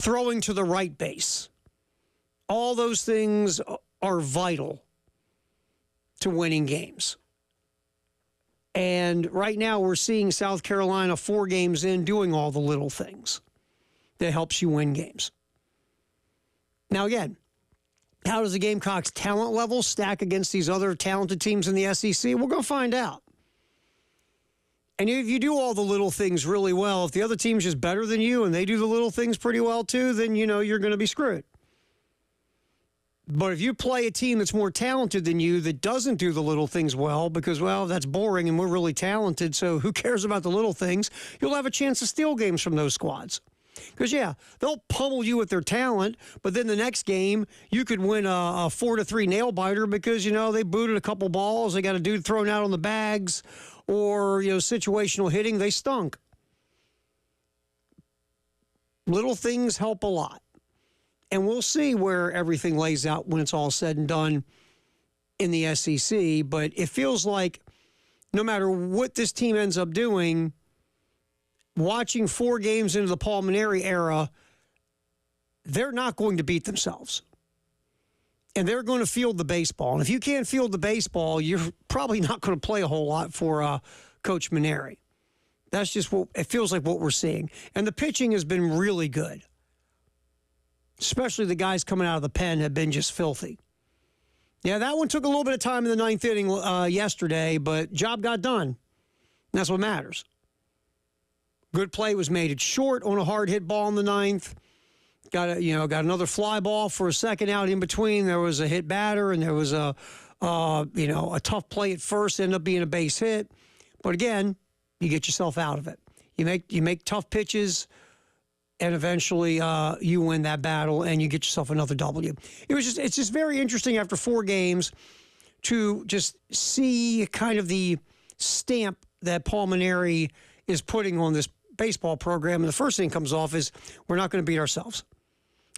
throwing to the right base. All those things are vital to winning games. And right now we're seeing South Carolina 4 games in doing all the little things that helps you win games. Now again, how does the Gamecocks' talent level stack against these other talented teams in the SEC? We're going to find out. And if you do all the little things really well, if the other team's just better than you and they do the little things pretty well too, then you know you're going to be screwed. But if you play a team that's more talented than you that doesn't do the little things well because, well, that's boring and we're really talented, so who cares about the little things, you'll have a chance to steal games from those squads. Because, yeah, they'll pummel you with their talent, but then the next game, you could win a 4-3 nail-biter because, you know, they booted a couple balls, they got a dude thrown out on the bags, or, you know, situational hitting, they stunk. Little things help a lot. And we'll see where everything lays out when it's all said and done in the SEC, but it feels like no matter what this team ends up doing, watching 4 games into the Paul Mainieri era, they're not going to beat themselves. And they're going to field the baseball. And if you can't field the baseball, you're probably not going to play a whole lot for Coach Mainieri. That's just what it feels like what we're seeing. And the pitching has been really good. Especially the guys coming out of the pen have been just filthy. Yeah, that one took a little bit of time in the 9th inning yesterday, but job got done. That's what matters. Good play was made at short on a hard hit ball in the 9th. Got another fly ball for a second out in between. There was a hit batter and there was a tough play at first, ended up being a base hit. But again, you get yourself out of it. You make tough pitches, and eventually you win that battle and you get yourself another W. It's just very interesting after 4 games to just see kind of the stamp that Paul Mainieri is putting on this baseball program. And the first thing comes off is we're not going to beat ourselves.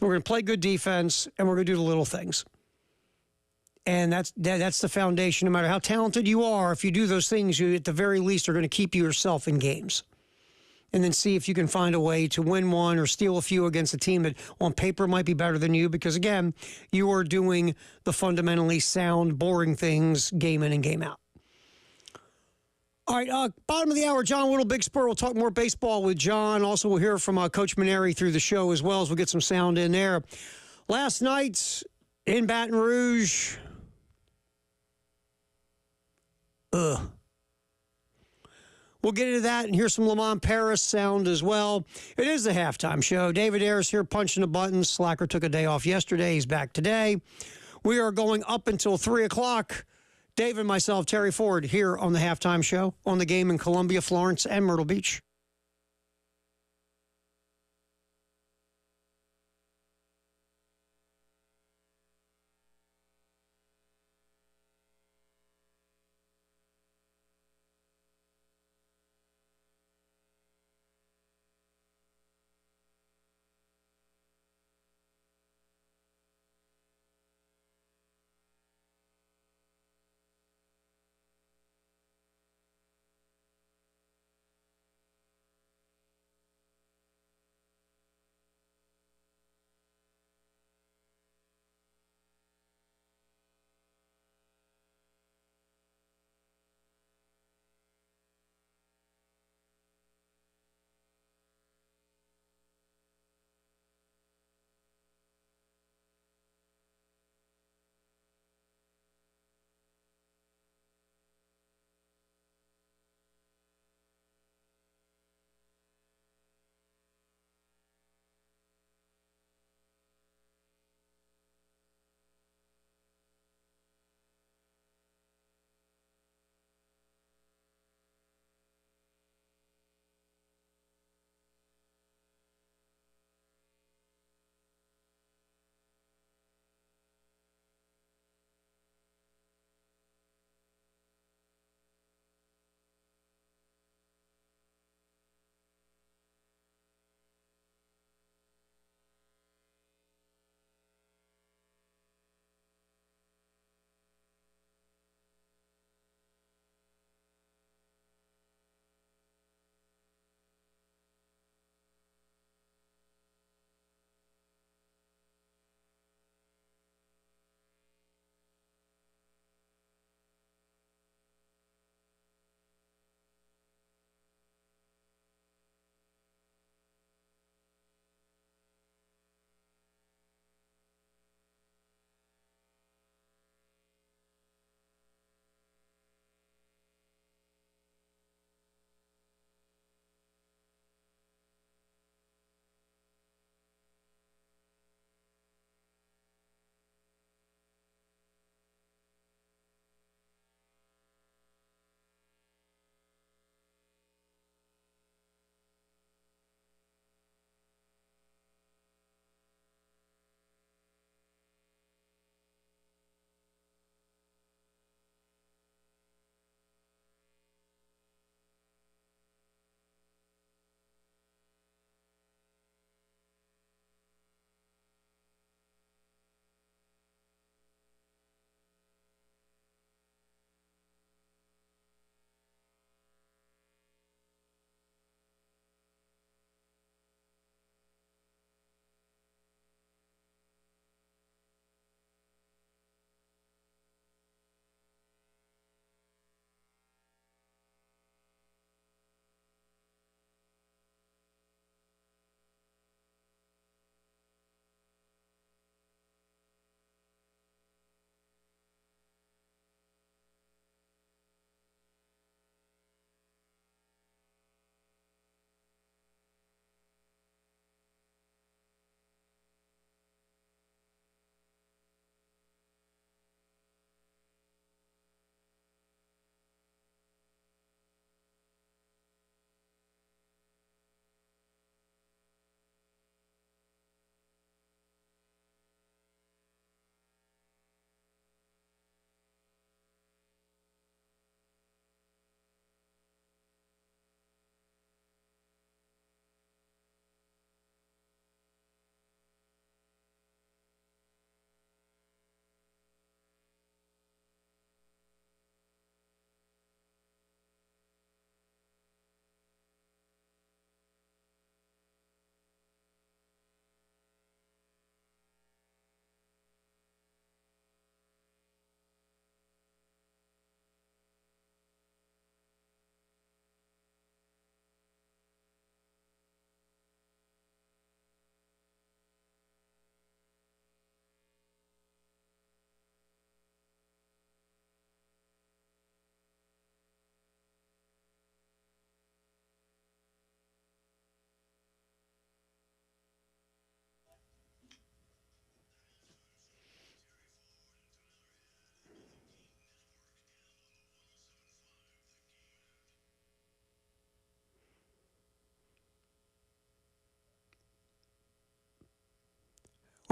We're going to play good defense and we're going to do the little things. And that's the foundation. No matter how talented you are, if you do those things, you at the very least are going to keep yourself in games. And then see if you can find a way to win one or steal a few against a team that on paper might be better than you. Because, again, you are doing the fundamentally sound, boring things game in and game out. All right, bottom of the hour, John Whittle, Big Spur. We'll talk more baseball with John. Also, we'll hear from Coach Mainieri through the show as well as we'll get some sound in there. Last night in Baton Rouge, We'll get into that and hear some Lamont Paris sound as well. It is the halftime show. David Ayers here punching the buttons. Slacker took a day off yesterday. He's back today. We are going up until 3 o'clock. Dave and myself, Terry Ford, here on the halftime show on the game in Columbia, Florence, and Myrtle Beach.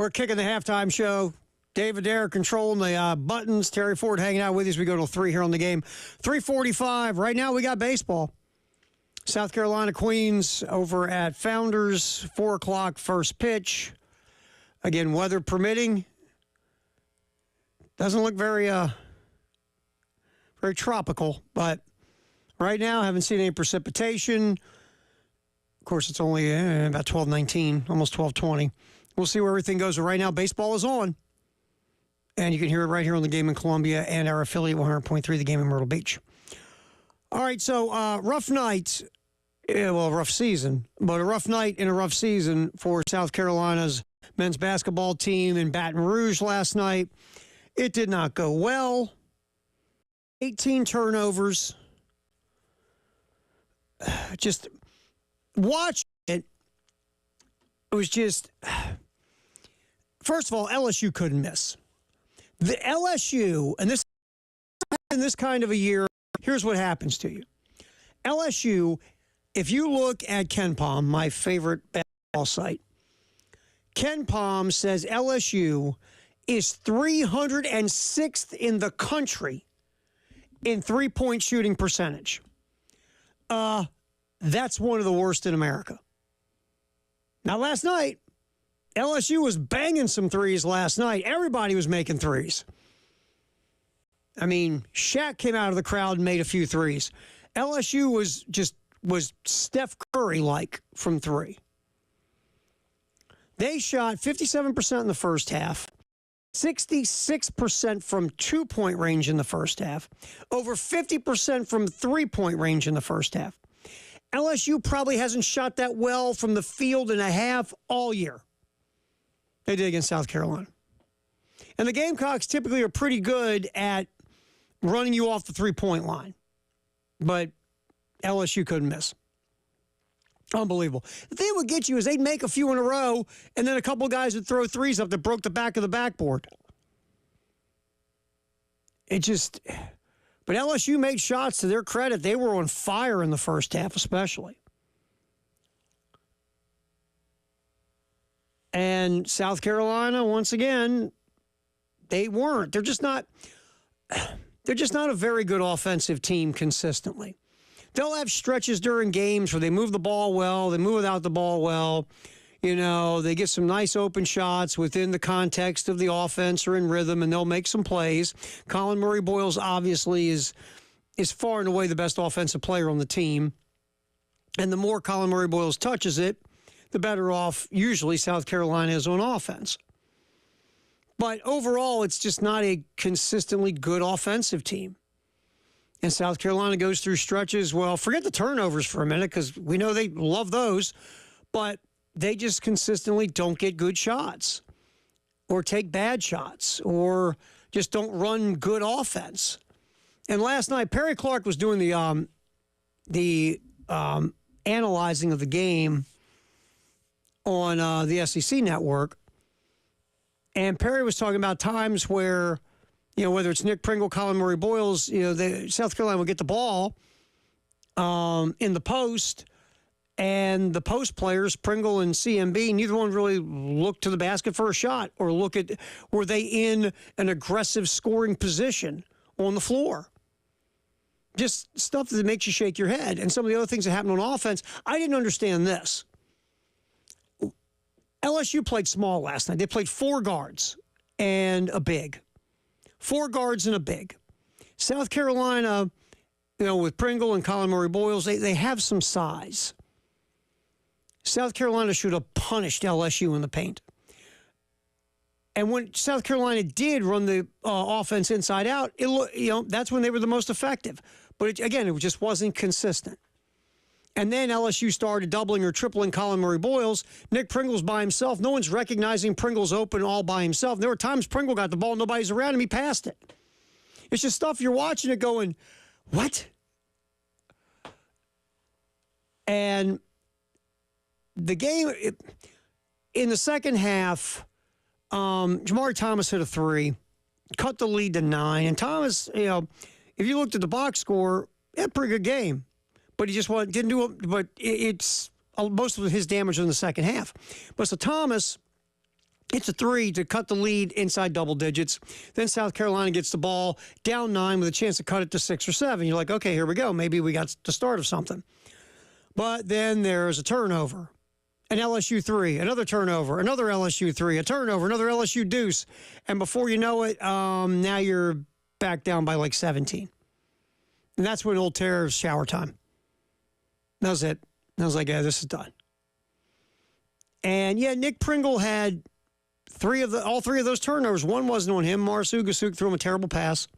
We're kicking the halftime show. David Dare controlling the buttons. Terry Ford hanging out with you as we go to 3 here on the game. 3:45. Right now we got baseball. South Carolina Queens over at Founders. 4 o'clock first pitch. Again, weather permitting. Doesn't look very tropical, but right now haven't seen any precipitation. Of course, it's only about 12:19, almost 12:20. We'll see where everything goes. But right now, baseball is on. And you can hear it right here on the Game in Columbia and our affiliate 100.3, the Game in Myrtle Beach. All right, so rough night. Rough season, but a rough night and a rough season for South Carolina's men's basketball team in Baton Rouge last night. It did not go well. 18 turnovers. Just watch it. It was just, first of all, LSU couldn't miss. The LSU, and this in this kind of a year, here's what happens to you. LSU, if you look at KenPom, my favorite basketball site, KenPom says LSU is 306th in the country in three-point shooting percentage. That's one of the worst in America. Now, last night, LSU was banging some threes last night. Everybody was making threes. I mean, Shaq came out of the crowd and made a few threes. LSU was Steph Curry-like from three. They shot 57% in the first half, 66% from two-point range in the first half, over 50% from three-point range in the first half. LSU probably hasn't shot that well from the field in a half all year. They did against South Carolina. And the Gamecocks typically are pretty good at running you off the three-point line. But LSU couldn't miss. Unbelievable. The thing that would get you is they'd make a few in a row, and then a couple of guys would throw threes up that broke the back of the backboard. But LSU made shots. To their credit, they were on fire in the first half, especially. And South Carolina, once again, they weren't. They're just not a very good offensive team consistently. They'll have stretches during games where they move the ball well, they move without the ball well. You know, they get some nice open shots within the context of the offense or in rhythm, and they'll make some plays. Colin Murray-Boyles obviously is far and away the best offensive player on the team. And the more Colin Murray-Boyles touches it, the better off usually South Carolina is on offense. But overall, it's just not a consistently good offensive team. And South Carolina goes through stretches, well, forget the turnovers for a minute because we know they love those, but they just consistently don't get good shots or take bad shots or just don't run good offense. And last night, Perry Clark was doing the analyzing of the game on the SEC network, and Perry was talking about times where, you know, whether it's Nick Pringle, Colin Murray-Boyles, you know, South Carolina will get the ball in the post, and the post players, Pringle and CMB, neither one really looked to the basket for a shot or look at, were they in an aggressive scoring position on the floor? Just stuff that makes you shake your head. And some of the other things that happened on offense, I didn't understand this. LSU played small last night. They played four guards and a big. Four guards and a big. South Carolina, you know, with Pringle and Colin Murray-Boyles, they have some size. South Carolina should have punished LSU in the paint. And when South Carolina did run the offense inside out, that's when they were the most effective. But again, it just wasn't consistent. And then LSU started doubling or tripling Colin Murray-Boyles. Nick Pringle's by himself. No one's recognizing Pringle's open all by himself. And there were times Pringle got the ball, nobody's around him, he passed it. It's just stuff you're watching it going, what? And the game, in the second half, Jamari Thomas hit a three, cut the lead to 9. And Thomas, you know, if you looked at the box score, he had a pretty good game. But he just didn't do it. But it's most of his damage in the second half. But so Thomas It's a 3 to cut the lead inside double digits. Then South Carolina gets the ball down 9 with a chance to cut it to 6 or 7. You're like, okay, here we go. Maybe we got the start of something. But then there's a turnover, an LSU 3, another turnover, another LSU 3, a turnover, another LSU deuce. And before you know it, now you're back down by like 17. And that's when old Tara's shower time. That was it. I was like, yeah, this is done. And, yeah, Nick Pringle had all three of those turnovers. One wasn't on him. Morris Ugasuk threw him a terrible pass.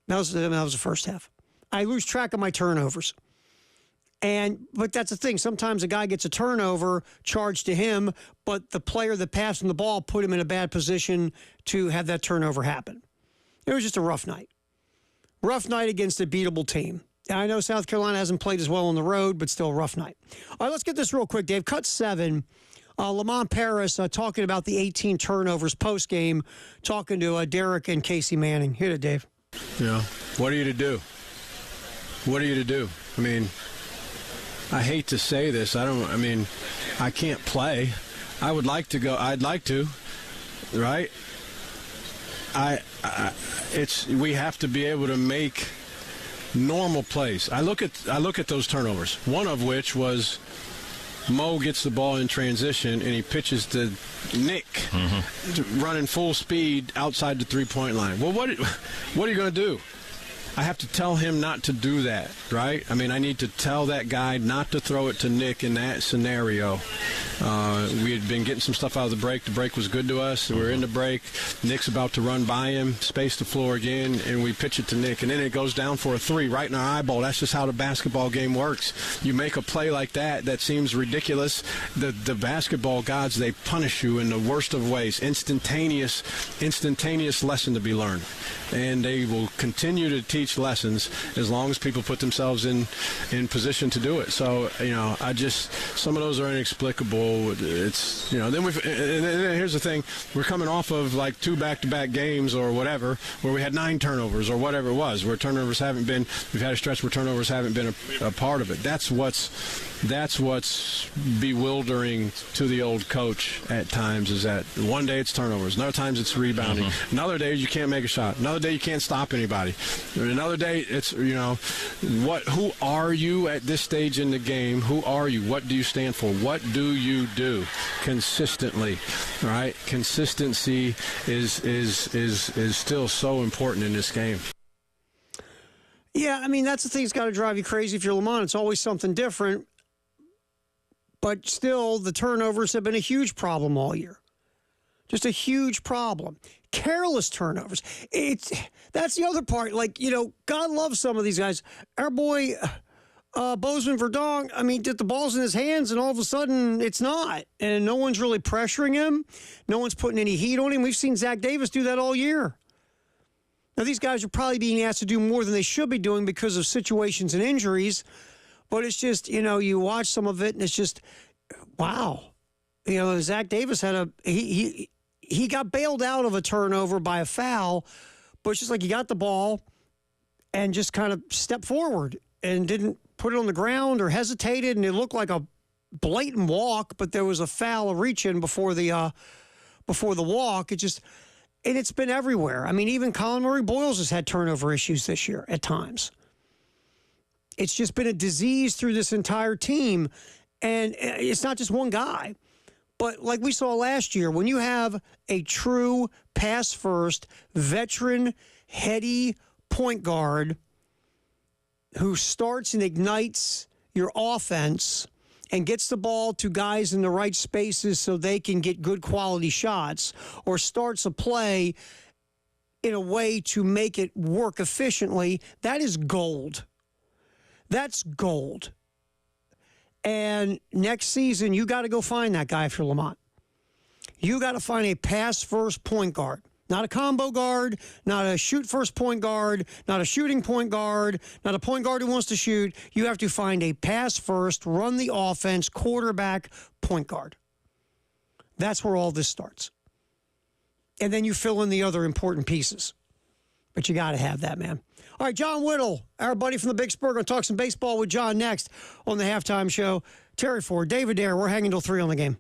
That was the first half. I lose track of my turnovers. But that's the thing. Sometimes a guy gets a turnover charged to him, but the player that passed him the ball put him in a bad position to have that turnover happen. It was just a rough night. Rough night against a beatable team. I know South Carolina hasn't played as well on the road, but still a rough night. All right, let's get this real quick, Dave. Cut 7. Lamont Paris talking about the 18 turnovers post-game, talking to Derek and Casey Manning. Hit it, Dave. Yeah. What are you to do? What are you to do? I mean, I hate to say this. I can't play. I would like to go. I'd like to, right? We have to be able to make normal plays. I look at those turnovers. One of which was Mo gets the ball in transition and he pitches to Nick, running full speed outside the 3-point line. Well, what are you going to do? I have to tell him not to do that, right? I mean, I need to tell that guy not to throw it to Nick in that scenario. We had been getting some stuff out of the break. The break was good to us. We're in the break. Nick's about to run by him, space the floor again, and we pitch it to Nick. And then it goes down for a 3 right in our eyeball. That's just how the basketball game works. You make a play like that seems ridiculous. The basketball gods, they punish you in the worst of ways. Instantaneous lesson to be learned. And they will continue to teach lessons as long as people put themselves in position to do it. So, some of those are inexplicable. It's, then here's the thing. We're coming off of like 2 back-to-back games or whatever where we had 9 turnovers or whatever it was, where turnovers haven't been, we've had a stretch where turnovers haven't been a part of it. That's what's bewildering to the old coach at times, is that one day it's turnovers, another times it's rebounding, another day you can't make a shot, another day you can't stop anybody, another day it's, who are you at this stage in the game? Who are you? What do you stand for? What do you do consistently, right? Consistency is still so important in this game. Yeah, I mean, that's the thing that's got to drive you crazy if you're Lamont. It's always something different. But still, the turnovers have been a huge problem all year. Just a huge problem. Careless turnovers. That's the other part. Like, God loves some of these guys. Our boy, Bozeman Verdonk, I mean, the ball's in his hands, and all of a sudden, it's not. And no one's really pressuring him. No one's putting any heat on him. We've seen Zach Davis do that all year. Now, these guys are probably being asked to do more than they should be doing because of situations and injuries. But it's just, you watch some of it, and it's just, wow. Zach Davis had he got bailed out of a turnover by a foul, but it's just like he got the ball and just kind of stepped forward and didn't put it on the ground or hesitated, and it looked like a blatant walk, but there was a foul, a reach-in before the walk. And it's been everywhere. I mean, even Colin Murray Boyles has had turnover issues this year at times. It's just been a disease through this entire team. And it's not just one guy. But like we saw last year, when you have a true pass-first, veteran, heady point guard who starts and ignites your offense and gets the ball to guys in the right spaces so they can get good quality shots, or starts a play in a way to make it work efficiently, that is gold. That's gold. And next season, you got to go find that guy if you're Lamont. You got to find a pass-first point guard. Not a combo guard, not a shoot-first point guard, not a shooting point guard, not a point guard who wants to shoot. You have to find a pass-first, run the offense, quarterback point guard. That's where all this starts. And then you fill in the other important pieces. But you got to have that, man. All right, John Whittle, our buddy from the Big Spur, going to talk some baseball with John next on the Halftime Show. Terry Ford, David Dare, we're hanging till 3 on the game.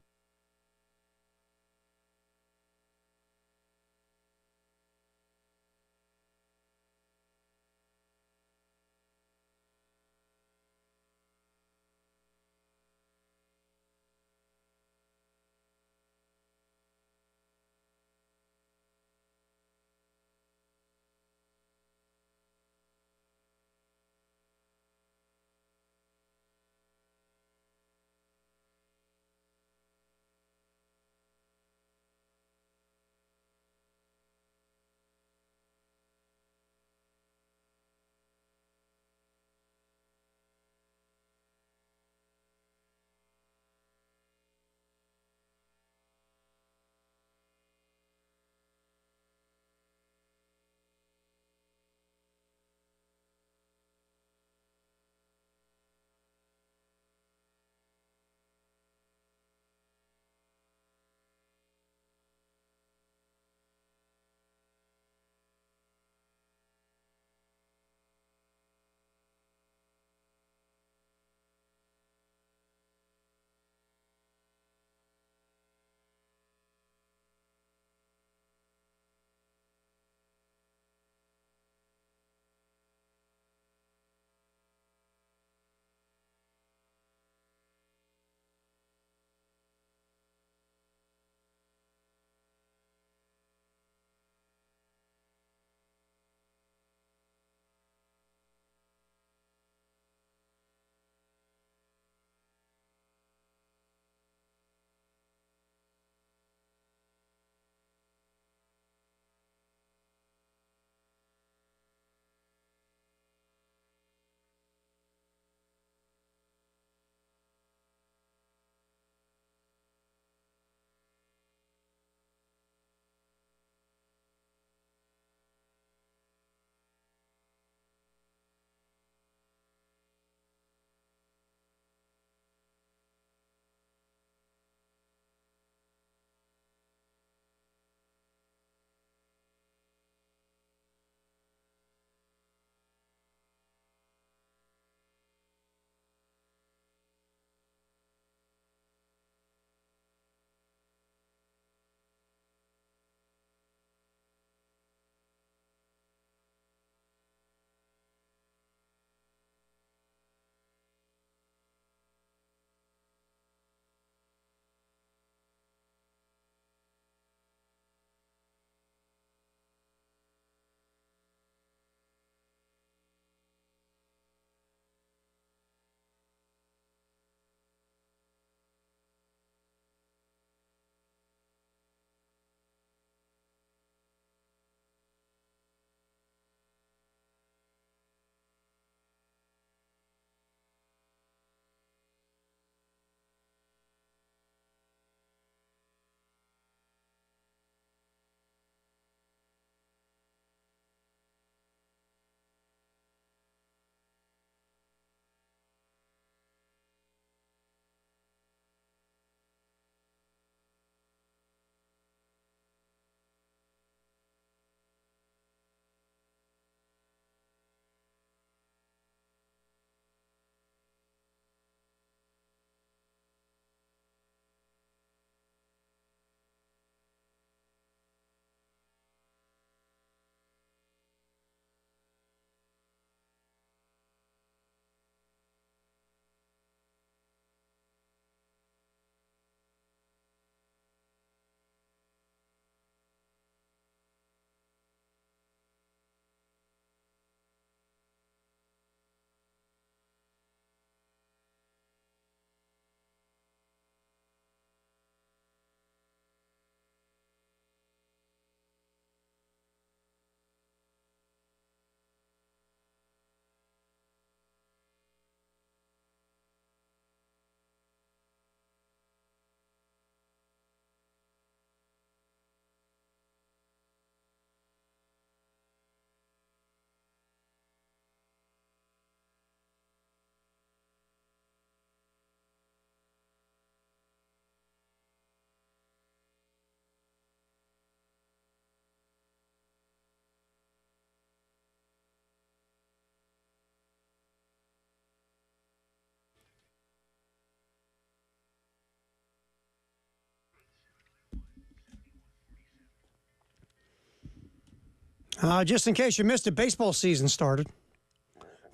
Just in case you missed it, baseball season started.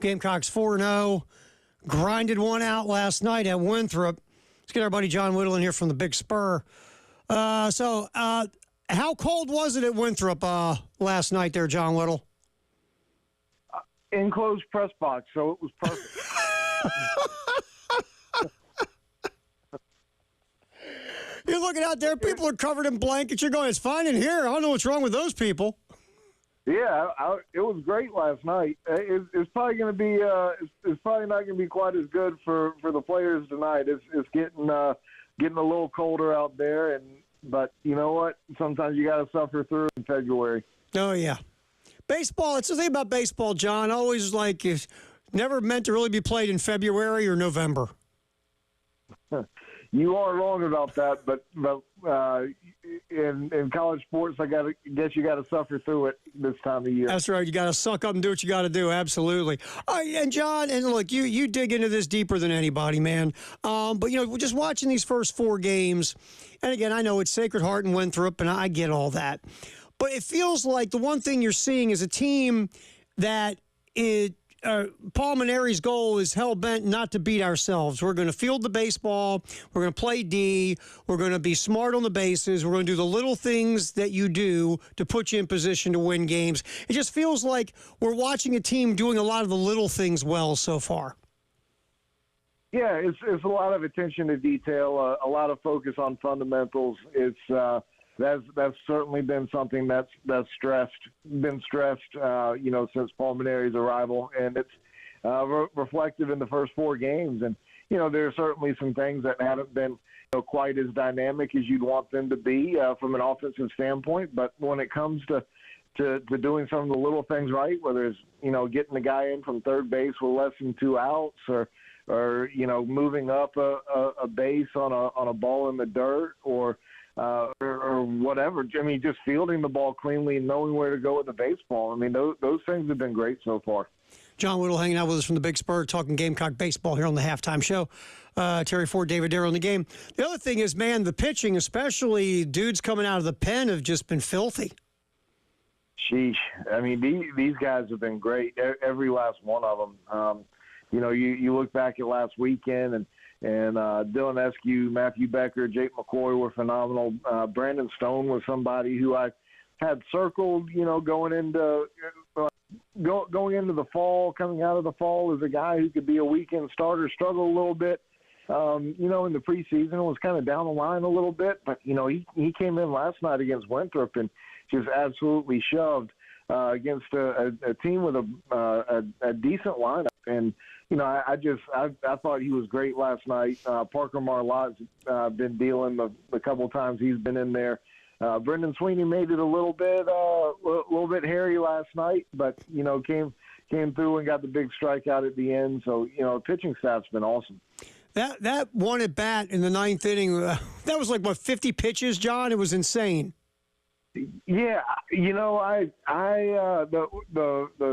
Gamecocks 4-0, grinded one out last night at Winthrop. Let's get our buddy John Whittle in here from the Big Spur. So, how cold was it at Winthrop last night there, John Whittle? Enclosed press box, so it was perfect. You're looking out there, people are covered in blankets. You're going, it's fine in here. I don't know what's wrong with those people. Yeah, it was great last night. It's probably going to be it's probably not going to be quite as good for the players tonight. It's getting a little colder out there, but you know what? Sometimes you got to suffer through in February. Oh yeah, baseball. It's the thing about baseball, John. Always like it's never meant to really be played in February or November. You are wrong about that, but in college sports, guess you got to suffer through it this time of year. That's right. You got to suck up and do what you got to do. Absolutely. And John, and look, you dig into this deeper than anybody, man. But we're just watching these first four games, and again, I know it's Sacred Heart and Winthrop, and I get all that, but it feels like the one thing you're seeing is a team that Paul Maneri's goal is hell-bent not to beat ourselves. We're going to field the baseball. We're going to play D. We're going to be smart on the bases. We're going to do the little things that you do to put you in position to win games. It just feels like we're watching a team doing a lot of the little things well so far. Yeah, it's a lot of attention to detail, a lot of focus on fundamentals. That's certainly been something that's been stressed, since Paul Maneri's arrival, and it's reflective in the first four games. And there are certainly some things that haven't been quite as dynamic as you'd want them to be from an offensive standpoint. But when it comes to doing some of the little things right, whether it's getting the guy in from third base with less than 2 outs, or moving up a base on a ball in the dirt, or whatever. I mean, just fielding the ball cleanly and knowing where to go with the baseball. I mean, those things have been great so far. John Whittle hanging out with us from the Big Spur, talking Gamecock baseball here on the halftime show. Terry Ford, David Darrow in the game. The other thing is, man, the pitching, especially dudes coming out of the pen, have just been filthy. Sheesh. I mean, these guys have been great, every last one of them. You look back at last weekend, and Dylan Eskew, Matthew Becker, Jake McCoy were phenomenal. Brandon Stone was somebody who I had circled, going into the fall, coming out of the fall, as a guy who could be a weekend starter. Struggled a little bit, in the preseason, was kind of down the line a little bit, but he came in last night against Winthrop and just absolutely shoved against a team with a decent lineup. And I thought he was great last night. Parker Marlotte's been dealing the couple of times he's been in there. Brendan Sweeney made it a little bit hairy last night, but came through and got the big strikeout at the end. So pitching staff's been awesome. That one at bat in the ninth inning, that was like 50 pitches, John. It was insane. Yeah, the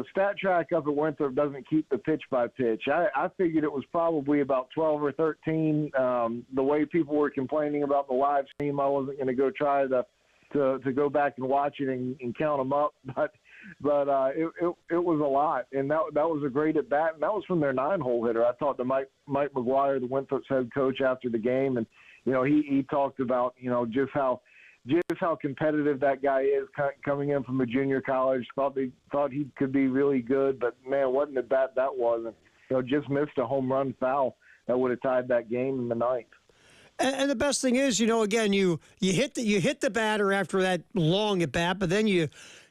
stat track up at Winthrop doesn't keep the pitch by pitch. I figured it was probably about 12 or 13. The way people were complaining about the live stream, I wasn't going to go try to go back and watch it and count them up, but it was a lot, and that was a great at bat, and that was from their 9-hole hitter. I talked to Mike McGuire, the Winthrop's head coach, after the game, and he talked about just how competitive that guy is coming in from a junior college. Thought he could be really good, but man, what an at bat that was! And just missed a home run foul that would have tied that game in the ninth. And the best thing is, again, you hit the batter after that long at bat, but then you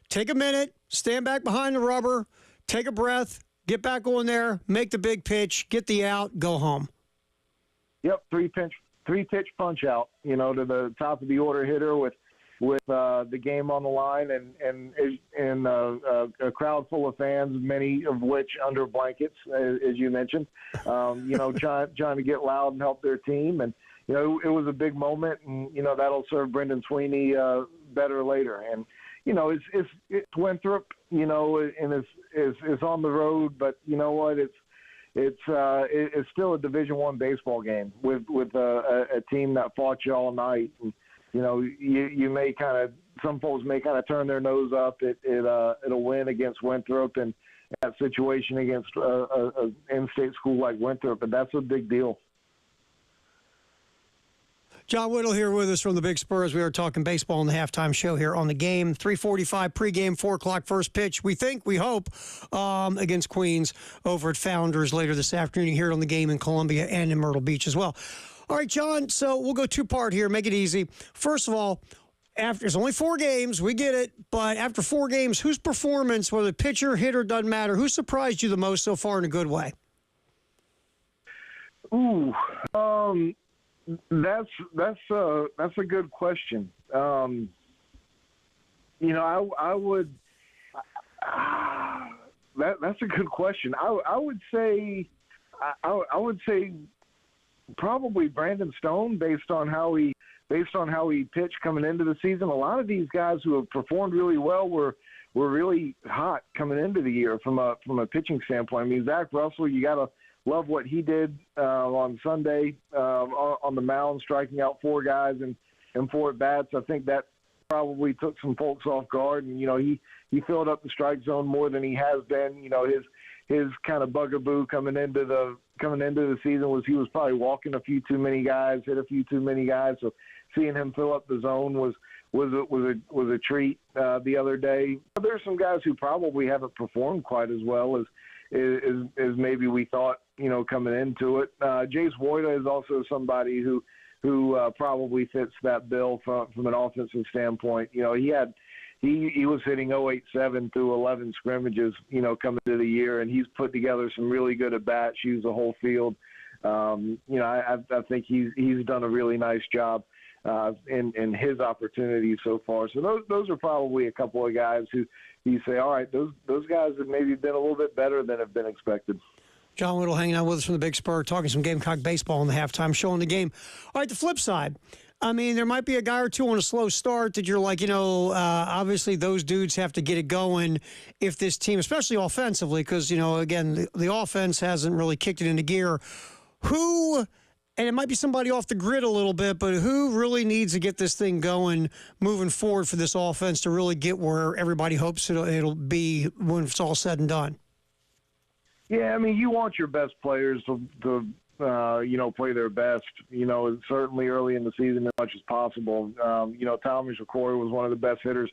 take a minute, stand back behind the rubber, take a breath, get back on there, make the big pitch, get the out, go home. Yep, three pitch punch out, to the top of the order hitter with the game on the line, and a crowd full of fans, many of which under blankets, as you mentioned, trying to get loud and help their team. And it was a big moment, and that'll serve Brendan Sweeney better later. And it's Winthrop, and it's on the road, but you know what, it's still a Division I baseball game with a team that fought you all night. And, you may kind of some folks may kind of turn their nose up at a win against Winthrop and that situation against an in-state school like Winthrop, but that's a big deal. John Whittle here with us from the Big Spurs. We are talking baseball on the halftime show here on the Game. 3:45 pregame, 4 o'clock first pitch. We hope, against Queens over at Founders later this afternoon. You hear it on the Game in Columbia and in Myrtle Beach as well. All right, John, so we'll go two-part here. Make it easy. First of all, there's only 4 games. We get it. But after 4 games, whose performance, whether pitcher, hitter, doesn't matter, who surprised you the most so far in a good way? Ooh, that's a good question. I would. That's a good question. I would say probably Brandon Stone based on how he pitched coming into the season. A lot of these guys who have performed really well were really hot coming into the year from a pitching standpoint. I mean, Zach Russell, you gotta love what he did on Sunday on the mound, striking out 4 guys and 4 at-bats. I think that probably took some folks off guard. And, he filled up the strike zone more than he has been. His kind of bugaboo coming into the season was he was probably walking a few too many guys, hit a few too many guys. So seeing him fill up the zone was a treat the other day. There's some guys who probably haven't performed quite as well as maybe we thought, coming into it. Jace Woida is also somebody who probably fits that bill from an offensive standpoint. He was hitting 0.87 through 11 scrimmages, coming into the year, and he's put together some really good at-bats, used the whole field. I think he's done a really nice job in his opportunities so far. So those are probably a couple of guys who you say, all right, those guys have maybe been a little bit better than have been expected. John Whittle hanging out with us from the Big Spur, talking some Gamecock baseball on the halftime show on the Game. All right, the flip side. I mean, there might be a guy or two on a slow start that you're like, obviously those dudes have to get it going if this team, especially offensively, because, again, the offense hasn't really kicked it into gear. Who, and it might be somebody off the grid a little bit, but who really needs to get this thing going moving forward for this offense to really get where everybody hopes it'll be when it's all said and done? Yeah, I mean, you want your best players to play their best, certainly early in the season as much as possible. Thomas McCoy was one of the best hitters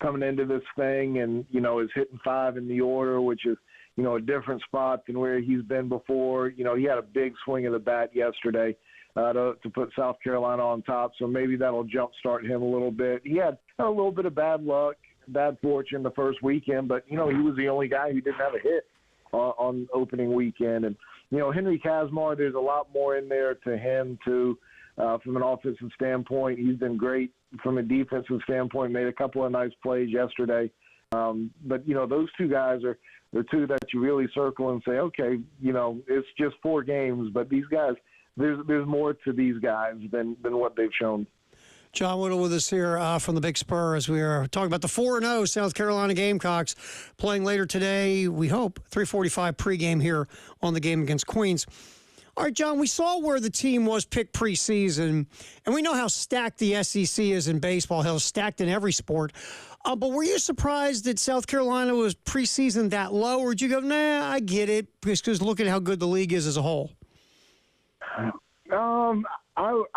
coming into this thing and, is hitting 5 in the order, which is, a different spot than where he's been before. He had a big swing of the bat yesterday to put South Carolina on top, so maybe that'll jumpstart him a little bit. He had a little bit of bad luck, bad fortune the first weekend, but, he was the only guy who didn't have a hit on opening weekend. And, Henry Kazmar, there's a lot more in there to him, too, from an offensive standpoint. He's been great from a defensive standpoint, made a couple of nice plays yesterday. But, those 2 guys are the 2 that you really circle and say, okay, it's just 4 games, but these guys, there's more to these guys than what they've shown. John Whittle with us here from the Big Spur as we are talking about the 4-0 South Carolina Gamecocks playing later today, we hope, 3:45 pregame here on the Game against Queens. All right, John, we saw where the team was picked preseason, and we know how stacked the SEC is in baseball, how stacked in every sport. But were you surprised that South Carolina was preseason that low, or did you go, nah, I get it, because look at how good the league is as a whole?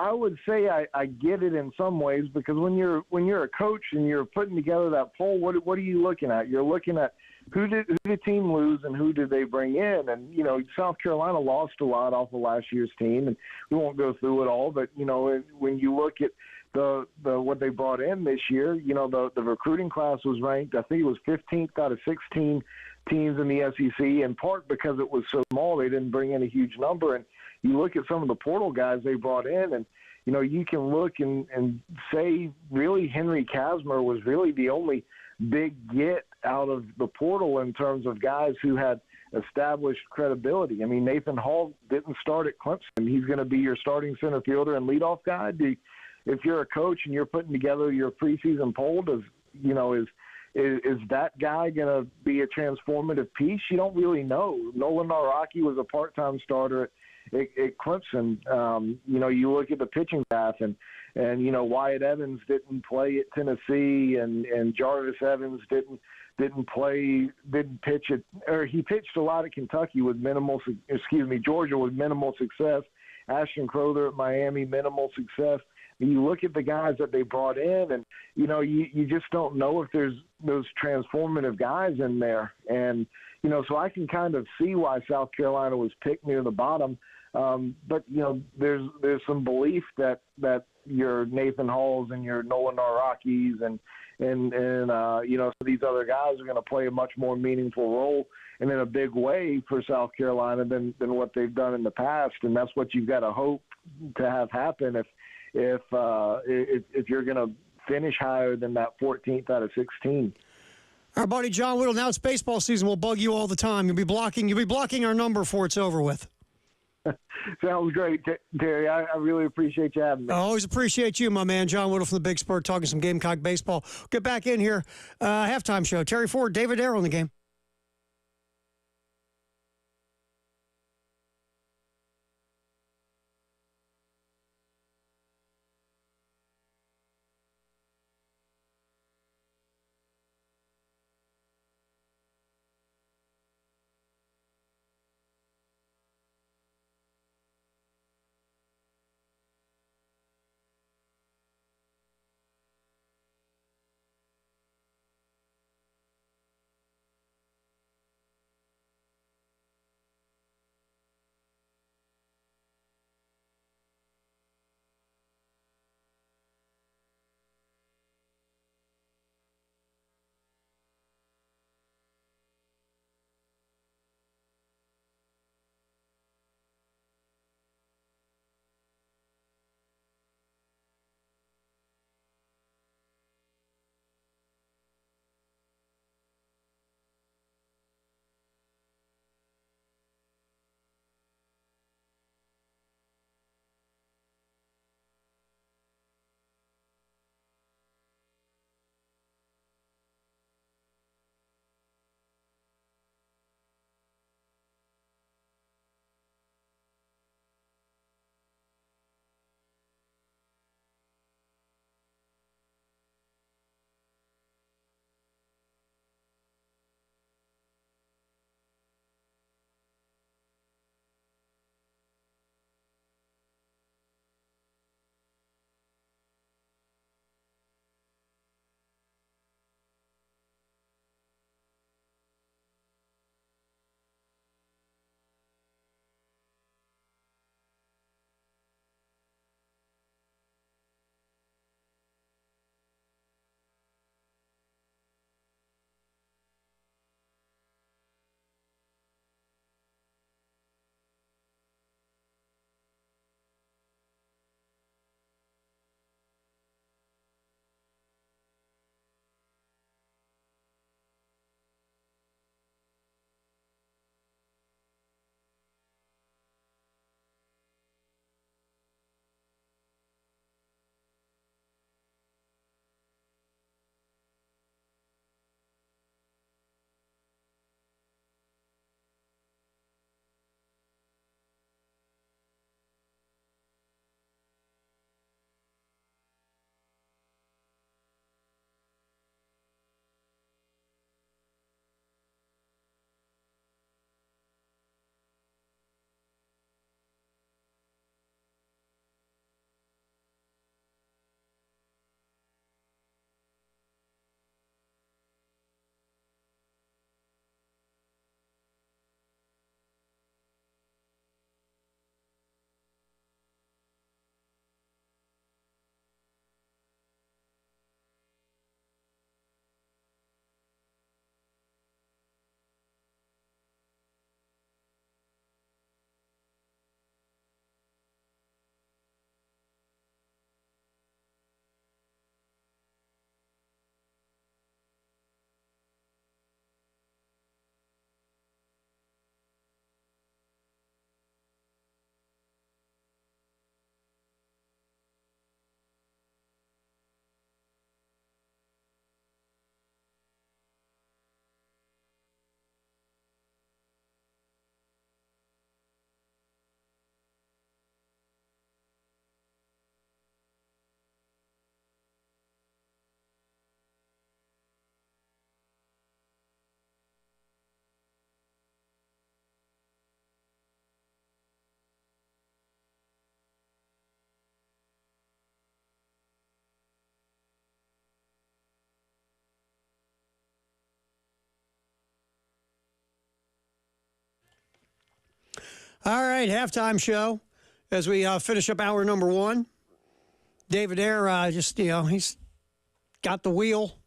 I would say I get it in some ways, because when you're a coach and you're putting together that poll, what are you looking at? You're looking at who did the team lose and who did they bring in? And South Carolina lost a lot off of last year's team, and we won't go through it all. But when you look at the what they brought in this year, the recruiting class was ranked, I think it was 15th out of 16 teams in the SEC. In part because it was so small, they didn't bring in a huge number. And you look at some of the portal guys they brought in, and you can look and say really Henry Kazmar was really the only big get out of the portal in terms of guys who had established credibility. I mean, Nathan Hall didn't start at Clemson. He's going to be your starting center fielder and leadoff guy. If you're a coach and you're putting together your preseason poll, is that guy going to be a transformative piece? You don't really know. Nolan Naraki was a part-time starter at Clemson. You look at the pitching staff, and and Wyatt Evans didn't play at Tennessee, and Jarvis Evans didn't pitch it, or he pitched a lot at Kentucky with Georgia with minimal success. Ashton Crowther at Miami, minimal success. You look at the guys that they brought in, and you just don't know if there's those transformative guys in there. And so I can kind of see why South Carolina was picked near the bottom. But there's some belief that your Nathan Halls and your Nolan Narakis and these other guys are going to play a much more meaningful role and in a big way for South Carolina than what they've done in the past. And that's what you've got to hope to have happen if you're going to finish higher than that 14th out of 16. Our buddy John Whittle. Now it's baseball season. We'll bug you all the time. You'll be blocking our number before it's over with. Sounds great, Terry. I really appreciate you having me. I always appreciate you, my man. John Whittle from the Big Spur talking some Gamecock baseball. Get back in here. Halftime show. Terry Ford, David Arrow in the game. All right, halftime show as we finish up hour number one. David Ayer he's got the wheel.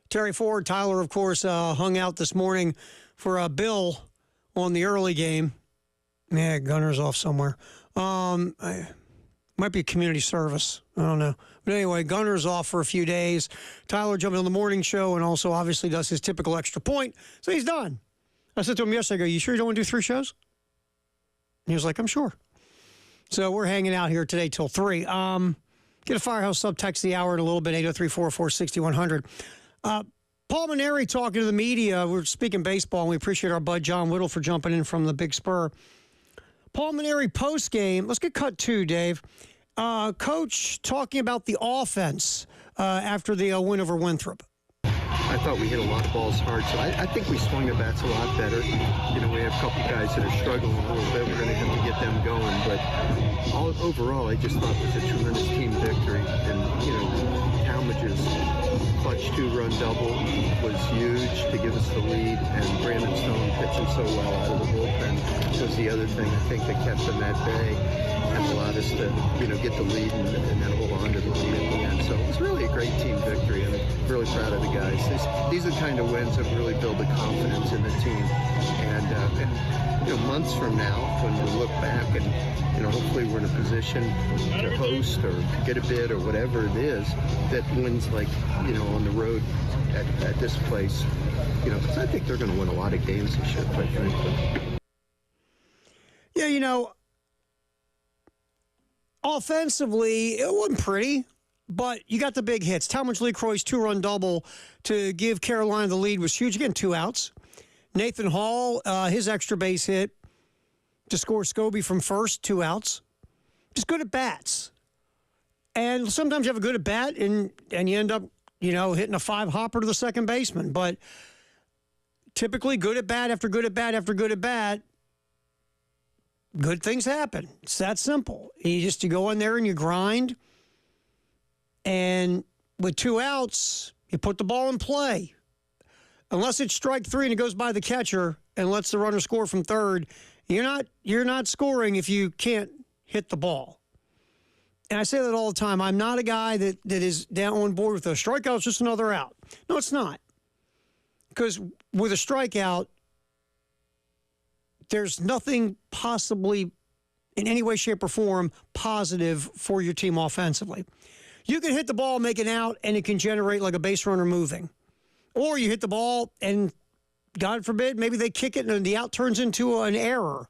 Terry Ford, Tyler, of course, hung out this morning for Bill on the early game. Yeah, Gunner's off somewhere. Might be a community service. I don't know. But anyway, Gunner's off for a few days. Tyler jumping on the morning show and also obviously does his typical extra point. So he's done. I said to him yesterday, I go, you sure you don't want to do 3 shows? And he was like, I'm sure. So we're hanging out here today till 3. Get a Firehouse subtext the hour in a little bit, 803-446-100. Paul Maneri talking to the media. We're speaking baseball, and we appreciate our bud John Whittle for jumping in from the Big Spur. Paul Maneri post-game. Let's get cut 2, Dave. Coach talking about the offense after the win over Winthrop. I thought we hit a lot of balls hard, so I think we swung the bats a lot better. You know, we have a couple guys that are struggling a little bit. We're going to have to get them going. But overall, I just thought it was a tremendous team victory. And, you know, Talmadge's clutch 2-run double was huge to give us the lead. And Brandon Stone pitching so well out of the bullpen was the other thing, I think, that kept them at bay and allowed us to, you know, get the lead and then hold on to the lead at the end. So it was really a great team victory, and I'm really proud of the guys. These are the kind of wins that really build the confidence in the team. And you know, months from now, when we look back and, you know, hopefully we're in a position to host or get a bid or whatever it is, that wins like, you know, on the road at this place, you know, because I think they're going to win a lot of games this year, quite frankly. Yeah, you know, offensively, it wasn't pretty, but you got the big hits. Talmadge LeCroy's 2-run double to give Carolina the lead was huge. Again, 2 outs. Nathan Hall, his extra base hit to score Scobie from first, 2 outs. Just good at bats. And sometimes you have a good at bat and you end up, you know, hitting a 5-hopper to the second baseman. But typically good at bat after good at bat after good at bat, good things happen. It's that simple. You go in there and you grind. And with 2 outs, you put the ball in play. Unless it's strike 3 and it goes by the catcher and lets the runner score from third, you're not scoring if you can't hit the ball. And I say that all the time. I'm not a guy that is down on board with a strikeout. It's just another out. No, it's not. Because with a strikeout, there's nothing possibly in any way, shape, or form positive for your team offensively. You can hit the ball, make an out, and it can generate like a base runner moving. Or you hit the ball and, God forbid, maybe they kick it and the out turns into an error.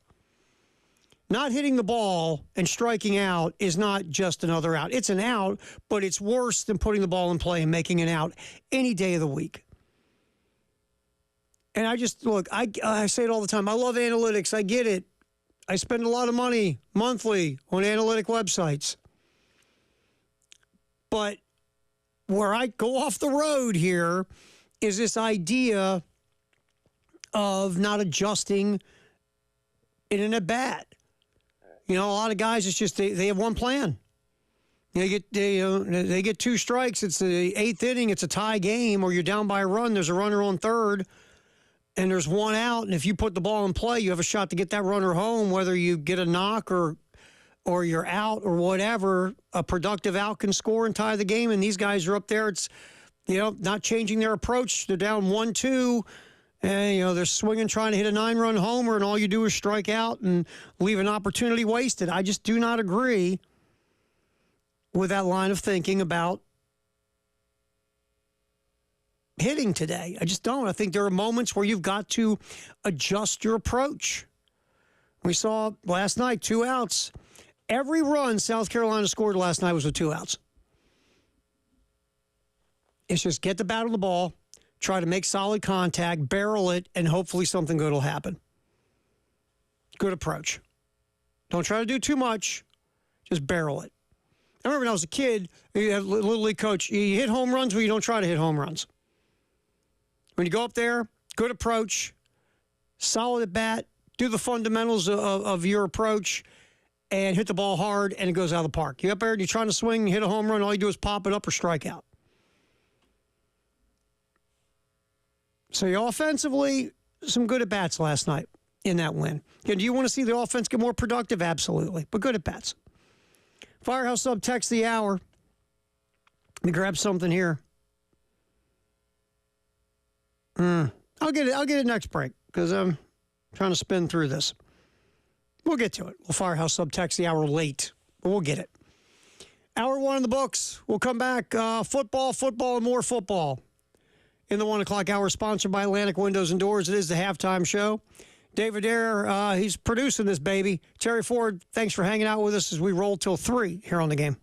Not hitting the ball and striking out is not just another out. It's an out, but it's worse than putting the ball in play and making an out any day of the week. And I just, look, I say it all the time. I love analytics. I get it. I spend a lot of money monthly on analytic websites. But where I go off the road here is this idea of not adjusting in an at-bat. You know, a lot of guys, it's just they have one plan. They get 2 strikes. It's the 8th inning. It's a tie game, or you're down by a run. There's a runner on third, and there's 1 out. And if you put the ball in play, you have a shot to get that runner home, whether you get a knock or you're out or whatever. A productive out can score and tie the game, and these guys are up there. It's, you know, not changing their approach. They're down 1-2, and, you know, they're swinging, trying to hit a 9-run homer, and all you do is strike out and leave an opportunity wasted. I just do not agree with that line of thinking about hitting today. I just don't. I think there are moments where you've got to adjust your approach. We saw last night 2 outs. Every run South Carolina scored last night was with 2 outs. It's just get the bat on the ball, try to make solid contact, barrel it, and hopefully something good will happen. Good approach. Don't try to do too much. Just barrel it. I remember when I was a kid, you had a Little League coach, you hit home runs, but you don't try to hit home runs. When you go up there, good approach, solid at bat, do the fundamentals of your approach, and hit the ball hard, and it goes out of the park. You up there and you're trying to swing, hit a home run, all you do is pop it up or strike out. So you offensively, some good at-bats last night. in that win. And do you want to see the offense get more productive? Absolutely. But good at bats. Firehouse Sub text the hour. Let me grab something here. I'll get it next break because I'm trying to spin through this. We'll get to it. We'll Firehouse Sub text the hour late, but we'll get it. Hour 1 in the books. We'll come back. Football, and more football. In the 1 o'clock hour, sponsored by Atlantic Windows and Doors. It is the halftime show. David Ayer, he's producing this baby. Terry Ford, thanks for hanging out with us as we roll till 3 here on The Game.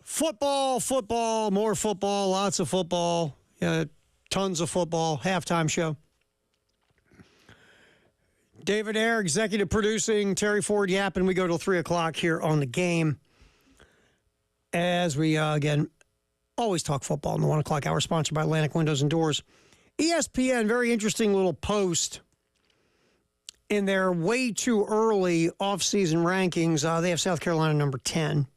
Football, more football, lots of football, tons of football. Halftime show. David Ayer, executive producing, Terry Ford yapping. We go till 3 o'clock here on the game. As we, again, always talk football in the 1 o'clock hour, sponsored by Atlantic Windows and Doors. ESPN, very interesting little post in their way too early off-season rankings. They have South Carolina number 10,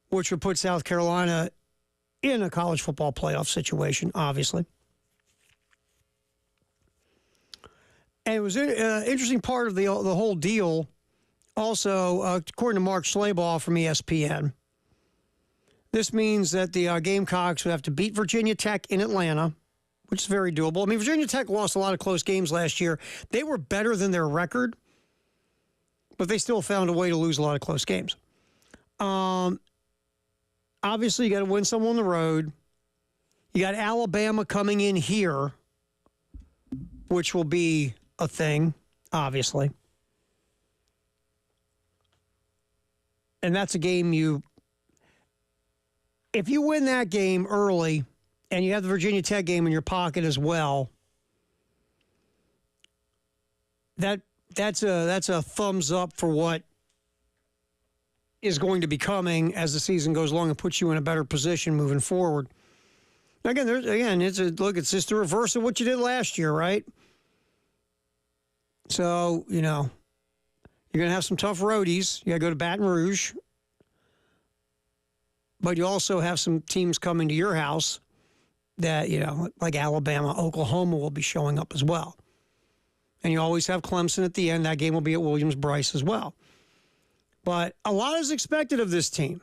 which would put South Carolina in a college football playoff situation, obviously. And it was an interesting part of the whole deal. Also, according to Mark Schlabach from ESPN, this means that the Gamecocks would have to beat Virginia Tech in Atlanta, which is very doable. I mean, Virginia Tech lost a lot of close games last year. They were better than their record, but they still found a way to lose a lot of close games. Obviously, you got to win some on the road. You got Alabama coming in here, which will be a thing, obviously. And that's a game if you win that game early and you have the Virginia Tech game in your pocket as well, that's a thumbs up for what is going to be coming as the season goes along and puts you in a better position moving forward. Again, it's just the reverse of what you did last year, right? So, you're going to have some tough roadies. You got to go to Baton Rouge. But you also have some teams coming to your house that, like Alabama, Oklahoma will be showing up as well. And you always have Clemson at the end. That game will be at Williams-Brice as well. But a lot is expected of this team.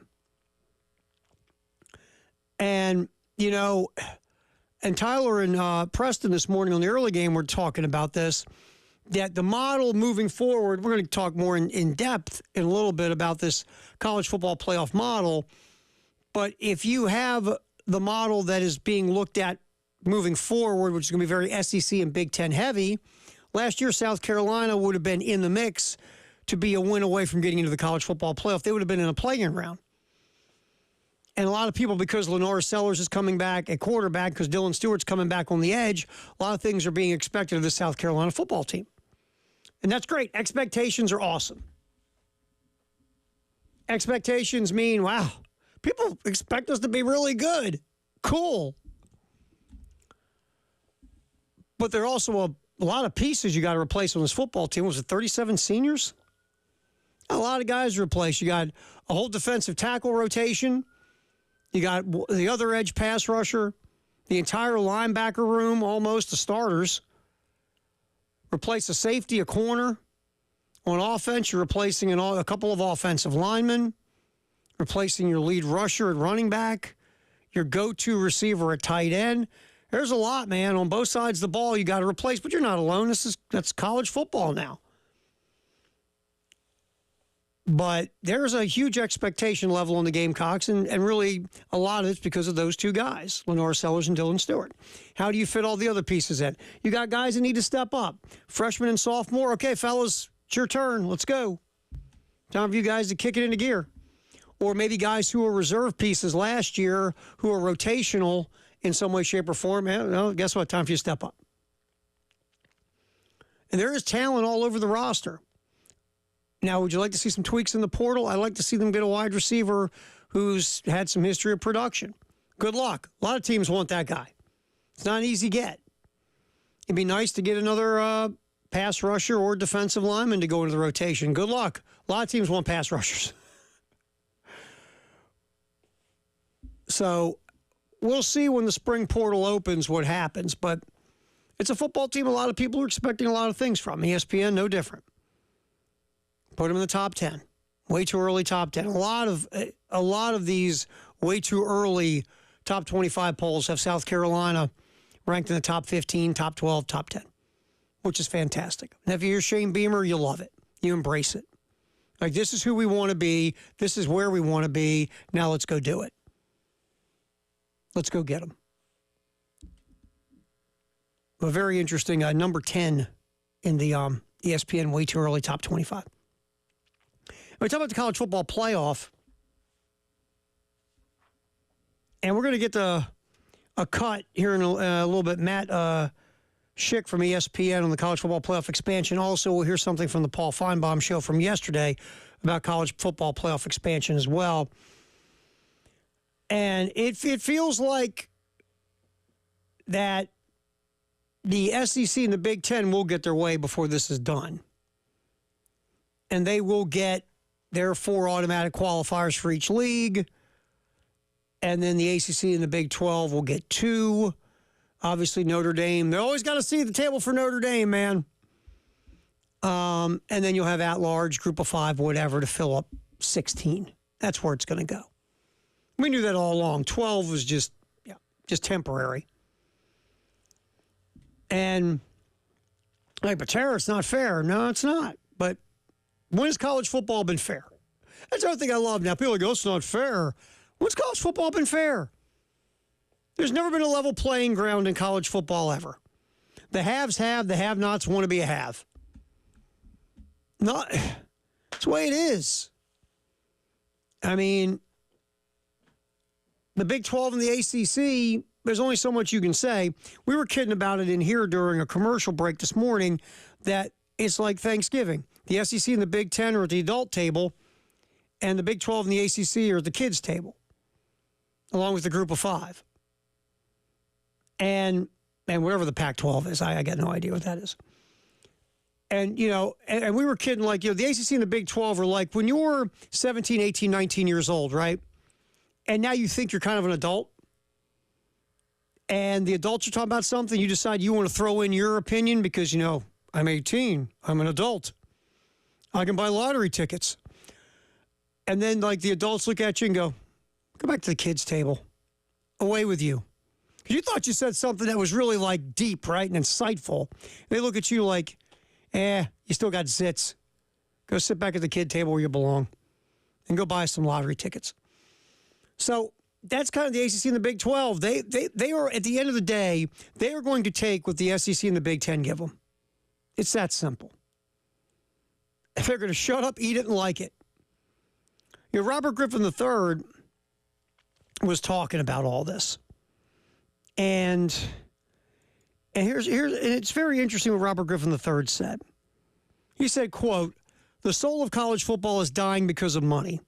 And, and Tyler and Preston this morning on the early game were talking about this, that the model moving forward, we're going to talk more in depth in a little bit about this college football playoff model. But if you have the model that is being looked at moving forward, which is going to be very SEC and Big Ten heavy, last year South Carolina would have been in the mix to be a win away from getting into the college football playoff. They would have been in a play-in round. And a lot of people, because Lenore Sellers is coming back at quarterback, because Dylan Stewart's coming back on the edge, a lot of things are being expected of the South Carolina football team. And that's great. Expectations are awesome. Expectations mean, wow, people expect us to be really good. Cool. But there are also a lot of pieces you got to replace on this football team. Was it 37 seniors? A lot of guys to replace. You got a whole defensive tackle rotation. You got the other edge pass rusher, the entire linebacker room, almost the starters. Replace a safety, a corner. On offense, you're replacing a couple of offensive linemen, replacing your lead rusher at running back, your go-to receiver at tight end. There's a lot, man. On both sides of the ball, you got to replace, but you're not alone. That's college football now. But there's a huge expectation level on the Gamecocks, and really a lot of it's because of those two guys, Lenore Sellers and Dylan Stewart. How do you fit all the other pieces in? You got guys that need to step up. Freshman and sophomore, okay, fellas, it's your turn. Let's go. Time for you guys to kick it into gear. Or maybe guys who were reserve pieces last year who are rotational in some way, shape, or form. Well, guess what? Time for you to step up. And there is talent all over the roster. Now, would you like to see some tweaks in the portal? I'd like to see them get a wide receiver who's had some history of production. Good luck. A lot of teams want that guy. It's not an easy get. It'd be nice to get another pass rusher or defensive lineman to go into the rotation. Good luck. A lot of teams want pass rushers. So we'll see when the spring portal opens what happens. But it's a football team a lot of people are expecting a lot of things from. ESPN, no different. Put them in the top 10. Way too early top 10. A lot of these way too early top 25 polls have South Carolina ranked in the top 15, top 12, top 10, which is fantastic. And if you're Shane Beamer, you love it. You embrace it. Like, this is who we want to be. This is where we want to be. Now let's go do it. Let's go get them. A very interesting number 10 in the ESPN way too early top 25. We talk about the college football playoff, and we're going to get a cut here in a little bit. Matt Schick from ESPN on the college football playoff expansion. Also, we'll hear something from the Paul Feinbaum show from yesterday about college football playoff expansion as well. And it feels like that the SEC and the Big Ten will get their way before this is done. And they will get their 4 automatic qualifiers for each league. And then the ACC and the Big 12 will get 2. Obviously, Notre Dame. They always got to see the table for Notre Dame, man. And then you'll have at-large, group of 5, whatever, to fill up 16. That's where it's going to go. We knew that all along. 12 was just temporary. And, but Tara, it's not fair. No, it's not. But when has college football been fair? That's the other thing I love now. People go, it's not fair. When's college football been fair? There's never been a level playing ground in college football ever. The haves have, the have-nots want to be a have. Not, it's the way it is. I mean, the Big 12 and the ACC, there's only so much you can say. We were kidding about it in here during a commercial break this morning that it's like Thanksgiving. The SEC and the Big 10 are at the adult table, and the Big 12 and the ACC are at the kids' table, along with the group of 5. And whatever the Pac-12 is, I got no idea what that is. And, and we were kidding, like, the ACC and the Big 12 are like when you're 17, 18, 19 years old, right? And now you think you're kind of an adult. And the adults are talking about something. You decide you want to throw in your opinion because, I'm 18. I'm an adult. I can buy lottery tickets. And then, like, the adults look at you and go back to the kids' table. Away with you. Because you thought you said something that was really, like, deep, right, and insightful. They look at you like, you still got zits. Go sit back at the kid table where you belong and go buy some lottery tickets. So that's kind of the ACC and the Big 12. They are, at the end of the day, they are going to take what the SEC and the Big 10 give them. It's that simple. If they're going to shut up, eat it, and like it. Robert Griffin III was talking about all this. And here's and it's very interesting what Robert Griffin III said. He said, quote, "The soul of college football is dying because of money.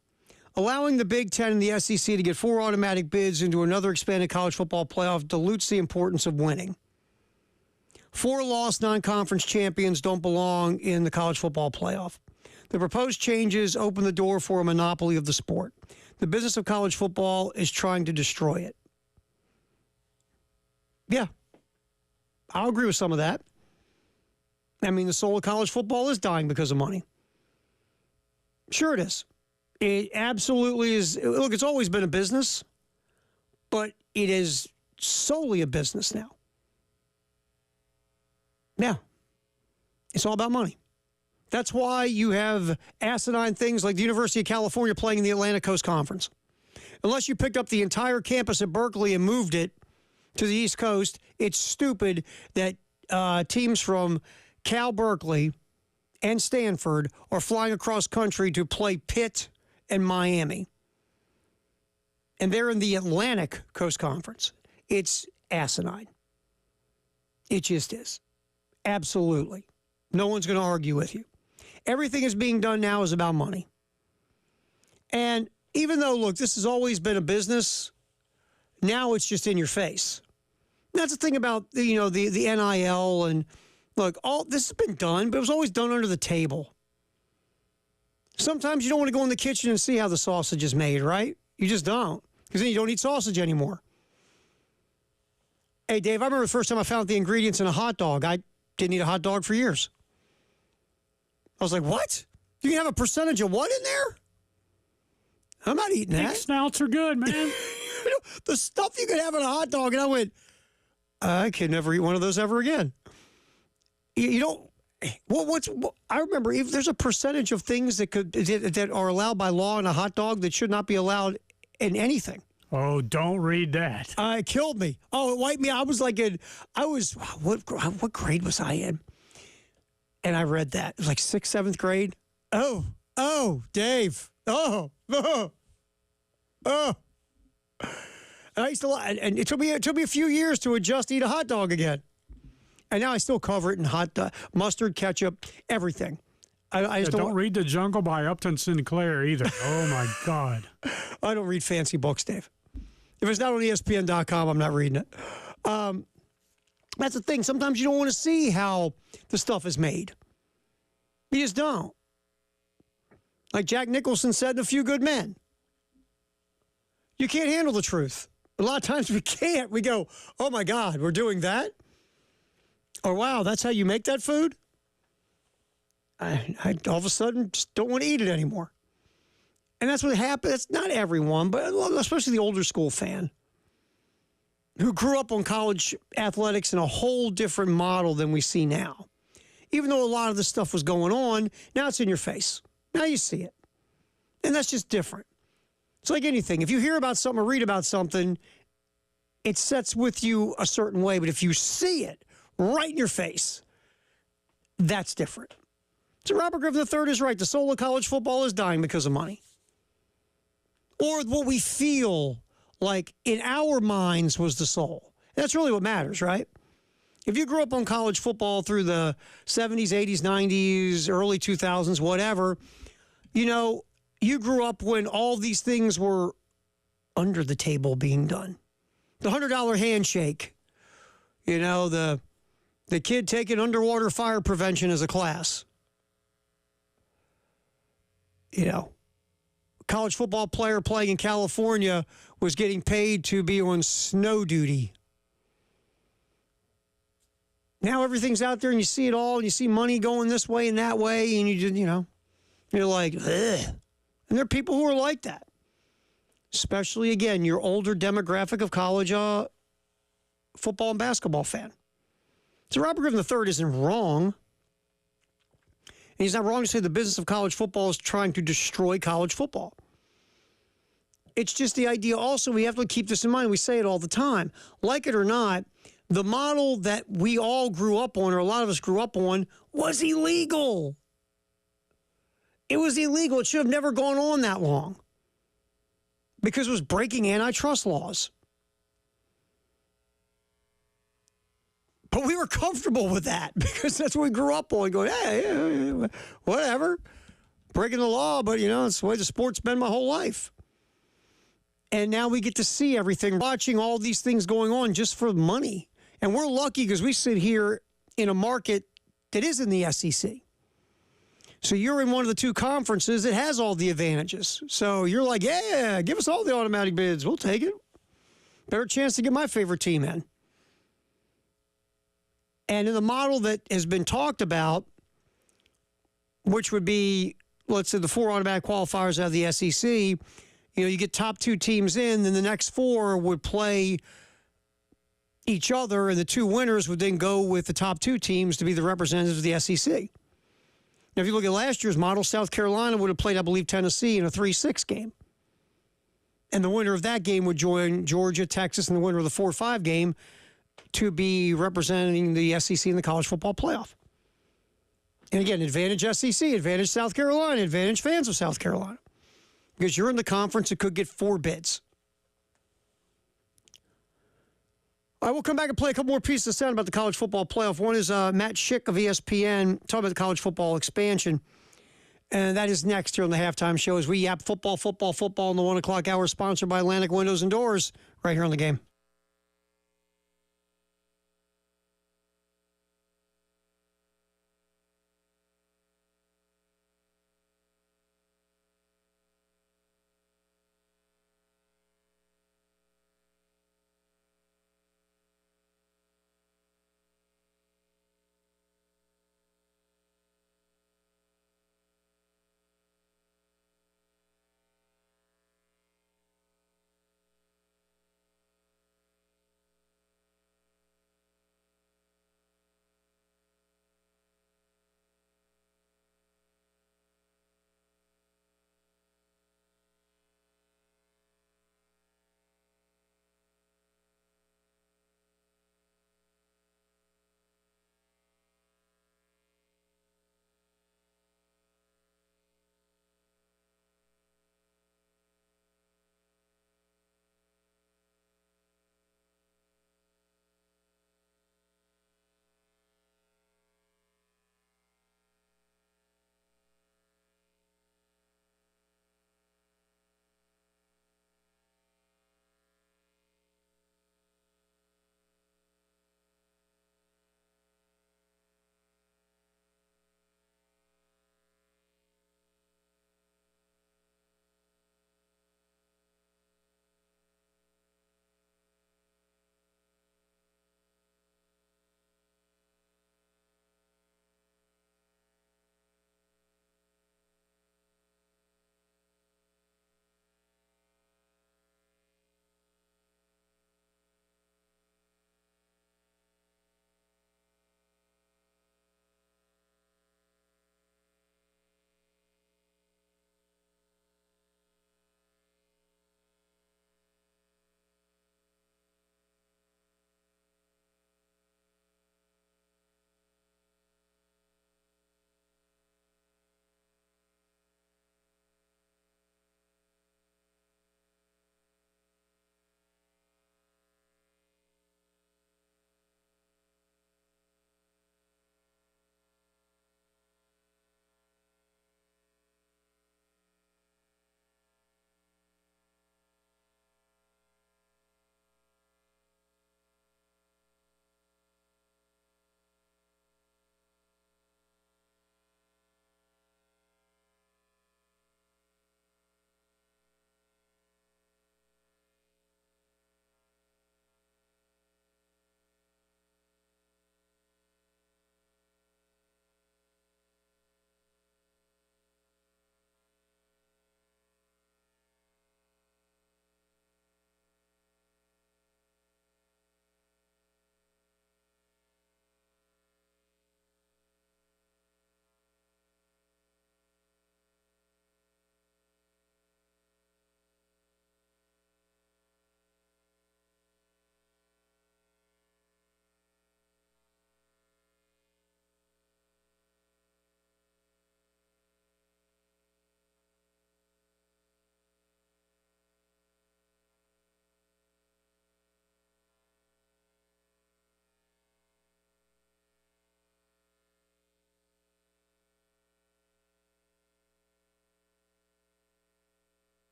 Allowing the Big Ten and the SEC to get 4 automatic bids into another expanded college football playoff dilutes the importance of winning. 4 lost non-conference champions don't belong in the college football playoff. The proposed changes open the door for a monopoly of the sport. The business of college football is trying to destroy it." Yeah, I'll agree with some of that. I mean, the soul of college football is dying because of money. Sure it is. It absolutely is. Look, it's always been a business, but it is solely a business now. Yeah. It's all about money. That's why you have asinine things like the University of California playing in the Atlantic Coast Conference. Unless you picked up the entire campus at Berkeley and moved it to the East Coast, it's stupid that teams from Cal Berkeley and Stanford are flying across country to play Pitt and Miami. And they're in the Atlantic Coast Conference. It's asinine. It just is. Absolutely. No one's going to argue with you. Everything is being done now is about money. And even though, look, this has always been a business, now it's just in your face. That's the thing about the NIL and look, all this has been done, but it was always done under the table. Sometimes you don't want to go in the kitchen and see how the sausage is made, right? You just don't, because then you don't eat sausage anymore. Hey, Dave, I remember the first time I found the ingredients in a hot dog. I didn't eat a hot dog for years. I was like, what? You can have a percentage of what in there? I'm not eating that. Pig snouts are good, man. The stuff you could have in a hot dog, and I went, I can never eat one of those ever again. You don't. I remember if there's a percentage of things that are allowed by law in a hot dog that should not be allowed in anything. Oh, don't read that. It killed me. Oh, it wiped me out. What grade was I in? And I read that. It was like 6th, 7th grade. Oh, Oh, Dave. Oh. And I used to, and it took me a few years to adjust to eat a hot dog again. And now I still cover it in hot mustard, ketchup, everything. I just don't read The Jungle by Upton Sinclair either. Oh, my God. I don't read fancy books, Dave. If it's not on ESPN.com, I'm not reading it. That's the thing. Sometimes you don't want to see how the stuff is made. You just don't. Like Jack Nicholson said in A Few Good Men. You can't handle the truth. A lot of times we can't. We go, oh, my God, we're doing that? Or, wow, that's how you make that food? I all of a sudden just don't want to eat it anymore. And that's what happened. That's not everyone, but especially the older school fan who grew up on college athletics in a whole different model than we see now. Even though a lot of this stuff was going on, now it's in your face. Now you see it. And that's just different. It's like anything. If you hear about something or read about something, it sets with you a certain way. But if you see it right in your face, that's different. So Robert Griffin III is right. The soul of college football is dying because of money. Or what we feel like in our minds was the soul. That's really what matters, right? If you grew up on college football through the 70s, 80s, 90s, early 2000s, whatever, you grew up when all these things were under the table being done. The $100 handshake, the kid taking underwater fire prevention as a class. College football player playing in California was getting paid to be on snow duty. Now everything's out there and you see it all and you see money going this way and that way and you just, you're like, ugh. And there are people who are like that. Especially, again, your older demographic of college football and basketball fan. So Robert Griffin III isn't wrong. And he's not wrong to say the business of college football is trying to destroy college football. It's just the idea also, we have to keep this in mind. We say it all the time. Like it or not, the model that we all grew up on, or a lot of us grew up on, was illegal. It was illegal. It should have never gone on that long because it was breaking antitrust laws. But we were comfortable with that because that's what we grew up on, going, hey, whatever. Breaking the law, but, it's the way the sport's been my whole life. And now we get to see everything, watching all these things going on just for money. And we're lucky because we sit here in a market that is in the SEC. So you're in one of the two conferences that has all the advantages. So you're like, yeah, give us all the automatic bids. We'll take it. Better chance to get my favorite team in. And in the model that has been talked about, which would be, let's say, the 4 automatic qualifiers out of the SEC, you get top 2 teams in, then the next 4 would play each other, and the 2 winners would then go with the top 2 teams to be the representatives of the SEC. Now, if you look at last year's model, South Carolina would have played, I believe, Tennessee in a 3-6 game. And the winner of that game would join Georgia, Texas, and the winner of the 4-5 game to be representing the SEC in the college football playoff. And again, advantage SEC, advantage South Carolina, advantage fans of South Carolina. Because you're in the conference that could get 4 bids. I will come back and play a couple more pieces of sound about the college football playoff. One is Matt Schick of ESPN talking about the college football expansion. And that is next here on the halftime show as we yap football in the 1 o'clock hour, sponsored by Atlantic Windows and Doors, right here on the Game.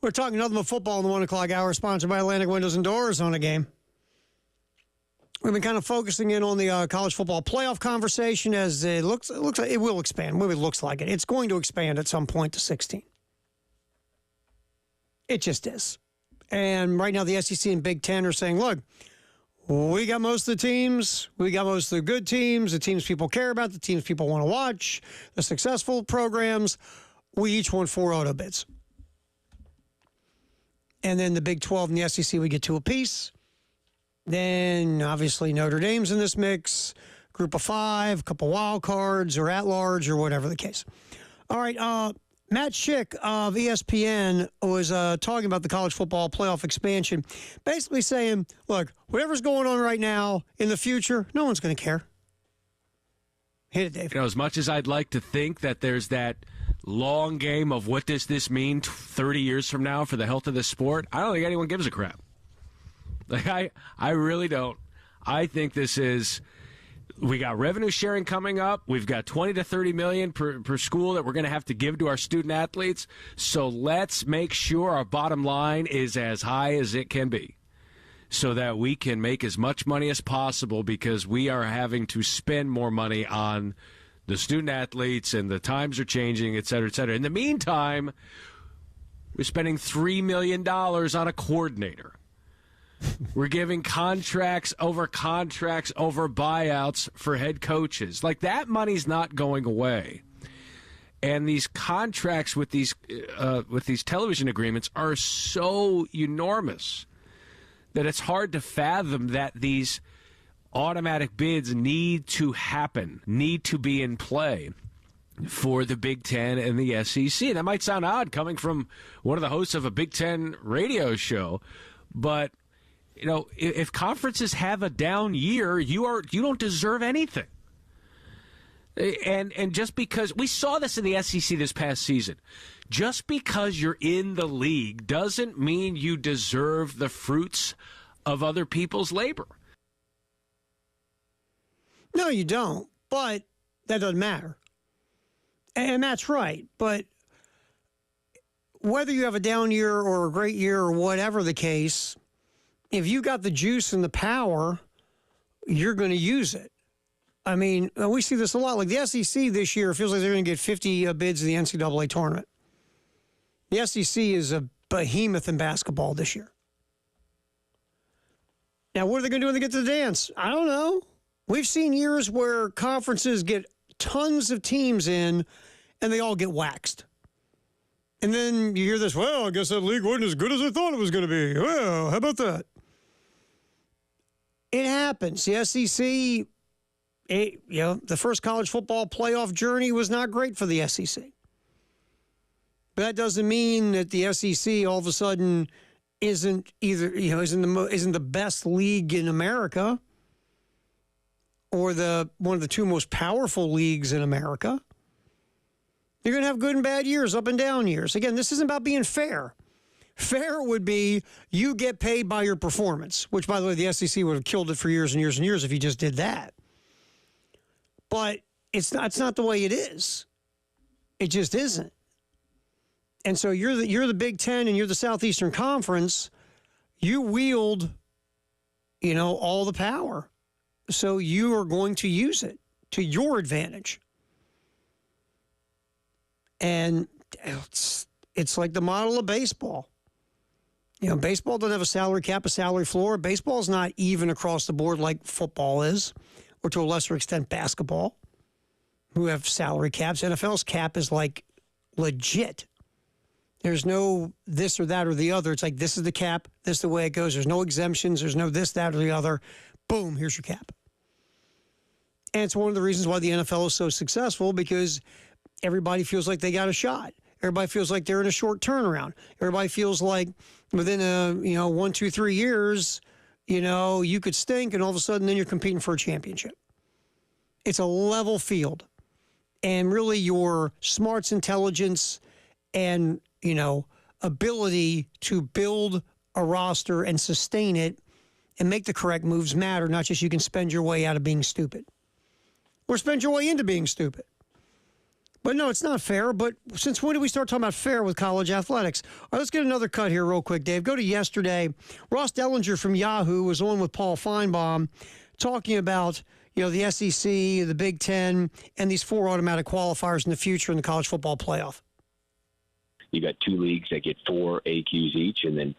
We're talking nothing but football in the 1 o'clock hour, sponsored by Atlantic Windows and Doors on a game. We've been kind of focusing in on the college football playoff conversation as it looks like it will expand. Maybe it looks like it. It's going to expand at some point to 16. It just is. And right now the SEC and Big Ten are saying, look, we got most of the teams. We got most of the good teams, the teams people care about, the teams people want to watch, the successful programs. We each want 4 auto bids. And then the Big 12 and the SEC, we get 2 apiece. Then, obviously, Notre Dame's in this mix, group of 5, a couple wild cards or at-large or whatever the case. All right, Matt Schick of ESPN was talking about the college football playoff expansion, basically saying, look, whatever's going on right now, in the future, no one's going to care. Hit it, Dave. You know, as much as I'd like to think that there's that long game of what does this mean 30 years from now for the health of the sport, I don't think anyone gives a crap. Like, I really don't. I think this is, we got revenue sharing coming up. We've got 20 to 30 million per school that we're going to have to give to our student athletes. So let's make sure our bottom line is as high as it can be so that we can make as much money as possible, because we are having to spend more money on the student athletes and the times are changing, et cetera, et cetera. In the meantime, we're spending $3 million on a coordinator. We're giving contracts over buyouts for head coaches. Like, that money's not going away. And these contracts with these television agreements are so enormous that it's hard to fathom that these automatic bids need to happen, need to be in play for the Big Ten and the SEC. That might sound odd coming from one of the hosts of a Big Ten radio show, but you know, if conferences have a down year, you don't deserve anything. And just because we saw this in the SEC this past season, just because you're in the league doesn't mean you deserve the fruits of other people's labor. No, you don't. But that doesn't matter. And that's right. But whether you have a down year or a great year or whatever the case, if you got the juice and the power, you're going to use it. I mean, we see this a lot. Like the SEC this year, it feels like they're going to get 50 bids in the NCAA tournament. The SEC is a behemoth in basketball this year. Now, what are they going to do when they get to the dance? I don't know. We've seen years where conferences get tons of teams in, and they all get waxed. And then you hear this, well, I guess that league wasn't as good as I thought it was going to be. Well, how about that? It happens. The SEC, the first college football playoff journey was not great for the SEC. But that doesn't mean that the SEC all of a sudden isn't the best league in America or one of the 2 most powerful leagues in America. You're going to have good and bad years, up and down years. Again, this isn't about being fair. Fair would be you get paid by your performance, which, by the way, the SEC would have killed it for years and years and years if you just did that. But it's not the way it is. It just isn't. And so you're the Big Ten and you're the Southeastern Conference. You wield, all the power. So you are going to use it to your advantage. And it's like the model of baseball. Baseball doesn't have a salary cap, a salary floor. Baseball is not even across the board like football is, or to a lesser extent basketball, who have salary caps. NFL's cap is like legit. There's no this or that or the other. It's like, this is the cap. This is the way it goes. There's no exemptions. There's no this, that, or the other. Boom, here's your cap. And it's one of the reasons why the NFL is so successful, because everybody feels like they got a shot. Everybody feels like they're in a short turnaround. Everybody feels like within 1, 2, 3 years, you could stink, and all of a sudden then you're competing for a championship. It's a level field. And really your smarts, intelligence, and, ability to build a roster and sustain it and make the correct moves matter, not just you can spend your way out of being stupid. Or spend your way into being stupid. But no, it's not fair. But since when did we start talking about fair with college athletics? All right, let's get another cut here real quick, Dave. Go to yesterday. Ross Dellinger from Yahoo was on with Paul Feinbaum talking about, the SEC, the Big Ten, and these 4 automatic qualifiers in the future in the college football playoff. You got 2 leagues that get 4 AQs each, and then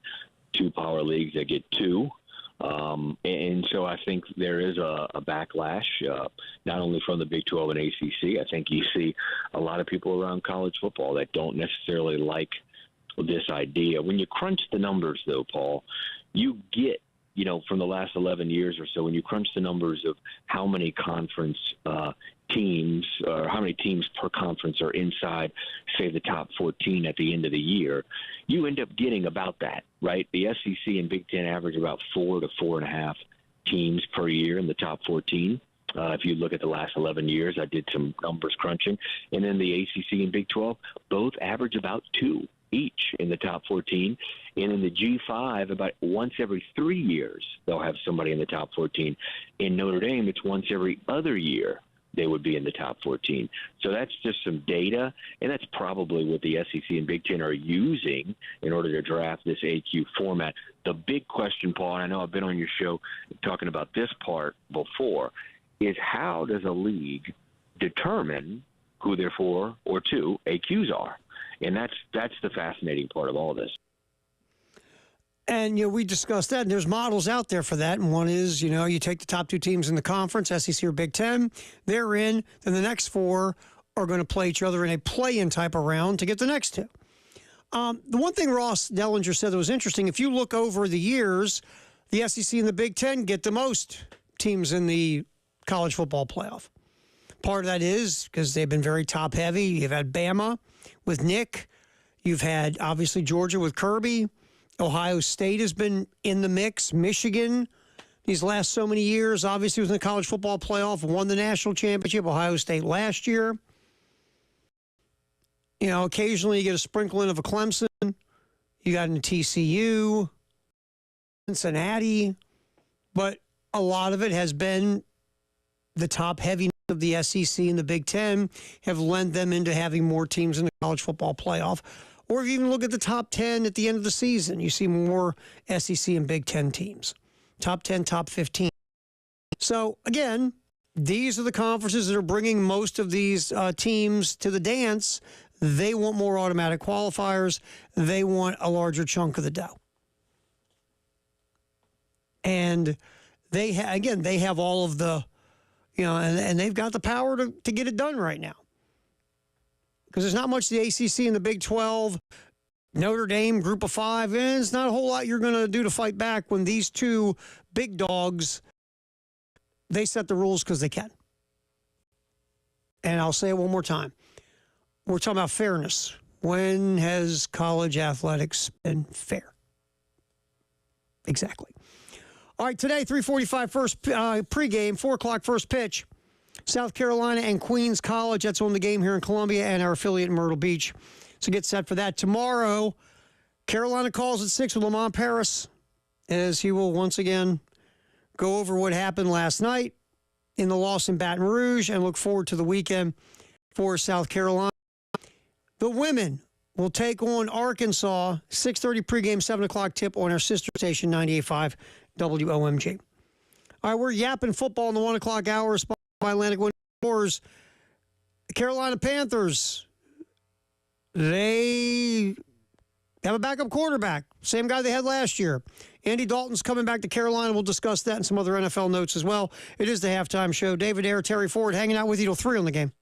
2 power leagues that get 2. And so I think there is a backlash, not only from the Big 12 and ACC. I think you see a lot of people around college football that don't necessarily like this idea. When you crunch the numbers, though, Paul, you get, from the last 11 years or so, when you crunch the numbers of how many conference teams or how many teams per conference are inside, say, the top 14 at the end of the year, you end up getting about that, right? The SEC and Big Ten average about 4 to 4.5 teams per year in the top 14. If you look at the last 11 years, I did some numbers crunching. And then the ACC and Big 12, both average about 2 each in the top 14. And in the G5, about once every 3 years, they'll have somebody in the top 14. In Notre Dame, it's once every other year they would be in the top 14. So that's just some data, and that's probably what the SEC and Big Ten are using in order to draft this AQ format. The big question, Paul, and I know I've been on your show talking about this part before, is how does a league determine who their 4 or 2 AQs are? And that's the fascinating part of all this. And, we discussed that, and there's models out there for that. And one is, you take the top 2 teams in the conference, SEC or Big Ten, they're in, then the next 4 are going to play each other in a play-in type of round to get the next 2. The one thing Ross Dellinger said that was interesting, if you look over the years, the SEC and the Big Ten get the most teams in the college football playoff. Part of that is because they've been very top-heavy. You've had Bama with Nick. You've had, obviously, Georgia with Kirby. Ohio State has been in the mix. Michigan, these last so many years, obviously was in the college football playoff, won the national championship. Ohio State last year. Occasionally you get a sprinkling of a Clemson. You got in TCU, Cincinnati. But a lot of it has been the top heaviness of the SEC and the Big Ten have lent them into having more teams in the college football playoff. Or if you even look at the top 10 at the end of the season, you see more SEC and Big Ten teams. Top 10, top 15. So, again, these are the conferences that are bringing most of these teams to the dance. They want more automatic qualifiers. They want a larger chunk of the dough. And they have all of the, and they've got the power to get it done right now. Because there's not much the ACC and the Big 12, Notre Dame, Group of 5, and it's not a whole lot you're going to do to fight back when these 2 big dogs, they set the rules because they can. And I'll say it one more time. We're talking about fairness. When has college athletics been fair? Exactly. All right, today, 3:45 first pregame, 4 o'clock first pitch. South Carolina and Queens College. That's on the game here in Columbia and our affiliate in Myrtle Beach. So get set for that. Tomorrow, Carolina calls at 6 with Lamont Paris as he will once again go over what happened last night in the loss in Baton Rouge and look forward to the weekend for South Carolina. The women will take on Arkansas, 6:30 pregame, 7 o'clock tip on our sister station, 98.5 WOMG. All right, we're yapping football in the 1 o'clock hour. By Atlantic Wars, the Carolina Panthers, they have a backup quarterback, same guy they had last year. Andy Dalton's coming back to Carolina. We'll discuss that and some other NFL notes as well. It is the halftime show. David Ayer, Terry Ford hanging out with you till 3 on the game.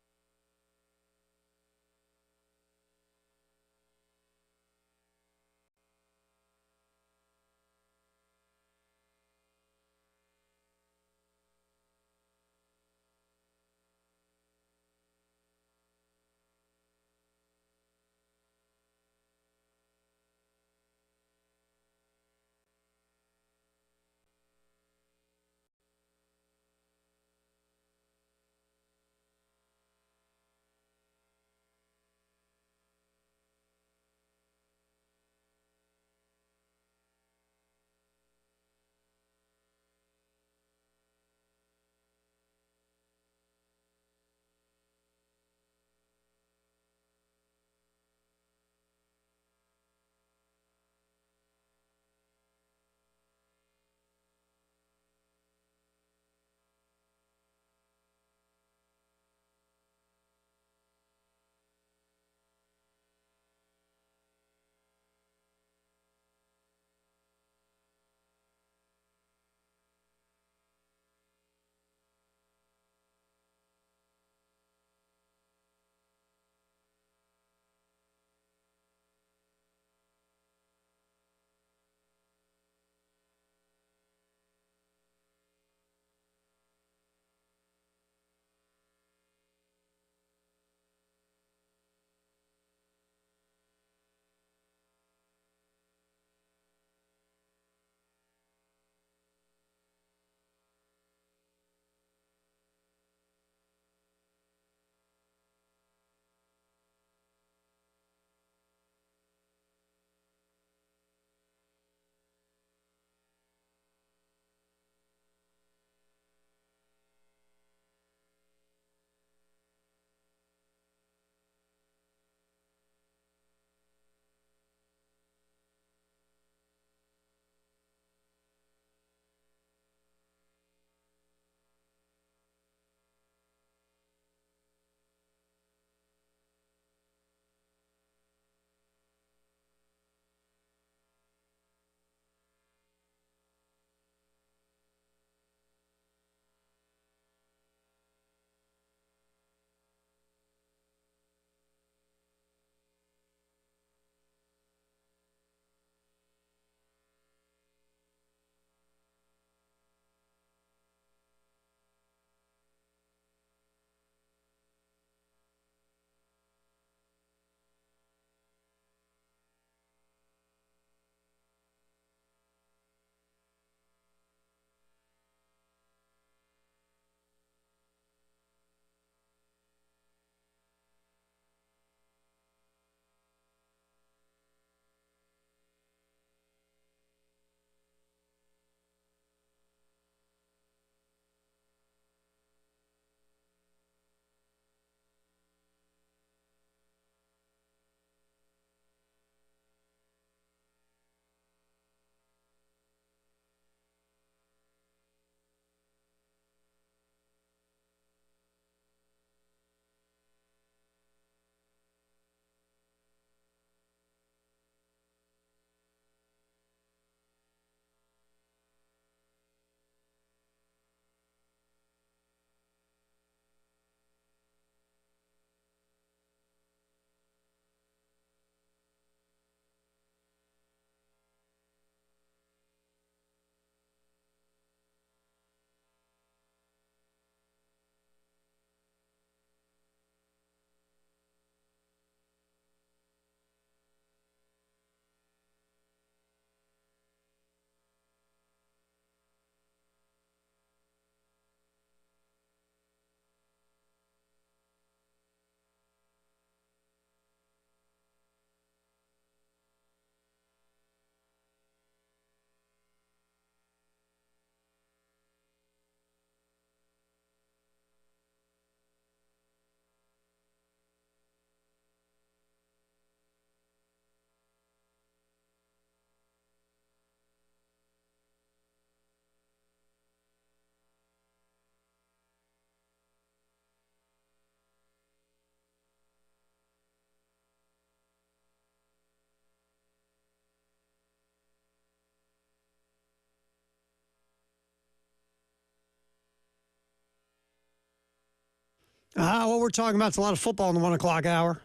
What we're talking about is a lot of football in the 1 o'clock hour.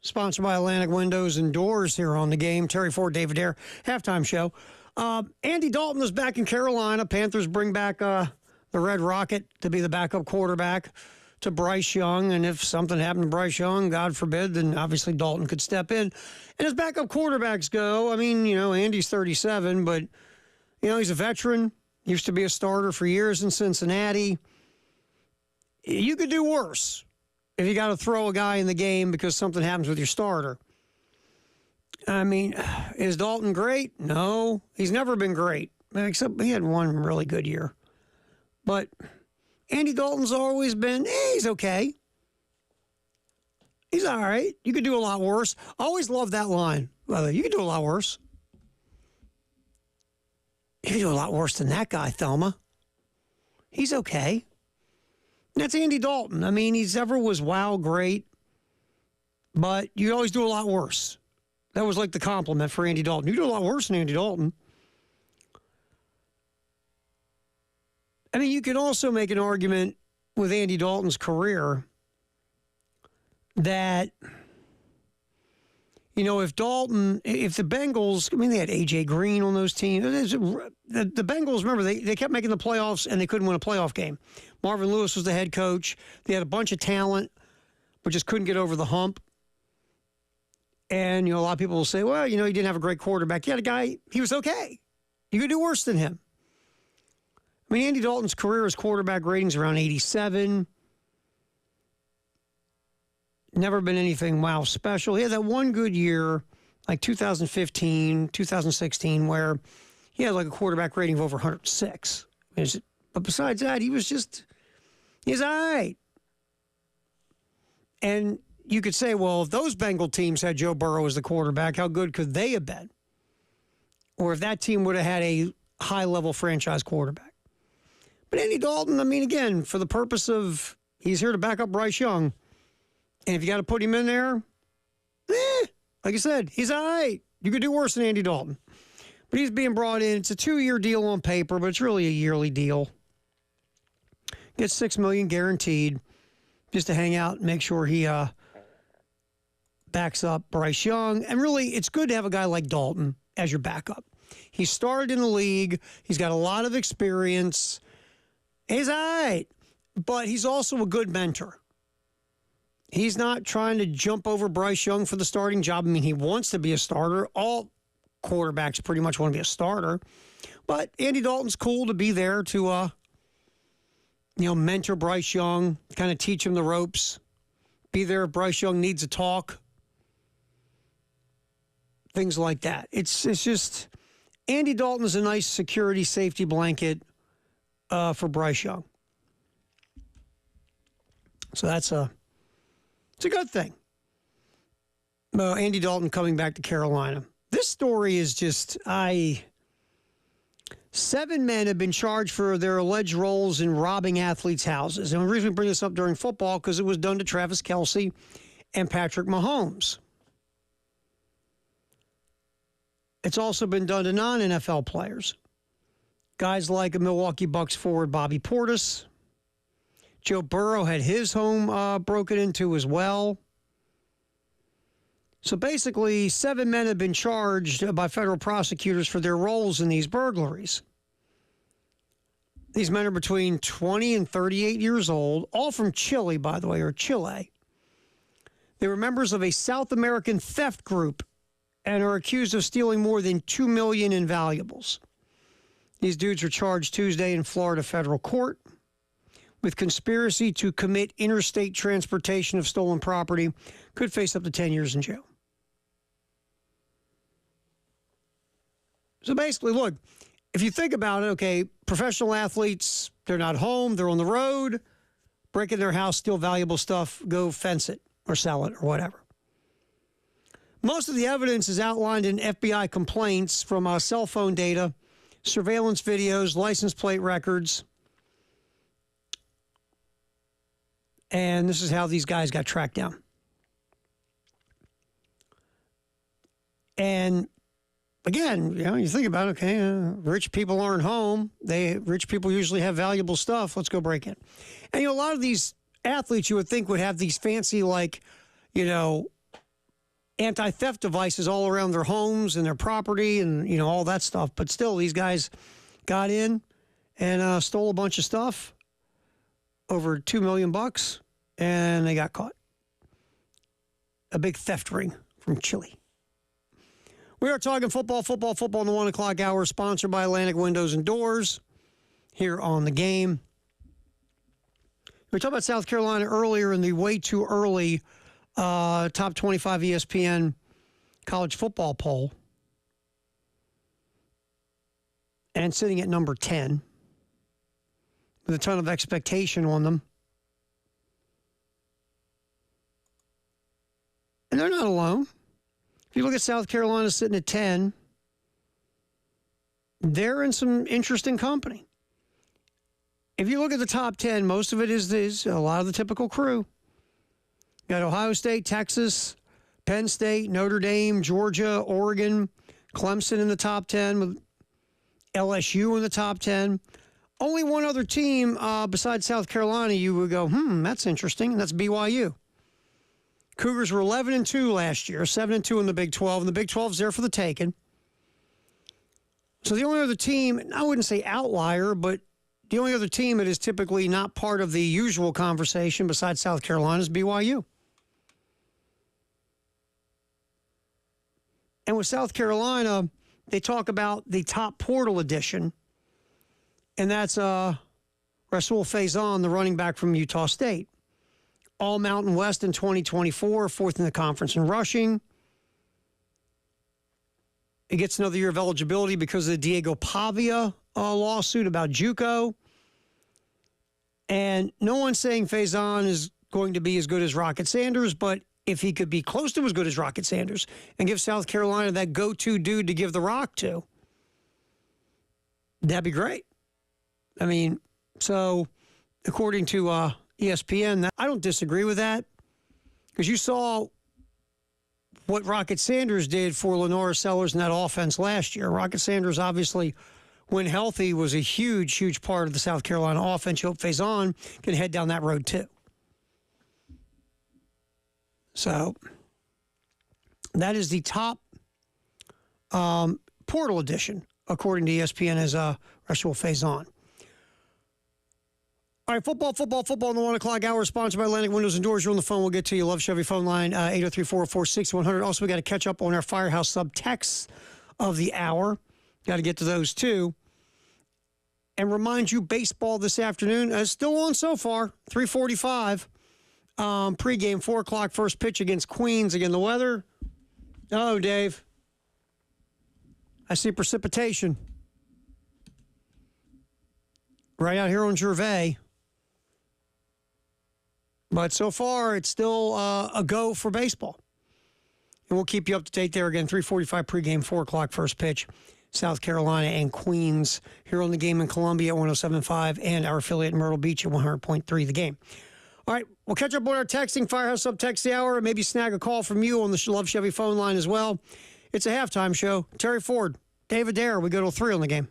Sponsored by Atlantic Windows and Doors here on the game. Terry Ford, David Dare, halftime show. Andy Dalton is back in Carolina. Panthers bring back the Red Rocket to be the backup quarterback to Bryce Young. And if something happened to Bryce Young, God forbid, then obviously Dalton could step in. And as backup quarterbacks go, I mean, Andy's 37, but, he's a veteran. Used to be a starter for years in Cincinnati. You could do worse if you got to throw a guy in the game because something happens with your starter. I mean, is Dalton great? No, he's never been great, except he had one really good year. But Andy Dalton's always been, he's okay. He's all right. You could do a lot worse. I always love that line. Well, you could do a lot worse. You could do a lot worse than that guy, Thelma. He's okay. That's Andy Dalton. I mean, he never was wow great, but you always do a lot worse. That was like the compliment for Andy Dalton. You do a lot worse than Andy Dalton. I mean, you could also make an argument with Andy Dalton's career that, if the Bengals, they had A.J. Green on those teams. The Bengals, remember, they kept making the playoffs and they couldn't win a playoff game. Marvin Lewis was the head coach. They had a bunch of talent, but just couldn't get over the hump. And, a lot of people will say, well, he didn't have a great quarterback. He had a guy, he was okay. You could do worse than him. I mean, Andy Dalton's career, his quarterback ratings around 87. Never been anything wow special. He had that one good year, like 2015, 2016, where he had like a quarterback rating of over 106. But besides that, he's all right. And you could say, well, if those Bengal teams had Joe Burrow as the quarterback, how good could they have been? Or if that team would have had a high-level franchise quarterback. But Andy Dalton, again, for the purpose of he's here to back up Bryce Young, and if you got to put him in there, like I said, he's all right. You could do worse than Andy Dalton. But he's being brought in. It's a 2-year deal on paper, but it's really a yearly deal. Gets $6 million guaranteed just to hang out and make sure he backs up Bryce Young. And really, it's good to have a guy like Dalton as your backup. He started in the league. He's got a lot of experience. He's all right. But he's also a good mentor. He's not trying to jump over Bryce Young for the starting job. He wants to be a starter. All quarterbacks pretty much want to be a starter. But Andy Dalton's cool to be there to, mentor Bryce Young, kind of teach him the ropes, be there if Bryce Young needs a talk, things like that. It's just Andy Dalton is a nice security safety blanket for Bryce Young. So it's a good thing. Well, Andy Dalton coming back to Carolina. This story is just, 7 men have been charged for their alleged roles in robbing athletes' houses. And the reason we bring this up during football, because it was done to Travis Kelce and Patrick Mahomes. It's also been done to non-NFL players. Guys like a Milwaukee Bucks forward Bobby Portis. Joe Burrow had his home broken into as well. So basically, 7 men have been charged by federal prosecutors for their roles in these burglaries. These men are between 20 and 38 years old, all from Chile, by the way, or Chile. They were members of a South American theft group and are accused of stealing more than $2 million in valuables. These dudes were charged Tuesday in Florida federal court with conspiracy to commit interstate transportation of stolen property, could face up to 10 years in jail. So basically, look, if you think about it, okay, professional athletes, they're not home, they're on the road, break in their house, steal valuable stuff, go fence it or sell it or whatever. Most of the evidence is outlined in FBI complaints from cell phone data, surveillance videos, license plate records. And this is how these guys got tracked down. And again, you think about it, okay, rich people aren't home. Rich people usually have valuable stuff. Let's go break in. And, a lot of these athletes you would think would have these fancy, like, anti-theft devices all around their homes and their property and, all that stuff. But still, these guys got in and stole a bunch of stuff, over $2 million, and they got caught. A big theft ring from Chile. We are talking football in the 1 o'clock hour, sponsored by Atlantic Windows and Doors here on The Game. We talked about South Carolina earlier in the way too early top 25 ESPN college football poll. And sitting at number 10 with a ton of expectation on them. And they're not alone. If you look at South Carolina sitting at 10, they're in some interesting company. If you look at the top 10, most of it is a lot of the typical crew. You got Ohio State, Texas, Penn State, Notre Dame, Georgia, Oregon, Clemson in the top 10, with LSU in the top 10. Only one other team besides South Carolina you would go, that's interesting, and that's BYU. Cougars were 11-2 last year, 7-2 in the Big 12, and the Big 12's there for the taking. So the only other team, I wouldn't say outlier, but the only other team that is typically not part of the usual conversation besides South Carolina is BYU. And with South Carolina, they talk about the top portal edition, and that's Rasul Faison, the running back from Utah State. All Mountain West in 2024, fourth in the conference in rushing. He gets another year of eligibility because of the Diego Pavia lawsuit about JUCO. And no one's saying Faison is going to be as good as Rocket Sanders, but if he could be close to as good as Rocket Sanders and give South Carolina that go-to dude to give the rock to, that'd be great. I mean, so according to ESPN, I don't disagree with that, because you saw what Rocket Sanders did for Lenora Sellers in that offense last year. Rocket Sanders, obviously, when healthy, was a huge, huge part of the South Carolina offense. You hope Faison can head down that road too. So that is the top portal edition, according to ESPN, as Rasul Faison. All right, football in the 1 o'clock hour, sponsored by Atlantic Windows and Doors. You're on the phone. We'll get to you. Love Chevy phone line, 803-404-6100. Also, we got to catch up on our Firehouse sub-texts of the hour. Got to get to those, too. And remind you, baseball this afternoon is still on so far, 3:45. Pregame, 4 o'clock, first pitch against Queens. Again, the weather. Oh, Dave. I see precipitation. Right out here on Gervais. But so far, it's still a go for baseball. And we'll keep you up to date there. Again, 3:45 pregame, 4 o'clock first pitch. South Carolina and Queens here on The Game in Columbia at 107.5 and our affiliate in Myrtle Beach at 100.3 The Game. All right, we'll catch up on our texting, Firehouse Sub-Text the Hour, and maybe snag a call from you on the Love Chevy phone line as well. It's a halftime show. Terry Ford, David Dare, we go to 3 on The Game.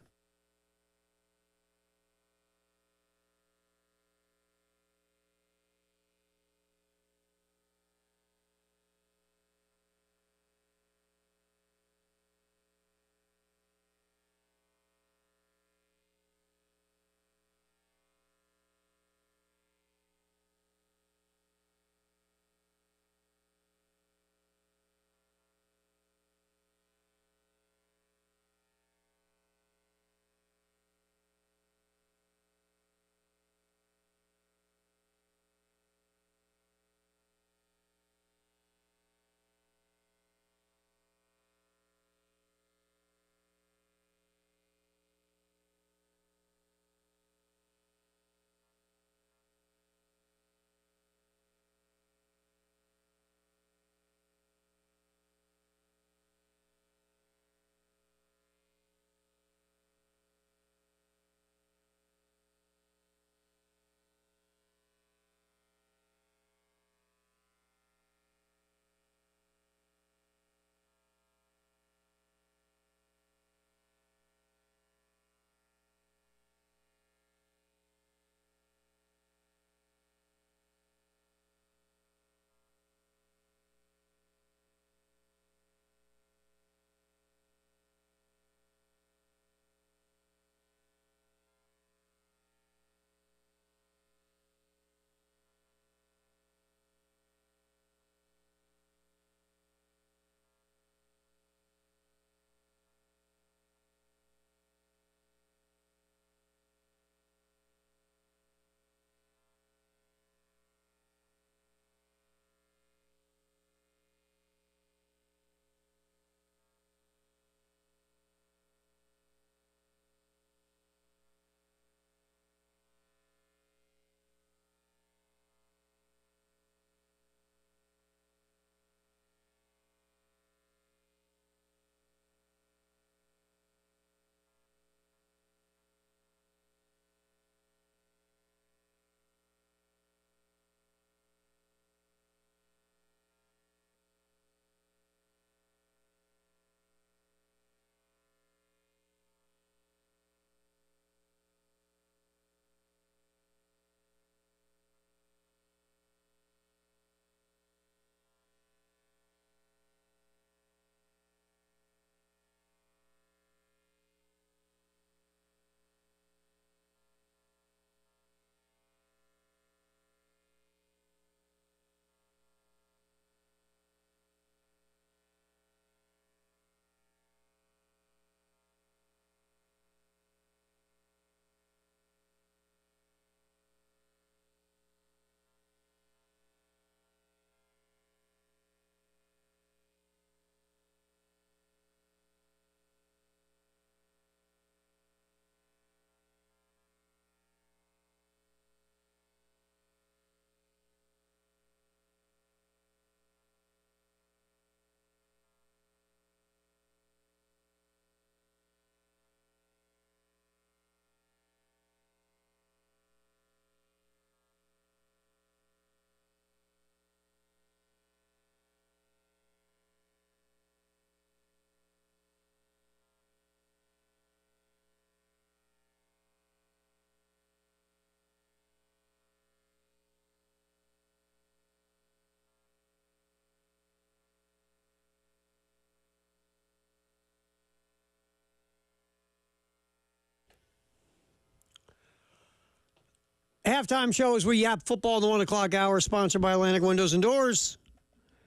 Halftime show as we yap football in the 1 o'clock hour, sponsored by Atlantic Windows and Doors.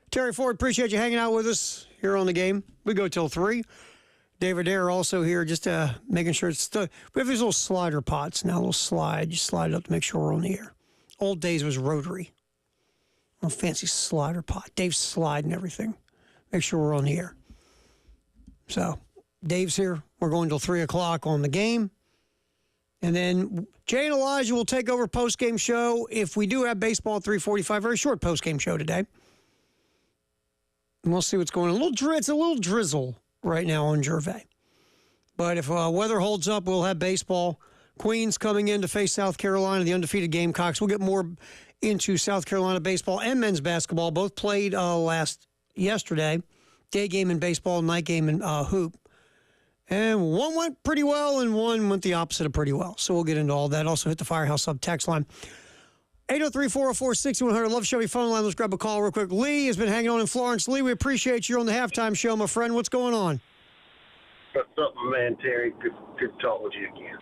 Terry Ford, appreciate you hanging out with us here on the game. We go till 3. David Dare also here, just making sure it's... we have these little slider pots now, little slide. You slide it up to make sure we're on the air. Old days was rotary. A fancy slider pot. Dave's sliding everything. Make sure we're on the air. So, Dave's here. We're going till 3 o'clock on the game. And then Jay and Elijah will take over post-game show. If we do have baseball at 3:45, very short post-game show today. And we'll see what's going on. It's a little drizzle right now on Gervais. But if weather holds up, we'll have baseball. Queens coming in to face South Carolina, the undefeated Gamecocks. We'll get more into South Carolina baseball and men's basketball. Both played yesterday. Day game in baseball, night game in hoop. And one went pretty well, and one went the opposite of pretty well. So we'll get into all that. Also hit the Firehouse Sub text line. 803-404-6100. Love Chevy phone line. Let's grab a call real quick. Lee has been hanging on in Florence. Lee, we appreciate you on the halftime show, my friend. What's going on? What's up, man, Terry? Good to talk with you again.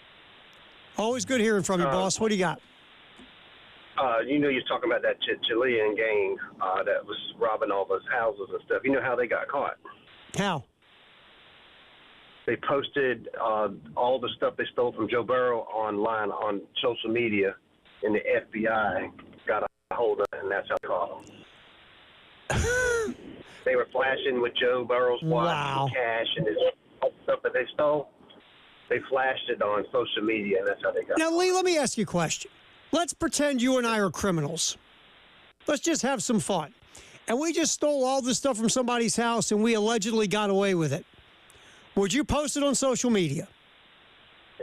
Always good hearing from you, boss. What do you got? You know, you're talking about that Chilean gang that was robbing all those houses and stuff. You know how they got caught? How? They posted all the stuff they stole from Joe Burrow online on social media, and the FBI got a hold of it, and that's how they caught them. They were flashing with Joe Burrow's watch and cash and his stuff that they stole. They flashed it on social media, and that's how they got it. Now, Lee, let me ask you a question. Let's pretend you and I are criminals. Let's just have some fun. And we just stole all this stuff from somebody's house, and we allegedly got away with it. Would you post it on social media?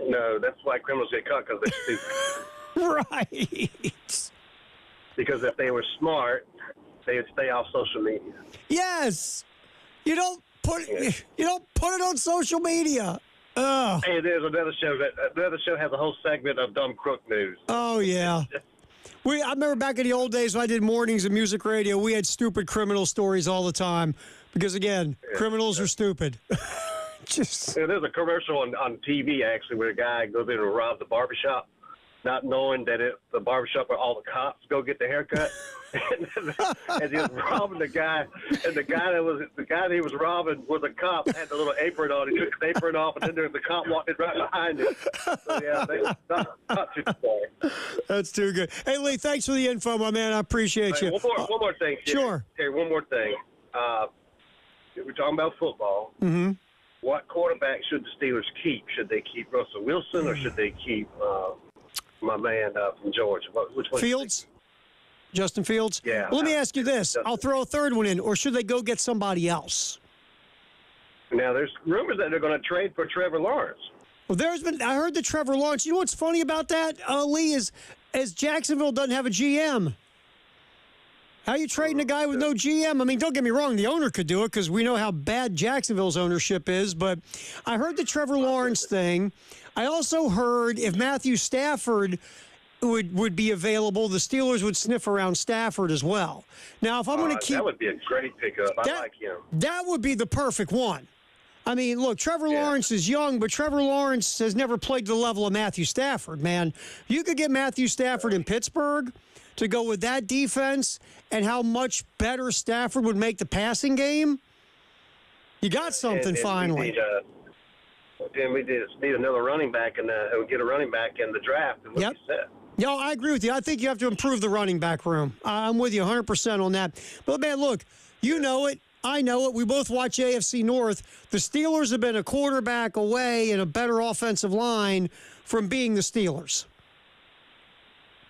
No, that's why criminals get caught, because they're stupid. Right. Because if they were smart, they would stay off social media. Yes. You don't put it on social media. Ugh. Hey, there's another show has a whole segment of dumb crook news. Oh yeah. I remember back in the old days when I did mornings of music radio, we had stupid criminal stories all the time. Because again, criminals are stupid. There's a commercial on TV actually where a guy goes in and robs the barbershop, not knowing that the barbershop where all the cops go get their haircut. and he was robbing the guy, and the guy that he was robbing was a cop, had the little apron on. He took his apron off, and then there was the cop walking right behind him. So yeah, not too far. That's too good. Hey Lee, thanks for the info, my man. I appreciate you. One more thing. Sure. Hey, one more thing. We're talking about football. Mm-hmm. What quarterback should the Steelers keep? Should they keep Russell Wilson, or should they keep my man from Georgia? Which one? Fields? Justin Fields? Yeah. Well, let me ask you this. I'll throw a third one in. Or should they go get somebody else? Now, there's rumors that they're going to trade for Trevor Lawrence. Well, I heard that Trevor Lawrence, you know what's funny about that, Lee, is Jacksonville doesn't have a GM. How are you trading a guy with no GM? I mean, don't get me wrong, the owner could do it because we know how bad Jacksonville's ownership is. But I heard the Trevor Lawrence thing. I also heard if Matthew Stafford would be available, the Steelers would sniff around Stafford as well. Now, if I'm going to keep... That would be a great pickup. I like him. That would be the perfect one. I mean, look, Trevor Lawrence is young, but Trevor Lawrence has never played to the level of Matthew Stafford, man. You could get Matthew Stafford in Pittsburgh to go with that defense and how much better Stafford would make the passing game. You got something finally. We need another running back, and we get a running back in the draft. And what you said. No, I agree with you. I think you have to improve the running back room. I'm with you 100% on that. But, man, look, you know it. I know it. We both watch AFC North. The Steelers have been a quarterback away and a better offensive line from being the Steelers.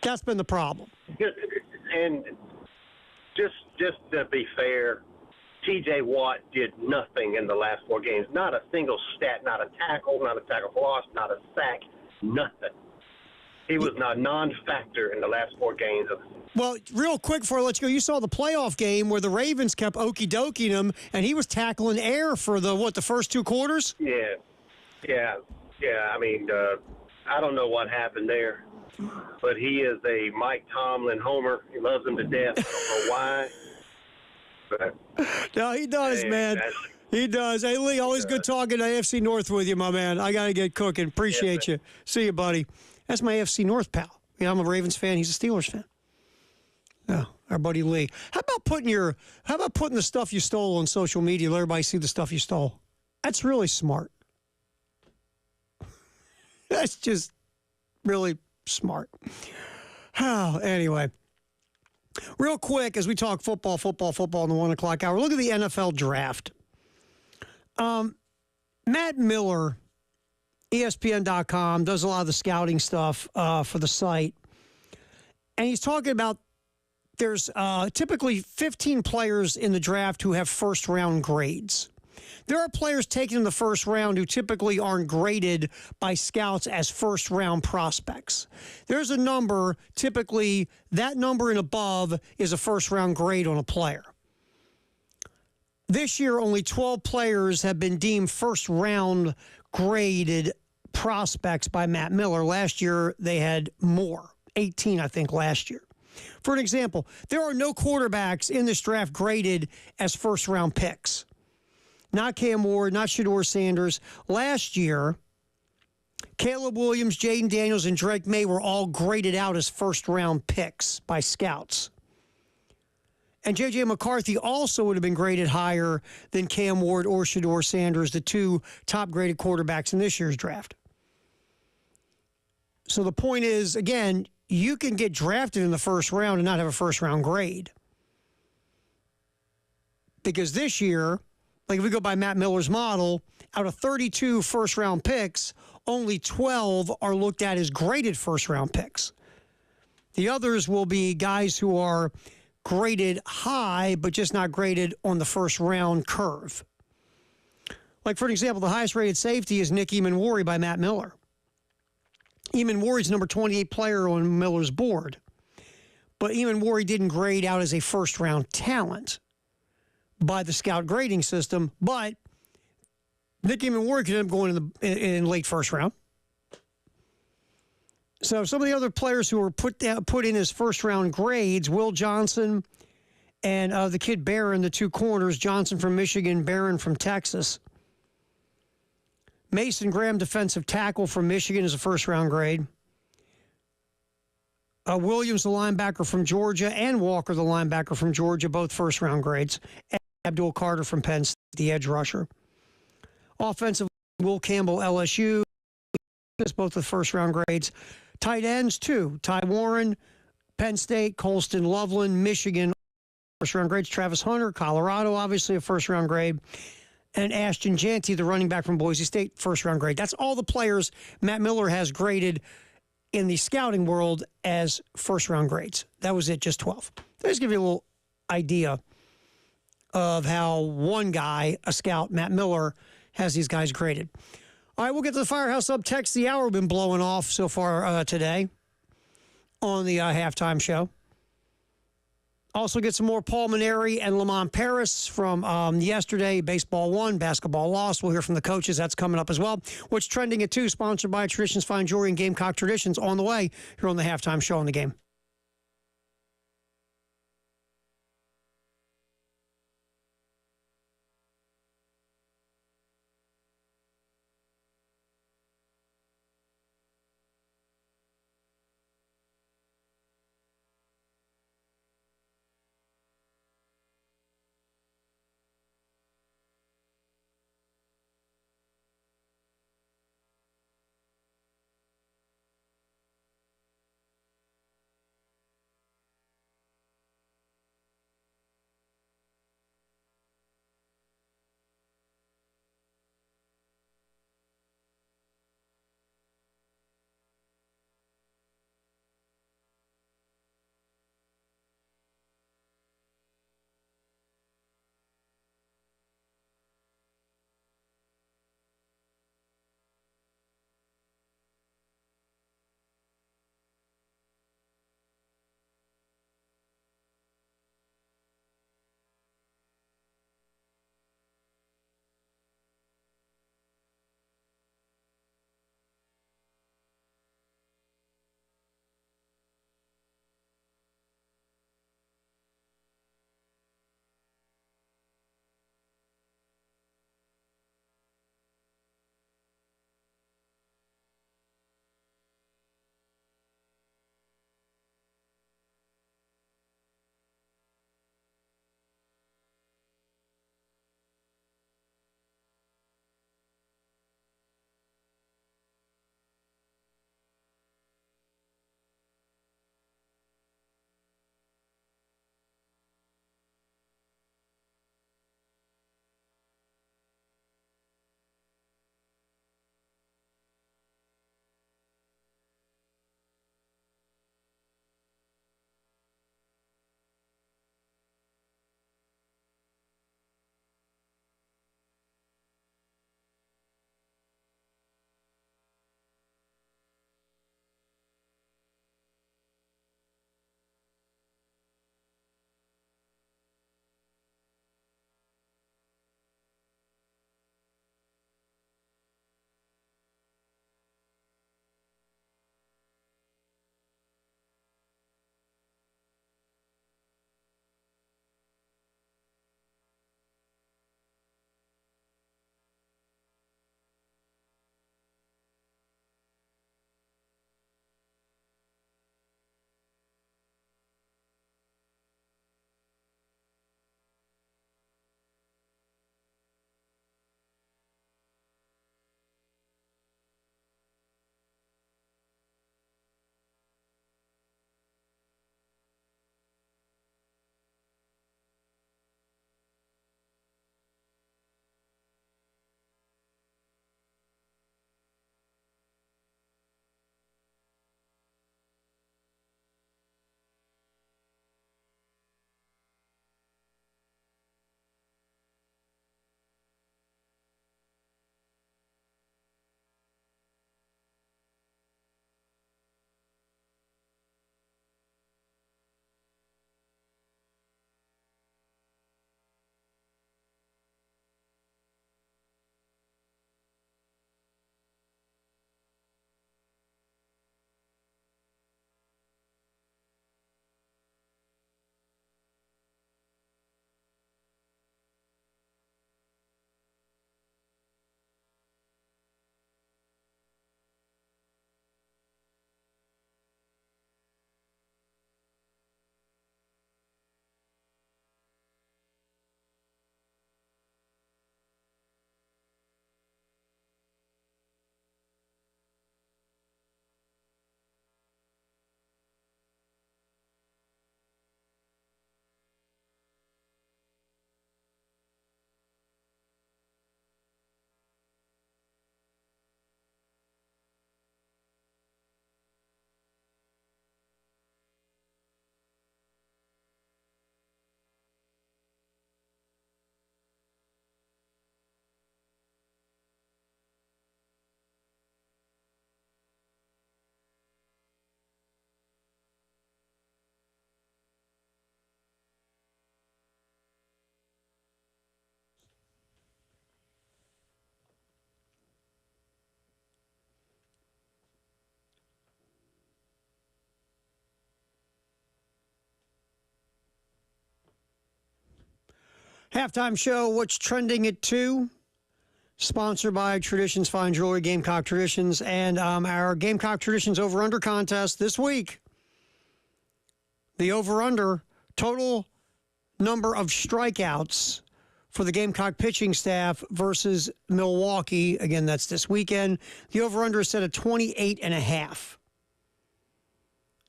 That's been the problem. And just to be fair, T.J. Watt did nothing in the last 4 games. Not a single stat, not a tackle for loss, not a sack, nothing. He was a non-factor in the last 4 games. Well, real quick before I let you go, you saw the playoff game where the Ravens kept okie-doking him, and he was tackling air for the first 2 quarters? Yeah. I mean, I don't know what happened there, but he is a Mike Tomlin homer. He loves him to death. I don't know why. But, no, he does, man. He does. Hey, Lee, always good talking to AFC North with you, my man. I got to get cooking. Appreciate you. See you, buddy. That's my AFC North pal. Yeah, I'm a Ravens fan. He's a Steelers fan. Yeah, our buddy Lee. How about putting the stuff you stole on social media? Let everybody see the stuff you stole. That's really smart. That's just really smart. Anyway, real quick, as we talk football in the 1 o'clock hour, look at the NFL draft. Matt Miller, ESPN.com, does a lot of the scouting stuff for the site. And he's talking about there's typically 15 players in the draft who have first-round grades. There are players taken in the first round who typically aren't graded by scouts as first-round prospects. There's a number, typically that number and above is a first-round grade on a player. This year, only 12 players have been deemed first-round graded prospects by Matt Miller. Last year, they had more, 18, I think, last year. For an example, there are no quarterbacks in this draft graded as first-round picks. Not Cam Ward, not Shedeur Sanders. Last year, Caleb Williams, Jaden Daniels, and Drake May were all graded out as first-round picks by scouts. And J.J. McCarthy also would have been graded higher than Cam Ward or Shedeur Sanders, the two top-graded quarterbacks in this year's draft. So the point is, again, you can get drafted in the first round and not have a first-round grade. Because this year, like if we go by Matt Miller's model, out of 32 first-round picks, only 12 are looked at as graded first-round picks. The others will be guys who are graded high, but just not graded on the first-round curve. Like, for example, the highest-rated safety is Nick Eamon-Wari by Matt Miller. Eamon-Wari's number 28 player on Miller's board. But Eamon-Wari didn't grade out as a first-round talent by the scout grading system, but Nick Eamon-Wari could end up going in late first round. So some of the other players who were put in as first-round grades, Will Johnson and the kid Barron, the two corners, Johnson from Michigan, Barron from Texas. Mason Graham, defensive tackle from Michigan, is a first-round grade. Williams, the linebacker from Georgia, and Walker, the linebacker from Georgia, both first-round grades. And Abdul Carter from Penn State, the edge rusher. Offensive, Will Campbell, LSU, both with first-round grades. Tight ends, too. Ty Warren, Penn State, Colston Loveland, Michigan, first-round grades. Travis Hunter, Colorado, obviously a first-round grade. And Ashton Jeanty, the running back from Boise State, first-round grade. That's all the players Matt Miller has graded in the scouting world as first-round grades. That was it, just 12. I'll just give you a little idea of how one guy, a scout, Matt Miller, has these guys graded. All right, we'll get to the Firehouse Up Text the Hour. We've been blowing off so far today on the halftime show. Also get some more Paul Maneri and Lamont Paris from yesterday. Baseball won, basketball lost. We'll hear from the coaches. That's coming up as well. What's trending at 2, sponsored by Traditions Fine Jewelry and Gamecock Traditions, on the way here on the halftime show on the game. Halftime show, What's Trending at 2? Sponsored by Traditions Fine Jewelry, Gamecock Traditions, and our Gamecock Traditions over-under contest this week. The over-under total number of strikeouts for the Gamecock pitching staff versus Milwaukee. Again, that's this weekend. The over-under is set at 28.5.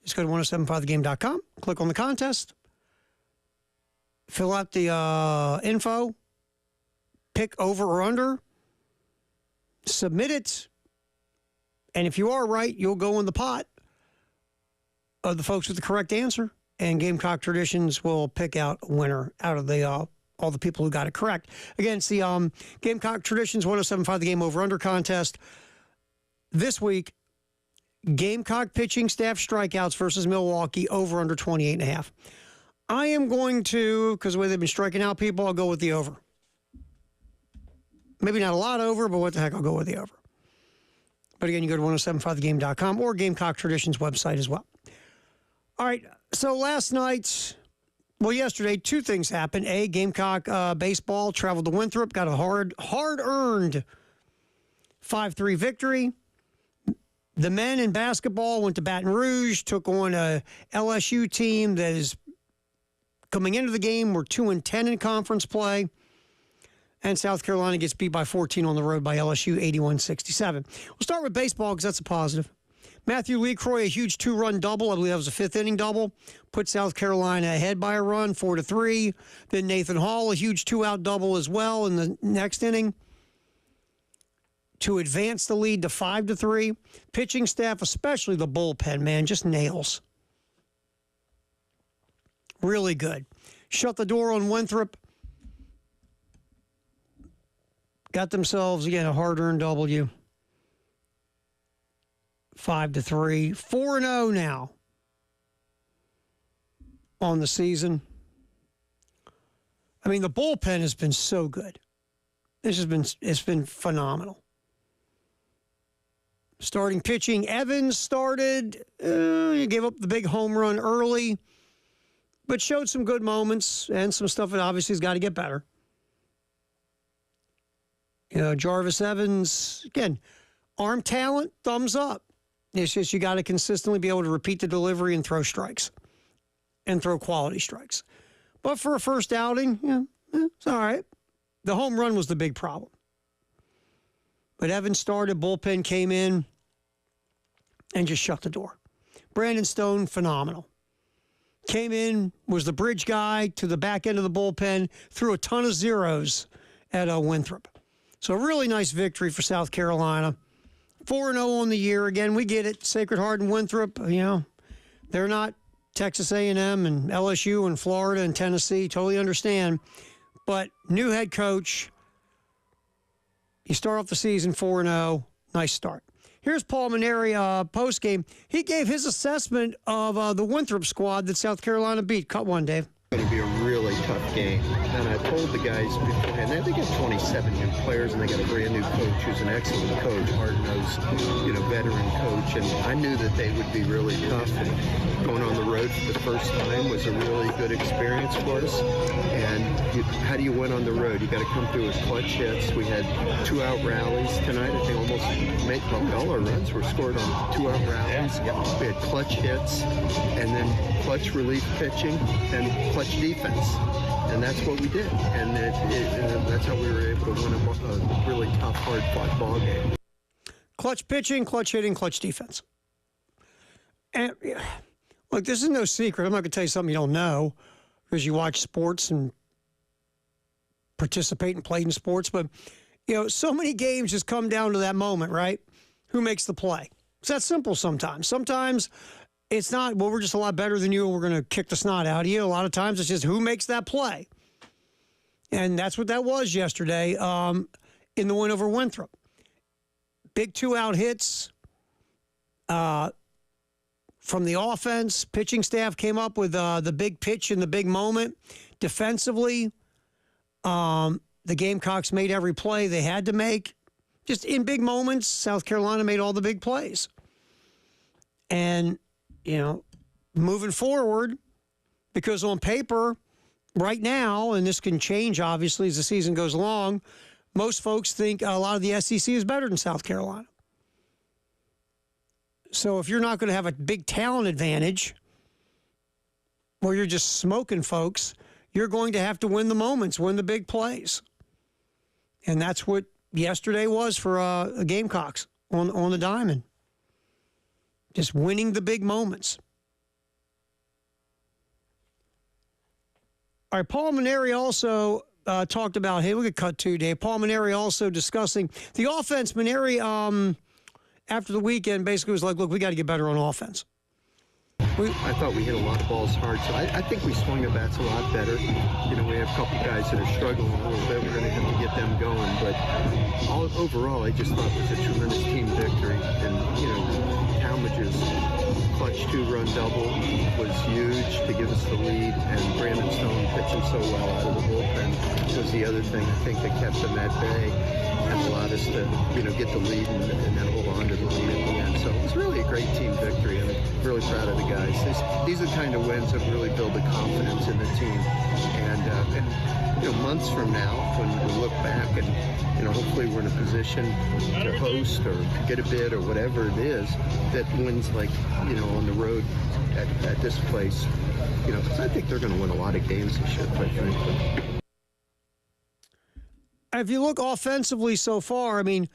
Just go to 1075thegame.com, click on the contest, fill out the info, pick over or under, submit it, and if you are right, you'll go in the pot of the folks with the correct answer, and Gamecock Traditions will pick out a winner out of the all the people who got it correct. Again, it's the Gamecock Traditions 1075 The Game Over Under contest. This week, Gamecock pitching staff strikeouts versus Milwaukee over under 28.5. I am going to, because the way they've been striking out people, I'll go with the over. Maybe not a lot over, but what the heck, I'll go with the over. But again, you go to 1075thegame.com or Gamecock Traditions website as well. All right, so yesterday, two things happened. A, Gamecock baseball traveled to Winthrop, got a hard-earned 5-3 victory. The men in basketball went to Baton Rouge, took on a LSU team that is coming into the game. We're 2-10 in conference play. And South Carolina gets beat by 14 on the road by LSU, 81-67. We'll start with baseball because that's a positive. Matthew LeCroy, a huge 2-run double. I believe that was a fifth-inning double. Put South Carolina ahead by a run, 4-3. Then Nathan Hall, a huge 2-out double as well in the next inning to advance the lead to 5-3. Pitching staff, especially the bullpen, man, just nails. Really good. Shut the door on Winthrop. Got themselves, again, a hard-earned W. 5-3. 4-0 now on the season. I mean, the bullpen has been so good. It's been phenomenal. Starting pitching, Evans started. He gave up the big home run early, but showed some good moments and some stuff that obviously has got to get better. You know, Jarvis Evans, again, arm talent, thumbs up. It's just you got to consistently be able to repeat the delivery and throw strikes and throw quality strikes. But for a first outing, it's all right. The home run was the big problem. But Evans started, bullpen came in, and just shut the door. Brandon Stone, phenomenal. Came in, was the bridge guy to the back end of the bullpen, threw a ton of zeros at Winthrop. So a really nice victory for South Carolina. 4-0 on the year. Again, we get it. Sacred Heart and Winthrop, they're not Texas A&M and LSU and Florida and Tennessee. Totally understand. But new head coach. You start off the season 4-0. Nice start. Here's Paul Maneri postgame. He gave his assessment of the Winthrop squad that South Carolina beat. Cut one, Dave. It's going to be a really tough game. And I told the guys beforehand, they got 27 new players, and they got a brand new coach who's an excellent coach, hard-nosed, veteran coach. And I knew that they would be really tough. And going on the road for the first time was a really good experience for us. And how do you win on the road? You got to come through with clutch hits. We had 2-out rallies tonight. I think all our runs were scored on 2-out rallies. We had clutch hits, and then clutch relief pitching, and clutch defense. And that's what we did. And that's how we were able to win a really tough, hard-fought ball game. Clutch pitching, clutch hitting, clutch defense. And look, this is no secret. I'm not going to tell you something you don't know because you watch sports and participate and play in sports. But, so many games just come down to that moment, right? Who makes the play? It's that simple sometimes. Sometimes it's not, well, we're just a lot better than you and we're going to kick the snot out of you. A lot of times it's just who makes that play. And that's what that was yesterday in the win over Winthrop. Big 2-out hits from the offense. Pitching staff came up with the big pitch in the big moment. Defensively, the Gamecocks made every play they had to make. Just in big moments, South Carolina made all the big plays. And moving forward, because on paper, right now, and this can change obviously as the season goes along, most folks think a lot of the SEC is better than South Carolina. So if you're not going to have a big talent advantage where you're just smoking folks, you're going to have to win the moments, win the big plays. And that's what yesterday was for Gamecocks on the diamond. Just winning the big moments. All right, Paul Maneri also talked about, hey, we could cut to Dave. Paul Maneri also discussing the offense. Maneri, after the weekend, basically was like, look, we got to get better on offense. I thought we hit a lot of balls hard, so I think we swung the bats a lot better. You know, we have a couple guys that are struggling a little bit. We're going to have to get them going. But overall, I just thought it was a tremendous team victory. And, you know, Talmadge's clutch 2-run double was huge to give us the lead. And Brandon Stone pitching so well out of the bullpen was the other thing, I think, that kept them at bay and allowed us to, you know, get the lead and then hold on to the lead at the end. So it was really a great team victory. I'm really proud of the guys. These are the kind of wins that really build the confidence in the team. And you know, months from now, when we look back and, you know, hopefully we're in a position to host or get a bid or whatever it is, that wins like, you know, on the road at this place, you know, because I think they're going to win a lot of games this year, quite frankly. If you look offensively so far, I mean,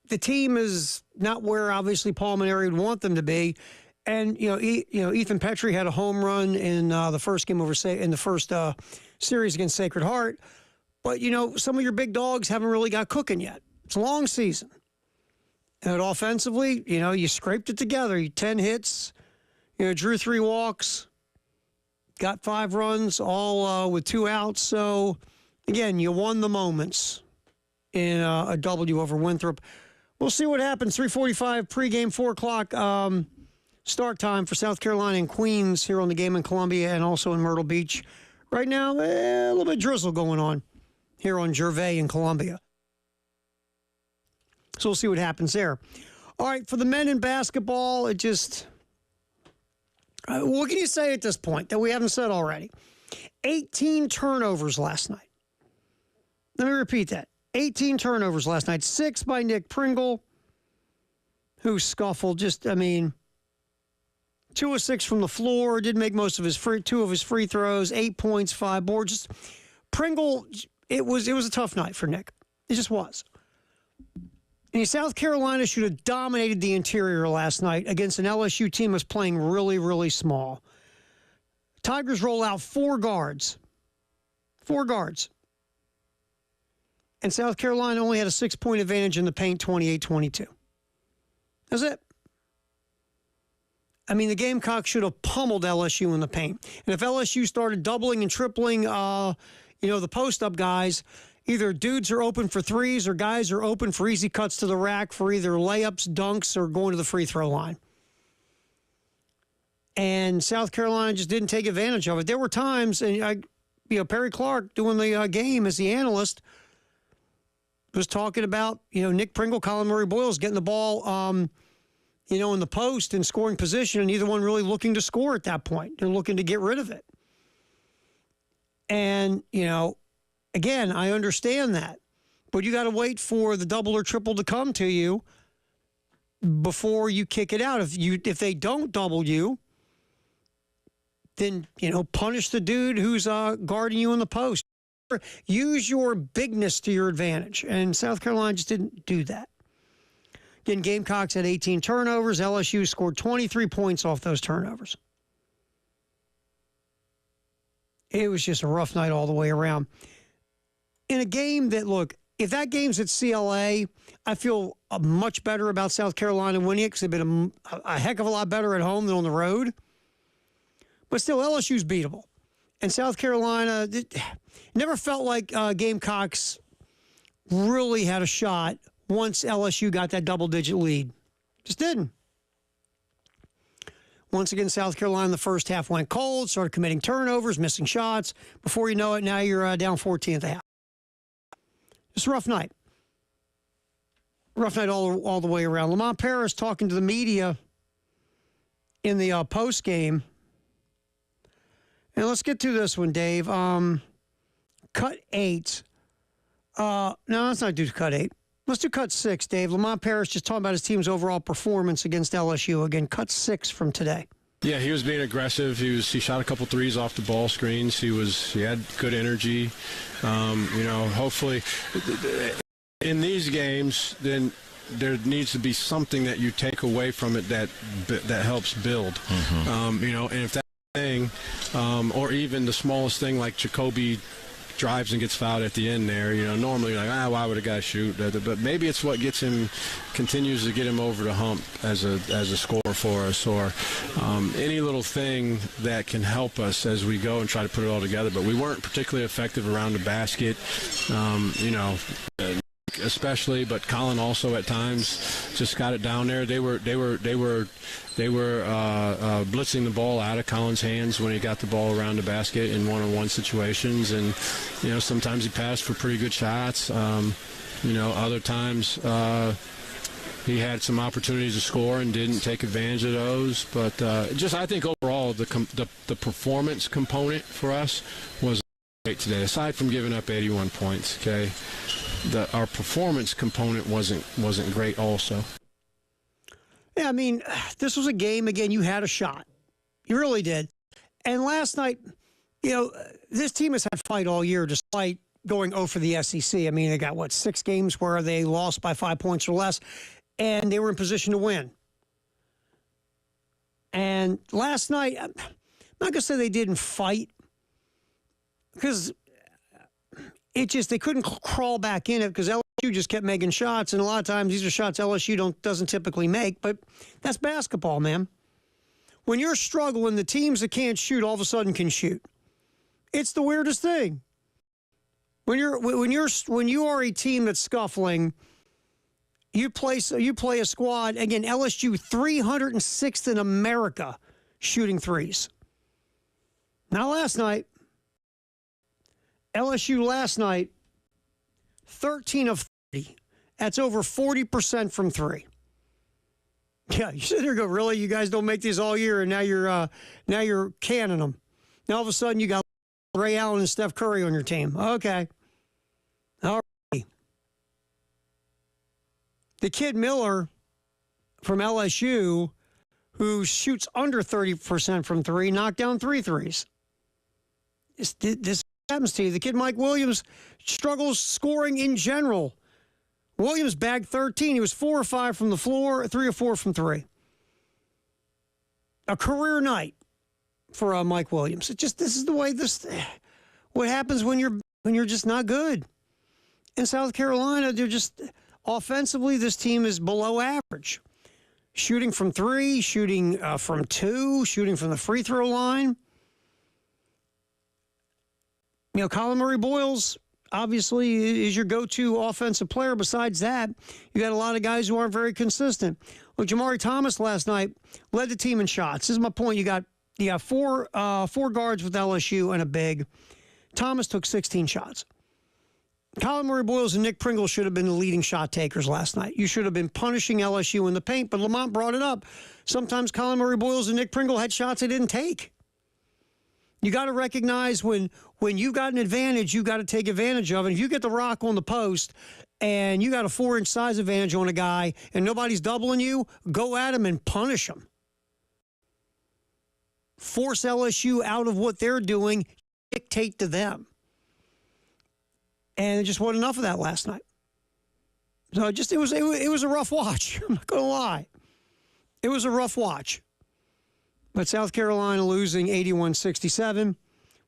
the team is not where obviously Paul Maneri would want them to be, and Ethan Petrie had a home run in the first game in the first series against Sacred Heart, but you know some of your big dogs haven't really got cooking yet. It's a long season, and offensively, you know, you scraped it together. You 10 hits, you know, drew 3 walks, got 5 runs, all with 2 outs. So again, you won the moments in a W over Winthrop. We'll see what happens. 3:45 pregame, 4 o'clock start time for South Carolina and Queens here on the game in Columbia and also in Myrtle Beach. Right now, a little bit of drizzle going on here on Gervais in Columbia. So we'll see what happens there. All right, for the men in basketball, it just... what can you say at this point that we haven't said already? 18 turnovers last night. Let me repeat that. 18 turnovers last night. 6 by Nick Pringle, who scuffled. 2 of 6 from the floor. Did make most of his 2 of his free throws. 8 points, 5 boards. Just Pringle. It was a tough night for Nick. It just was. And South Carolina should have dominated the interior last night against an LSU team that's playing really, really small. Tigers roll out 4 guards. 4 guards. And South Carolina only had a 6-point advantage in the paint, 28-22. That's it. I mean, the Gamecock should have pummeled LSU in the paint. And if LSU started doubling and tripling, the post-up guys, either dudes are open for threes or guys are open for easy cuts to the rack for either layups, dunks, or going to the free throw line. And South Carolina just didn't take advantage of it. There were times, and Perry Clark doing the game as the analyst was talking about, Nick Pringle, Colin Murray-Boyles getting the ball, in the post and scoring position, and neither one really looking to score at that point. They're looking to get rid of it. And, again, I understand that. But you got to wait for the double or triple to come to you before you kick it out. If they don't double you, then, punish the dude who's guarding you in the post. Use your bigness to your advantage. And South Carolina just didn't do that. Again, Gamecocks had 18 turnovers. LSU scored 23 points off those turnovers. It was just a rough night all the way around. In a game that, look, if that game's at CLA, I feel much better about South Carolina winning it because they've been a heck of a lot better at home than on the road. But still, LSU's beatable. And South Carolina never felt like Gamecocks really had a shot once LSU got that double-digit lead. Just didn't. Once again, South Carolina in the first half went cold, started committing turnovers, missing shots. Before you know it, now you're down 14 at the half. It's a rough night. Rough night all the way around. Lamont Paris talking to the media in the post game. And let's get to this one, Dave. Cut 8. No, let's not do cut 8. Let's do cut 6, Dave. Lamont Paris just talking about his team's overall performance against LSU. Again, cut 6 from today. Yeah, he was being aggressive. He shot a couple threes off the ball screens. He had good energy. Hopefully in these games, then there needs to be something that you take away from it that helps build. Mm-hmm. And if that thing, or even the smallest thing like Jacoby drives and gets fouled at the end there, normally you're like, why would a guy shoot? But maybe it's what continues to get him over the hump as a scorer for us, or any little thing that can help us as we go and try to put it all together. But we weren't particularly effective around the basket, especially, but Colin also at times just got it down there. They were blitzing the ball out of Colin's hands when he got the ball around the basket in one-on-one situations, and sometimes he passed for pretty good shots. Other times he had some opportunities to score and didn't take advantage of those. But I think overall the performance component for us was great today. Aside from giving up 81 points, okay. Our performance component wasn't great also. Yeah, I mean, this was a game, again, you had a shot. You really did. And last night, this team has had fight all year despite going 0 for the SEC. I mean, they got, 6 games where they lost by 5 points or less, and they were in position to win. And last night, I'm not going to say they didn't fight, because they couldn't crawl back in it because LSU just kept making shots, and a lot of times these are shots LSU doesn't typically make, but that's basketball, man. When you're struggling, the teams that can't shoot all of a sudden can shoot. It's the weirdest thing. When you are a team that's scuffling, you play a squad, again, LSU 306th in America shooting threes. Now last night, LSU last night, 13 of 30. That's over 40% from 3. Yeah, you sit there and go, really? You guys don't make these all year, and now you're canning them. Now all of a sudden you got Ray Allen and Steph Curry on your team. Okay. All right. The kid Miller from LSU, who shoots under 30% from 3, knocked down 3 threes. This happens to you. The kid Mike Williams struggles scoring in general. Williams bagged 13. He was 4 or 5 from the floor, 3 or 4 from 3. A career night for Mike Williams. This is the way what happens when you're just not good. In South Carolina, they're just offensively, this team is below average. Shooting from 3, shooting from 2, shooting from the free throw line. Colin Murray-Boyles obviously is your go-to offensive player. Besides that, you got a lot of guys who aren't very consistent. Look, Jamari Thomas last night led the team in shots. This is my point. You got 4 guards with LSU and a big. Thomas took 16 shots. Colin Murray-Boyles and Nick Pringle should have been the leading shot takers last night. You should have been punishing LSU in the paint, but Lamont brought it up. Sometimes Colin Murray-Boyles and Nick Pringle had shots they didn't take. You got to recognize when you've got an advantage, you got to take advantage of it. If you get the rock on the post and you got a 4-inch size advantage on a guy and nobody's doubling you, go at him and punish him. Force LSU out of what they're doing, dictate to them. And it just wasn't enough of that last night. So it was a rough watch. I'm not going to lie. It was a rough watch. But South Carolina losing 81-67.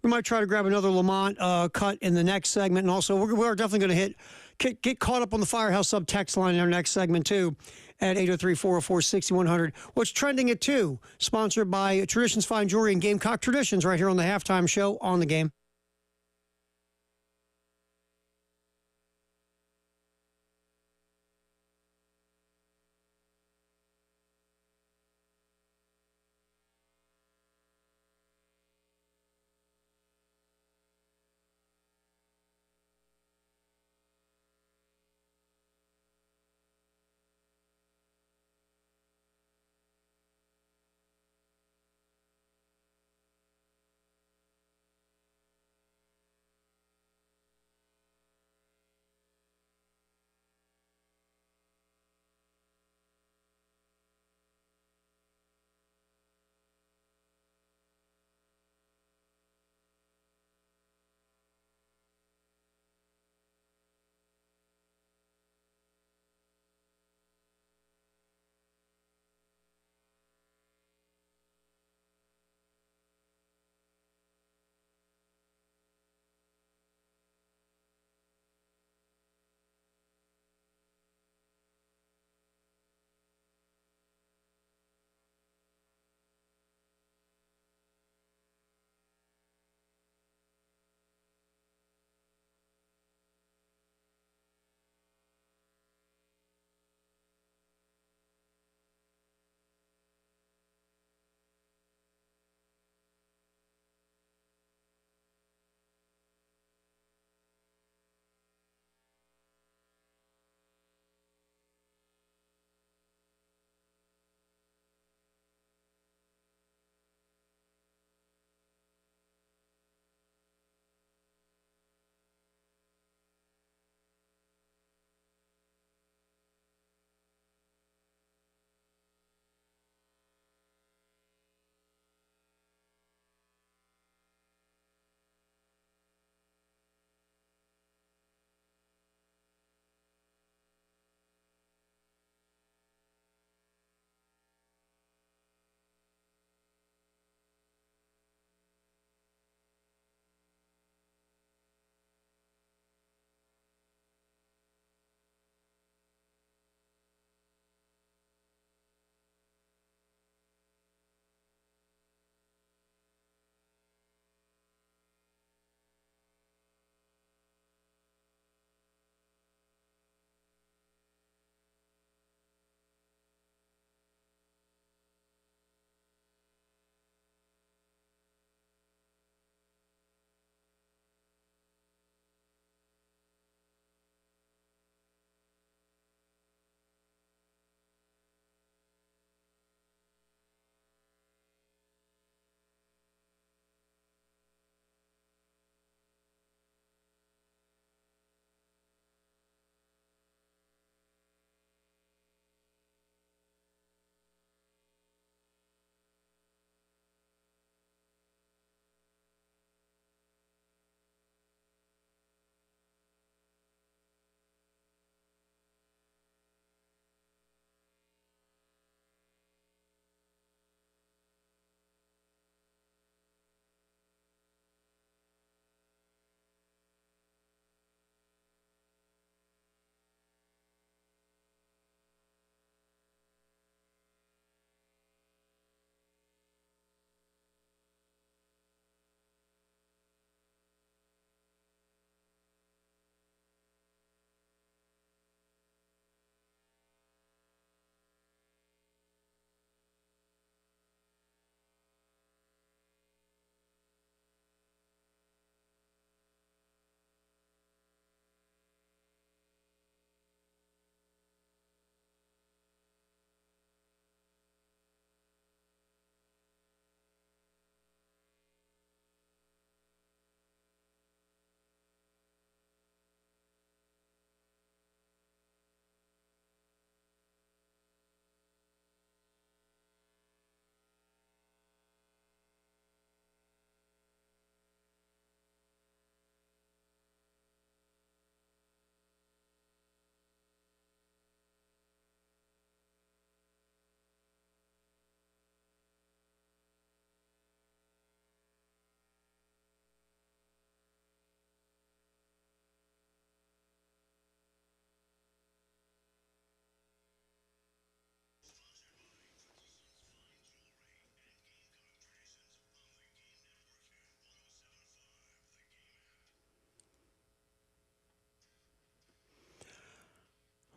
We might try to grab another Lamont cut in the next segment. And also, we're definitely going to get caught up on the Firehouse Sub text line in our next segment, too, at 803-404-6100. What's trending at 2? Sponsored by Traditions Fine Jewelry and Gamecock Traditions right here on the Halftime Show on the Game.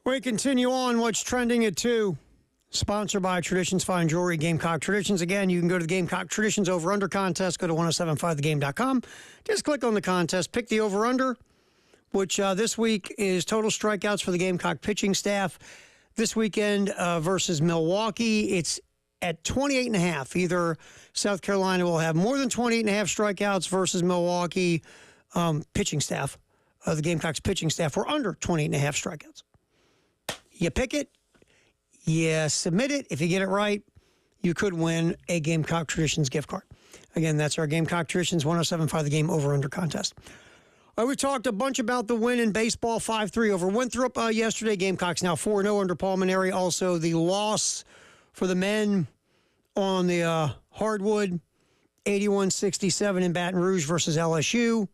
We continue on what's trending at 2. Sponsored by Traditions Fine Jewelry, Gamecock Traditions. Again, you can go to the Gamecock Traditions over-under contest. Go to 1075thegame.com. Just click on the contest. Pick the over-under, which this week is total strikeouts for the Gamecock pitching staff. This weekend versus Milwaukee, it's at 28.5. Either South Carolina will have more than 28.5 strikeouts versus Milwaukee pitching staff, the Gamecocks pitching staff, or under 28.5 strikeouts. You pick it. You submit it. If you get it right, you could win a Gamecock Traditions gift card. Again, that's our Gamecock Traditions 1075 the Game over-under contest. We talked a bunch about the win in baseball, 5-3 over Winthrop yesterday. Gamecocks now 4-0 under Paul Maneri. Also, the loss for the men on the hardwood, 81-67 in Baton Rouge versus LSU.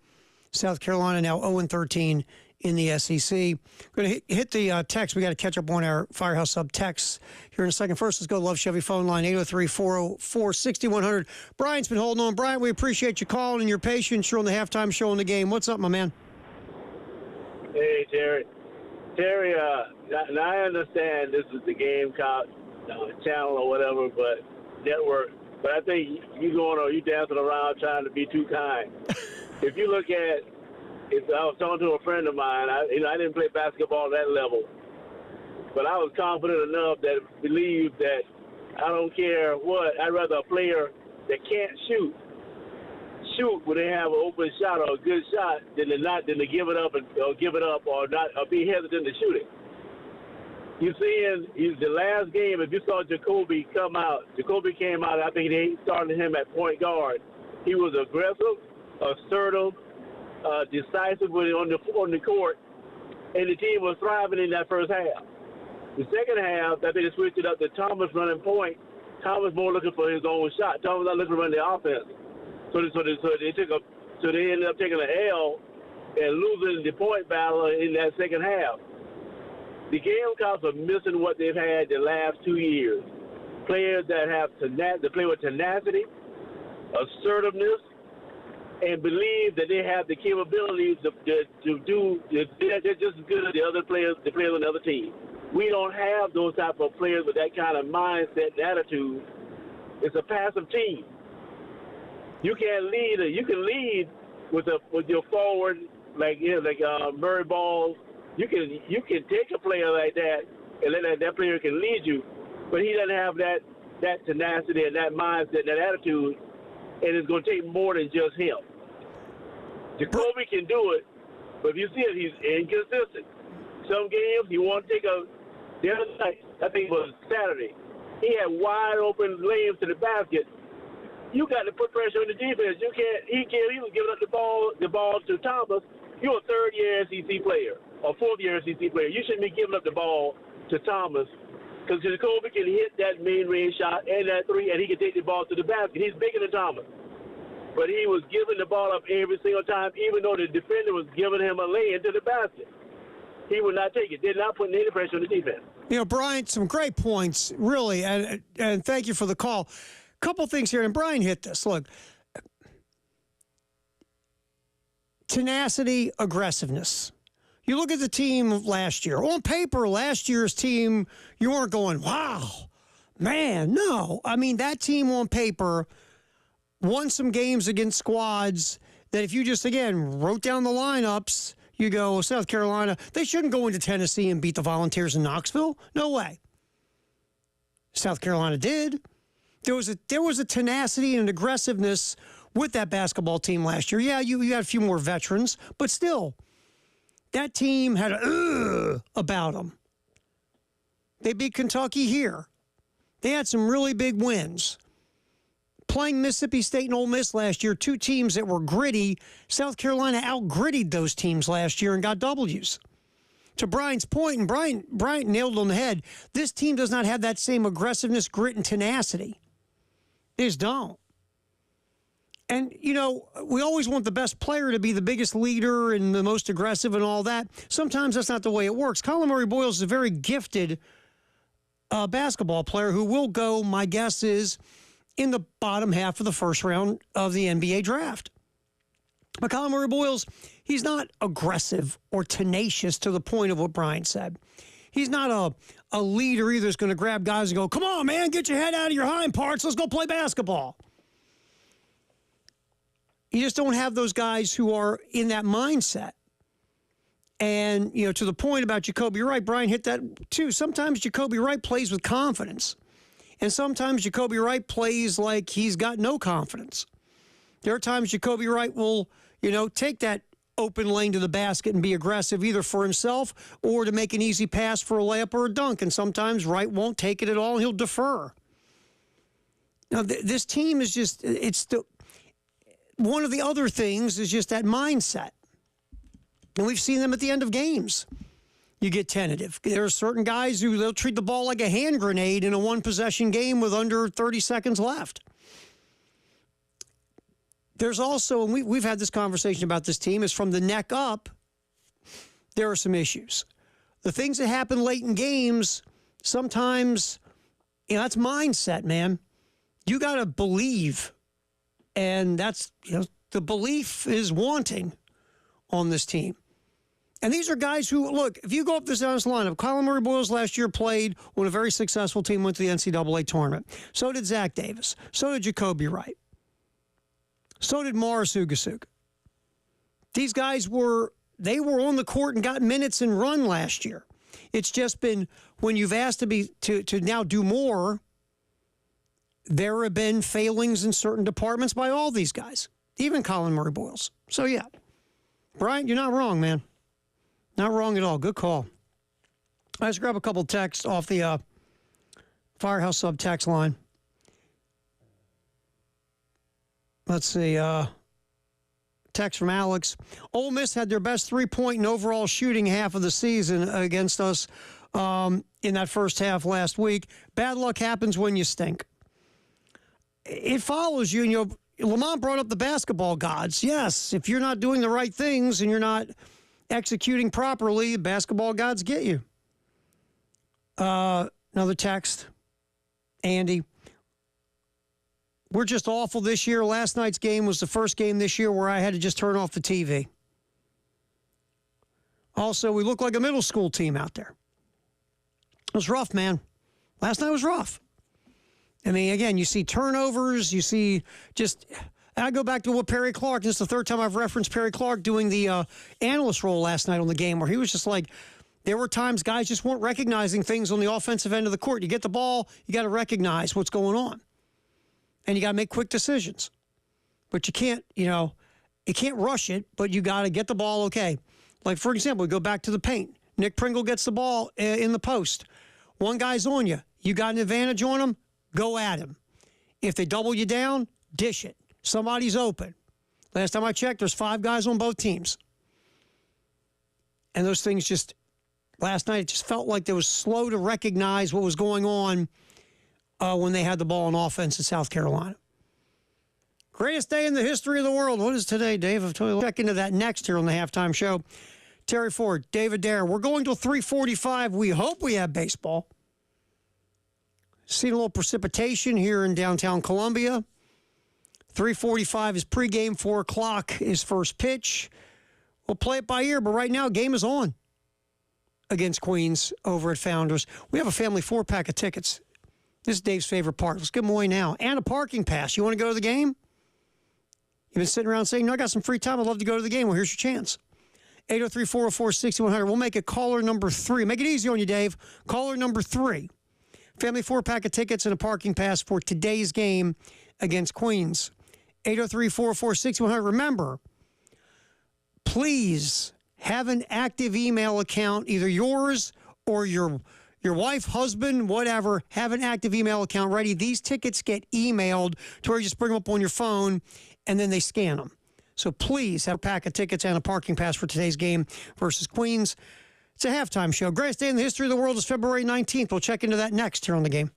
South Carolina now 0-13 in the SEC. We're going to hit the text. We got to catch up on our Firehouse Sub texts here in a second. First, let's go to Love Chevy phone line, 803-404-6100. Brian's been holding on. Brian, we appreciate you calling and your patience. You're on the halftime show in the game. What's up, my man? Hey, Terry. Terry, now I understand this is the Gamecock channel or whatever, but network. But I think you dancing around trying to be too kind. If you look at, I was talking to a friend of mine. I didn't play basketball at that level, but I was confident enough that believe that I don't care what. I'd rather a player that can't shoot when they have an open shot or a good shot than to give it up or be hesitant to shoot it. You see, the last game, if you saw Jacoby come out, Jacoby came out. I think they started him at point guard. He was aggressive, assertive, decisive on the court, and the team was thriving in that first half. The second half, I think they switched it up to Thomas running point. Thomas more looking for his own shot. Thomas not looking to run the offense. So they ended up taking an L and losing the point battle in that second half. The Gamecocks are missing what they've had the last 2 years. Players that play with tenacity, assertiveness, and believe that they have the capabilities to do. They're just as good as the players on the other team. We don't have those type of players with that kind of mindset and attitude. It's a passive team. You can lead with your forward like Murray Balls. You can take a player like that and let that player can lead you, but he doesn't have that tenacity and that mindset and that attitude, and it's going to take more than just him. Jacoby can do it, but if you see it, he's inconsistent. Some games he won't take the other night, I think it was Saturday, he had wide open lanes to the basket. You got to put pressure on the defense. He was giving up the ball to Thomas. You're a third-year SEC player or fourth-year SEC player. You shouldn't be giving up the ball to Thomas because Jacoby can hit that main range shot and that three, and he can take the ball to the basket. He's bigger than Thomas. But he was giving the ball up every single time, even though the defender was giving him a lay into the basket. He would not take it. They're not putting any pressure on the defense. Brian, some great points, really, and thank you for the call. Couple things here, and Brian hit this. Look, tenacity, aggressiveness. You look at the team of last year. On paper, last year's team, you weren't going, wow, man, no. I mean, that team on paper won some games against squads that if you just, again, wrote down the lineups, you go, South Carolina, they shouldn't go into Tennessee and beat the Volunteers in Knoxville. No way. South Carolina did. There was a tenacity and an aggressiveness with that basketball team last year. Yeah, you had a few more veterans, but still, that team had about them. They beat Kentucky here. They had some really big wins. Playing Mississippi State and Ole Miss last year, two teams that were gritty. South Carolina out-grittied those teams last year and got W's. To Brian's point, and Brian nailed it on the head, this team does not have that same aggressiveness, grit, and tenacity. They just don't. And, we always want the best player to be the biggest leader and the most aggressive and all that. Sometimes that's not the way it works. Colin Murray-Boyles is a very gifted basketball player who will go, my guess is, in the bottom half of the first round of the NBA draft. But Colin Murray-Boyles, he's not aggressive or tenacious to the point of what Brian said. He's not a leader either that's going to grab guys and go, come on, man, get your head out of your hind parts. Let's go play basketball. You just don't have those guys who are in that mindset. And, to the point about Jacoby Wright, Brian hit that too. Sometimes Jacoby Wright plays with confidence. And sometimes Jacoby Wright plays like he's got no confidence. There are times Jacoby Wright will, take that open lane to the basket and be aggressive either for himself or to make an easy pass for a layup or a dunk. And sometimes Wright won't take it at all and he'll defer. Now, this team is just, one of the other things is just that mindset. And we've seen them at the end of games. You get tentative. There are certain guys who they'll treat the ball like a hand grenade in a one-possession game with under 30 seconds left. There's also, and we've had this conversation about this team, is from the neck up, there are some issues. The things that happen late in games, sometimes, that's mindset, man. You got to believe. And that's, the belief is wanting on this team. And these are guys who, look, if you go up this honest lineup, Colin Murray-Boyles last year played when a very successful team went to the NCAA tournament. So did Zach Davis. So did Jacoby Wright. So did Morris Ugasuk. These guys were on the court and got minutes and run last year. It's just been when you've asked to now do more, there have been failings in certain departments by all these guys, even Colin Murray-Boyles. So, yeah. Brian, you're not wrong, man. Not wrong at all. Good call. Let's grab a couple texts off the Firehouse Sub text line. Let's see. Text from Alex. Ole Miss had their best three-point and overall shooting half of the season against us in that first half last week. Bad luck happens when you stink. It follows you, and Lamont brought up the basketball gods. Yes, if you're not doing the right things and you're not executing properly, the basketball gods get you. Another text. Andy. We're just awful this year. Last night's game was the first game this year where I had to just turn off the TV. Also, we look like a middle school team out there. It was rough, man. Last night was rough. I mean, again, you see turnovers, you see just... I go back to what Perry Clark, this is the third time I've referenced Perry Clark doing the analyst role last night on the game, where he was just like, there were times guys just weren't recognizing things on the offensive end of the court. You get the ball, you got to recognize what's going on. And you got to make quick decisions. But you can't, you can't rush it, but you got to get the ball okay. Like, for example, we go back to the paint. Nick Pringle gets the ball in the post. One guy's on you. You got an advantage on him, go at him. If they double you down, dish it. Somebody's open. Last time I checked, there's 5 guys on both teams. And those things just, last night, it just felt like they was slow to recognize what was going on when they had the ball on offense in South Carolina. Greatest day in the history of the world. What is today, Dave? We'll check into that next here on the halftime show. Terry Ford, David Dare. We're going till 3:45. We hope we have baseball. Seen a little precipitation here in downtown Columbia. 3:45 is pregame. 4 o'clock is first pitch. We'll play it by ear, but right now, game is on against Queens over at Founders. We have a family 4-pack of tickets. This is Dave's favorite part. Let's give them away now. And a parking pass. You want to go to the game? You've been sitting around saying, no, I got some free time. I'd love to go to the game. Well, here's your chance. 803-404-6100. We'll make it caller number 3. Make it easy on you, Dave. Caller number 3. Family 4-pack of tickets and a parking pass for today's game against Queens. 803-404-6100. Remember, please have an active email account, either yours or your wife, husband, whatever. Have an active email account ready. These tickets get emailed to where you just bring them up on your phone and then they scan them. So please have a pack of tickets and a parking pass for today's game versus Queens. It's a halftime show. Greatest day in the history of the world is February 19th. We'll check into that next here on the game.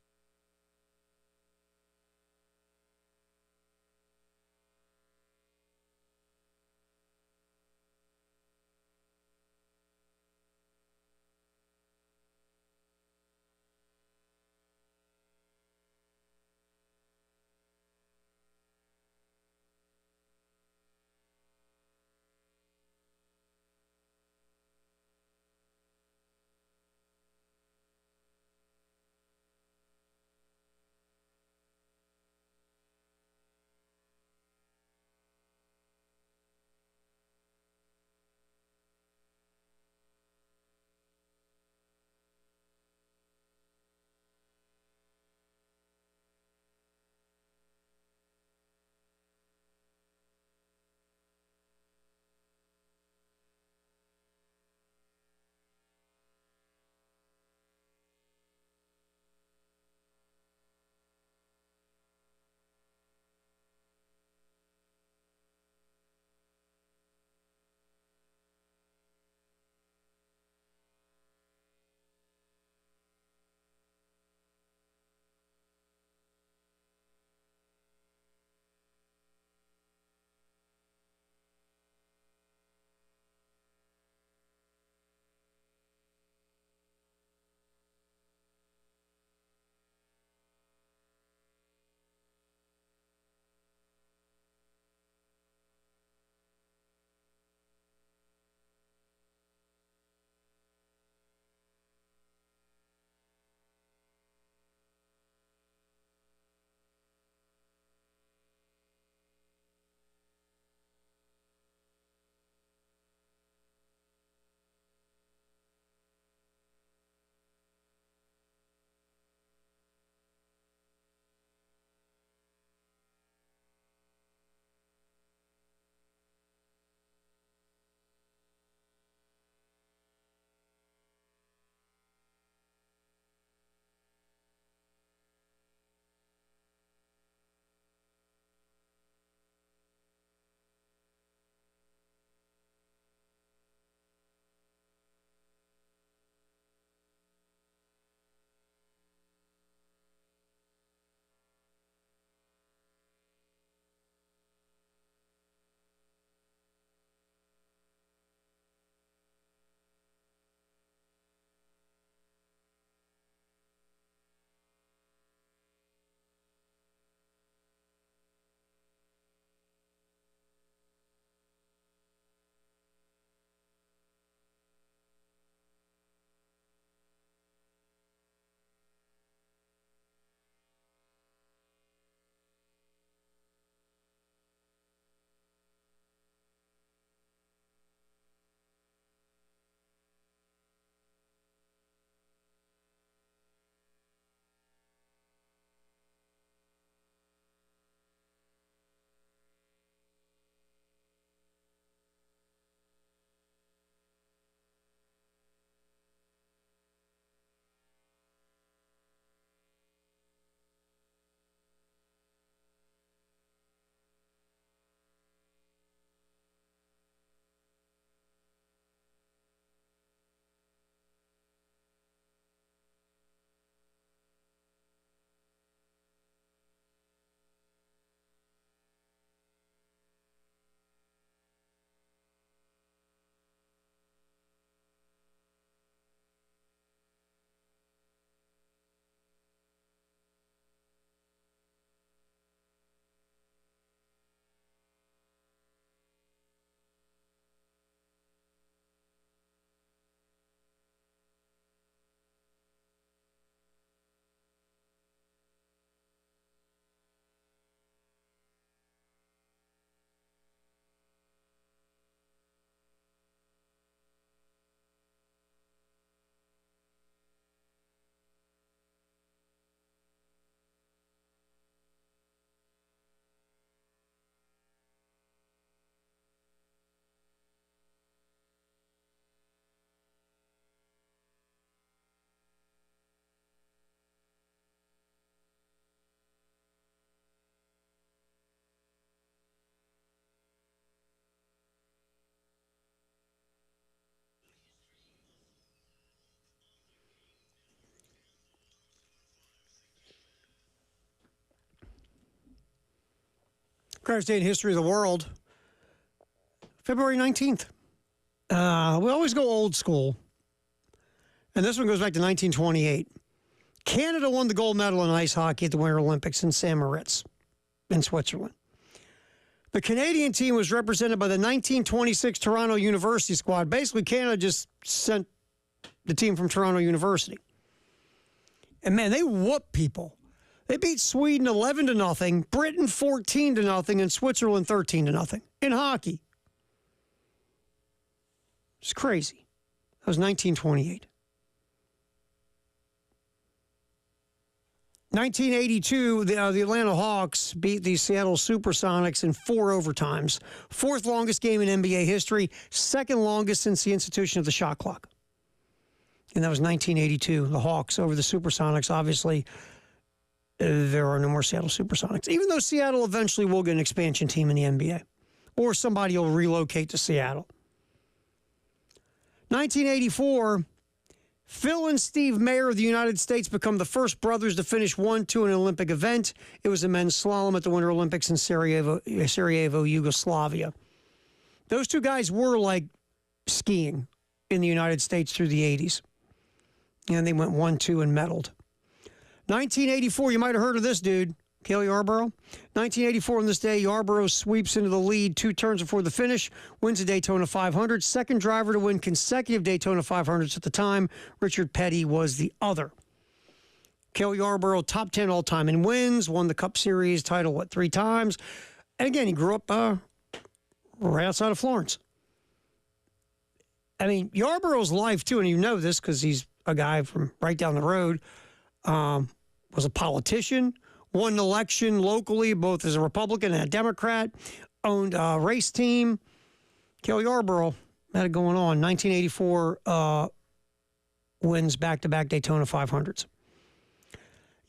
Greatest day in history of the world, February 19th. We always go old school. And this one goes back to 1928. Canada won the gold medal in ice hockey at the Winter Olympics in St. Moritz in Switzerland. The Canadian team was represented by the 1926 Toronto University squad. Basically, Canada just sent the team from Toronto University. And, man, they whooped people. They beat Sweden 11-0, Britain 14-0, and Switzerland 13-0 in hockey. It's crazy. That was 1928. 1982, the Atlanta Hawks beat the Seattle Supersonics in 4 overtimes. 4th longest game in NBA history, 2nd longest since the institution of the shot clock. And that was 1982, the Hawks over the Supersonics. Obviously, there are no more Seattle Supersonics, even though Seattle eventually will get an expansion team in the NBA, or somebody will relocate to Seattle. 1984, Phil and Steve Mayer of the United States become the first brothers to finish 1-2 in an Olympic event. It was the men's slalom at the Winter Olympics in Sarajevo, Yugoslavia. Those two guys were like skiing in the United States through the 80s. And they went 1-2 and medaled. 1984, you might have heard of this dude, Cale Yarborough. 1984, on this day, Yarborough sweeps into the lead 2 turns before the finish, wins the Daytona 500. Second driver to win consecutive Daytona 500s at the time. Richard Petty was the other. Cale Yarborough, top 10 all-time in wins, won the Cup Series title, 3 times. And again, he grew up right outside of Florence. I mean, Yarborough's life, too, and you know this because he's a guy from right down the road, was a politician, won an election locally, both as a Republican and a Democrat, owned a race team. Cale Yarborough had it going on. 1984 wins back-to-back Daytona 500s.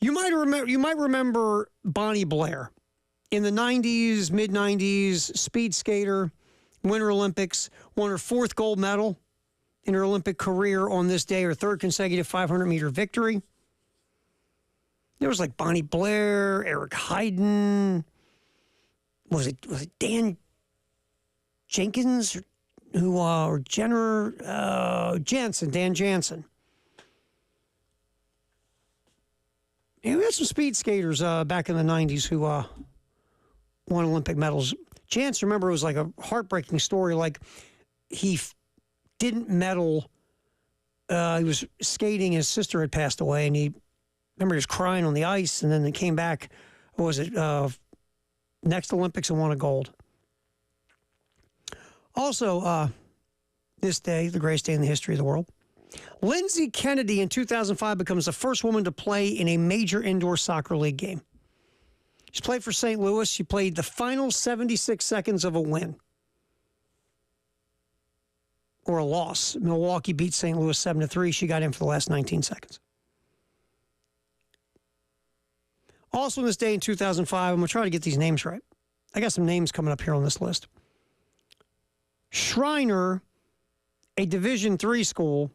You might remember Bonnie Blair. In the 90s, mid-90s, speed skater, Winter Olympics, won her 4th gold medal in her Olympic career on this day, her 3rd consecutive 500-meter victory. There was like Bonnie Blair, Eric Heiden. Was it Dan Jenkins or Jenner Jansen? Dan Jansen. Yeah, we had some speed skaters back in the 90s who won Olympic medals. Jansen, remember, it was like a heartbreaking story. Like he didn't medal. He was skating. His sister had passed away, and he was crying on the ice, and then they came back, next Olympics and won a gold. Also, this day, the greatest day in the history of the world, Lindsay Kennedy in 2005 becomes the first woman to play in a major indoor soccer league game. She played for St. Louis. She played the final 76 seconds of a win. Or a loss. Milwaukee beat St. Louis 7-3. She got in for the last 19 seconds. Also on this day in 2005, I'm going to try to get these names right. I got some names coming up here on this list. Shriner, a Division III school,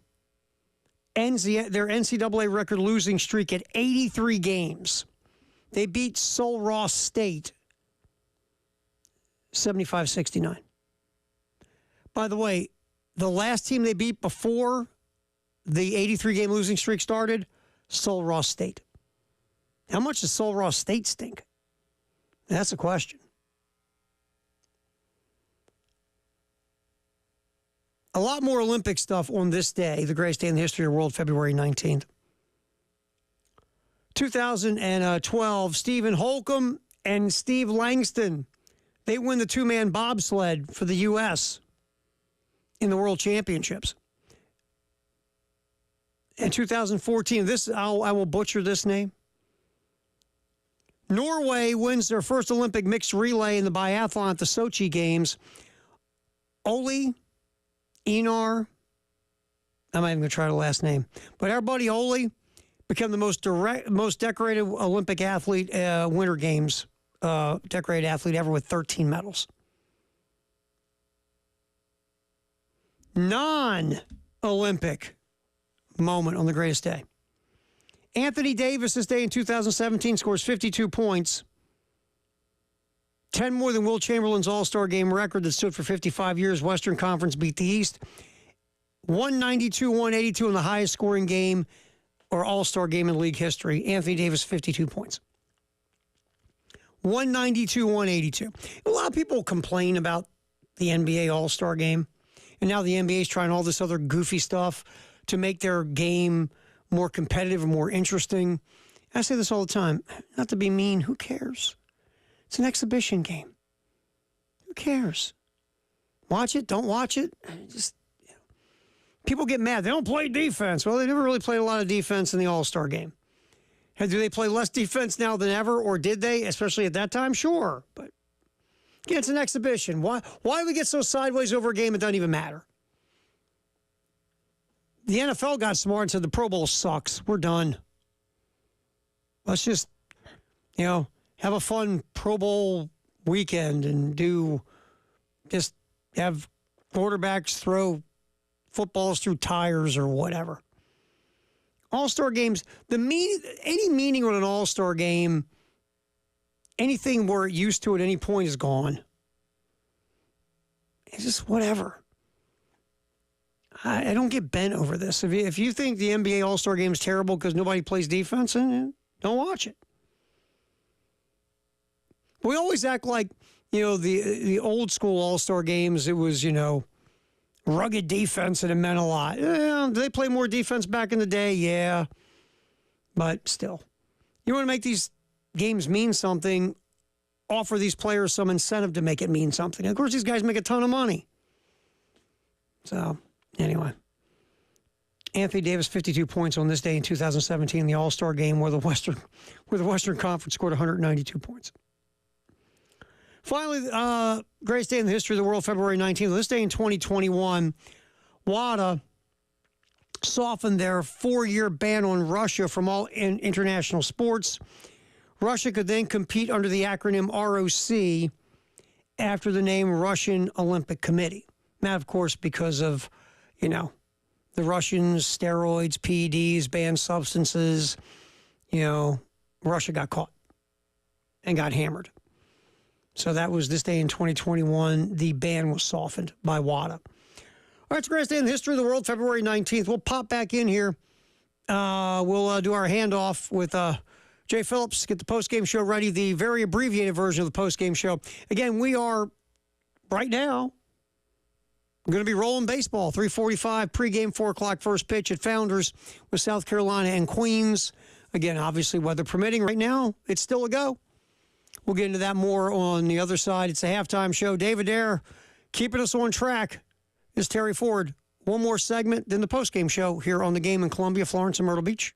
ends their NCAA record losing streak at 83 games. They beat Sul Ross State 75-69. By the way, the last team they beat before the 83-game losing streak started, Sul Ross State. How much does Sul Ross State stink? That's a question. A lot more Olympic stuff on this day, the greatest day in the history of the world, February 19th. 2012, Stephen Holcomb and Steve Langston, they win the 2-man bobsled for the U.S. in the World Championships. In 2014, I will butcher this name. Norway wins their first Olympic mixed relay in the biathlon at the Sochi Games. Ole Einar, I'm not even going to try the last name, but our buddy Ole became the most decorated Olympic athlete, Winter Games decorated athlete ever with 13 medals. Non-Olympic moment on the greatest day. Anthony Davis this day in 2017 scores 52 points. 10 more than Will Chamberlain's All-Star game record that stood for 55 years. Western Conference beat the East. 192-182 in the highest scoring game or All-Star game in league history. Anthony Davis, 52 points. 192-182. A lot of people complain about the NBA All-Star game, and now the NBA is trying all this other goofy stuff to make their game more competitive and more interesting. I say this all the time. Not to be mean, who cares? It's an exhibition game. Who cares? Watch it, don't watch it. Just people get mad. They don't play defense. Well, they never really played a lot of defense in the All-Star game. And do they play less defense now than ever, or did they, especially at that time? Sure. But again, it's an exhibition. Why do we get so sideways over a game that doesn't even matter? The NFL got smart and said the Pro Bowl sucks. We're done. Let's just, have a fun Pro Bowl weekend and just have quarterbacks throw footballs through tires or whatever. All-Star games, any meaning on an All-Star game, anything where it used to at any point is gone. It's just whatever. I don't get bent over this. If you think the NBA All-Star game is terrible because nobody plays defense, then don't watch it. We always act like, the old school All-Star games, it was, rugged defense and it meant a lot. Yeah, did they play more defense back in the day? Yeah. But still, you want to make these games mean something, offer these players some incentive to make it mean something. And of course, these guys make a ton of money. So, anyway. Anthony Davis, 52 points on this day in 2017, the All-Star game where the Western Conference scored 192 points. Finally, greatest day in the history of the world, February 19th. This day in 2021, WADA softened their 4-year ban on Russia from all international sports. Russia could then compete under the acronym ROC after the name Russian Olympic Committee. Now, of course, because of, the Russians, steroids, PEDs, banned substances, Russia got caught and got hammered. So that was this day in 2021. The ban was softened by WADA. All right, it's the greatest day in the history of the world, February 19th. We'll pop back in here. We'll do our handoff with Jay Phillips, get the postgame show ready, the very abbreviated version of the postgame show. Again, we are, right now, going to be rolling baseball. 3:45 pregame, 4 o'clock first pitch at Founders with South Carolina and Queens. Again, obviously, weather permitting right now, it's still a go. We'll get into that more on the other side. It's a halftime show. David Dare keeping us on track is Terry Ford. One more segment, then the postgame show here on the Game in Columbia, Florence, and Myrtle Beach.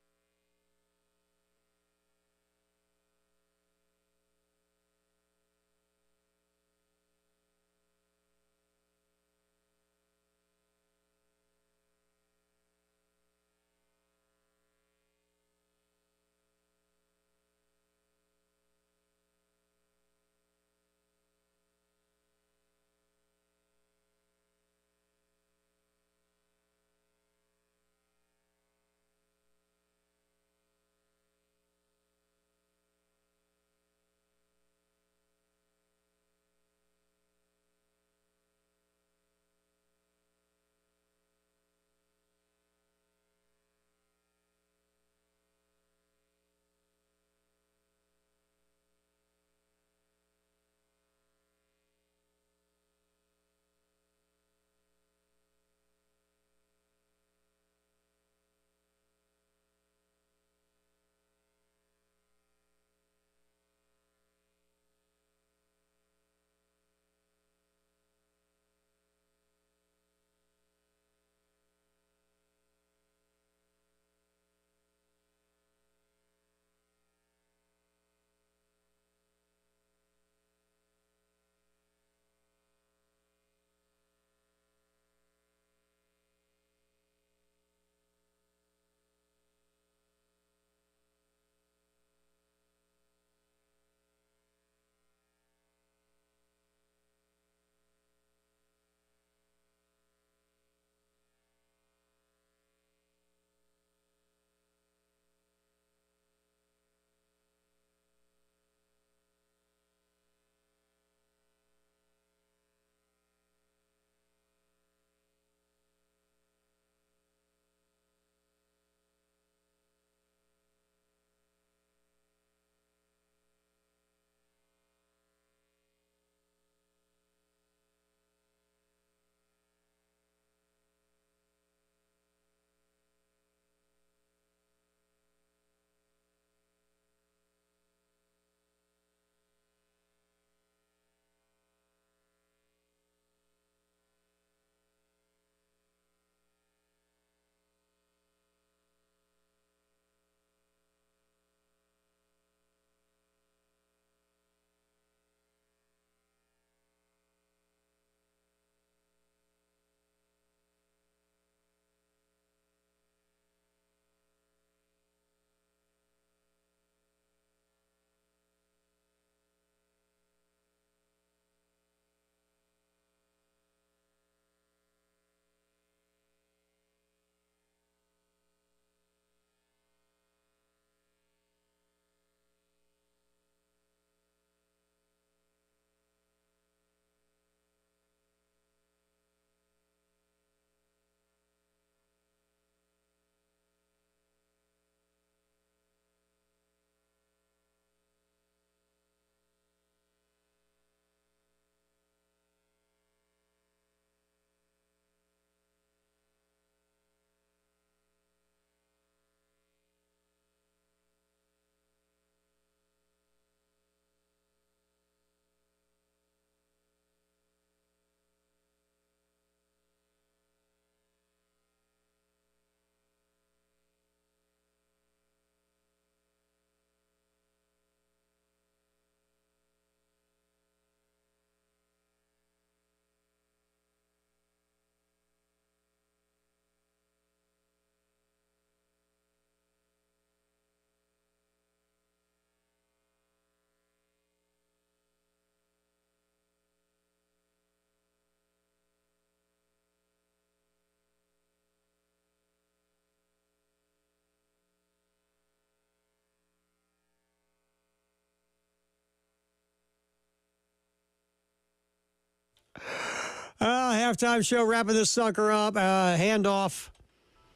Halftime show, wrapping this sucker up. Handoff,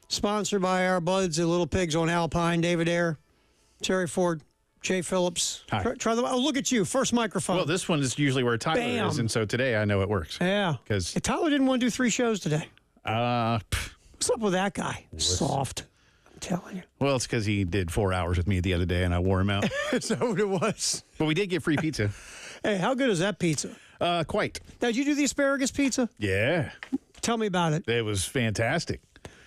sponsored by our buds at Little Pigs on Alpine. David Ayer, Terry Ford, Jay Phillips. Hi. Try the. Oh, look at you. First microphone. Well, this one is usually where Tyler Bam. is, and so today I know it works. Yeah. Because Tyler didn't want to do 3 shows today. well, What's up with that guy? Soft. I'm telling you. it's because he did 4 hours with me the other day, and I wore him out. Is that what it was? But we did get free pizza. Hey, how good is that pizza? Quite. Now, did you do the asparagus pizza? Yeah. Tell me about it. It was fantastic.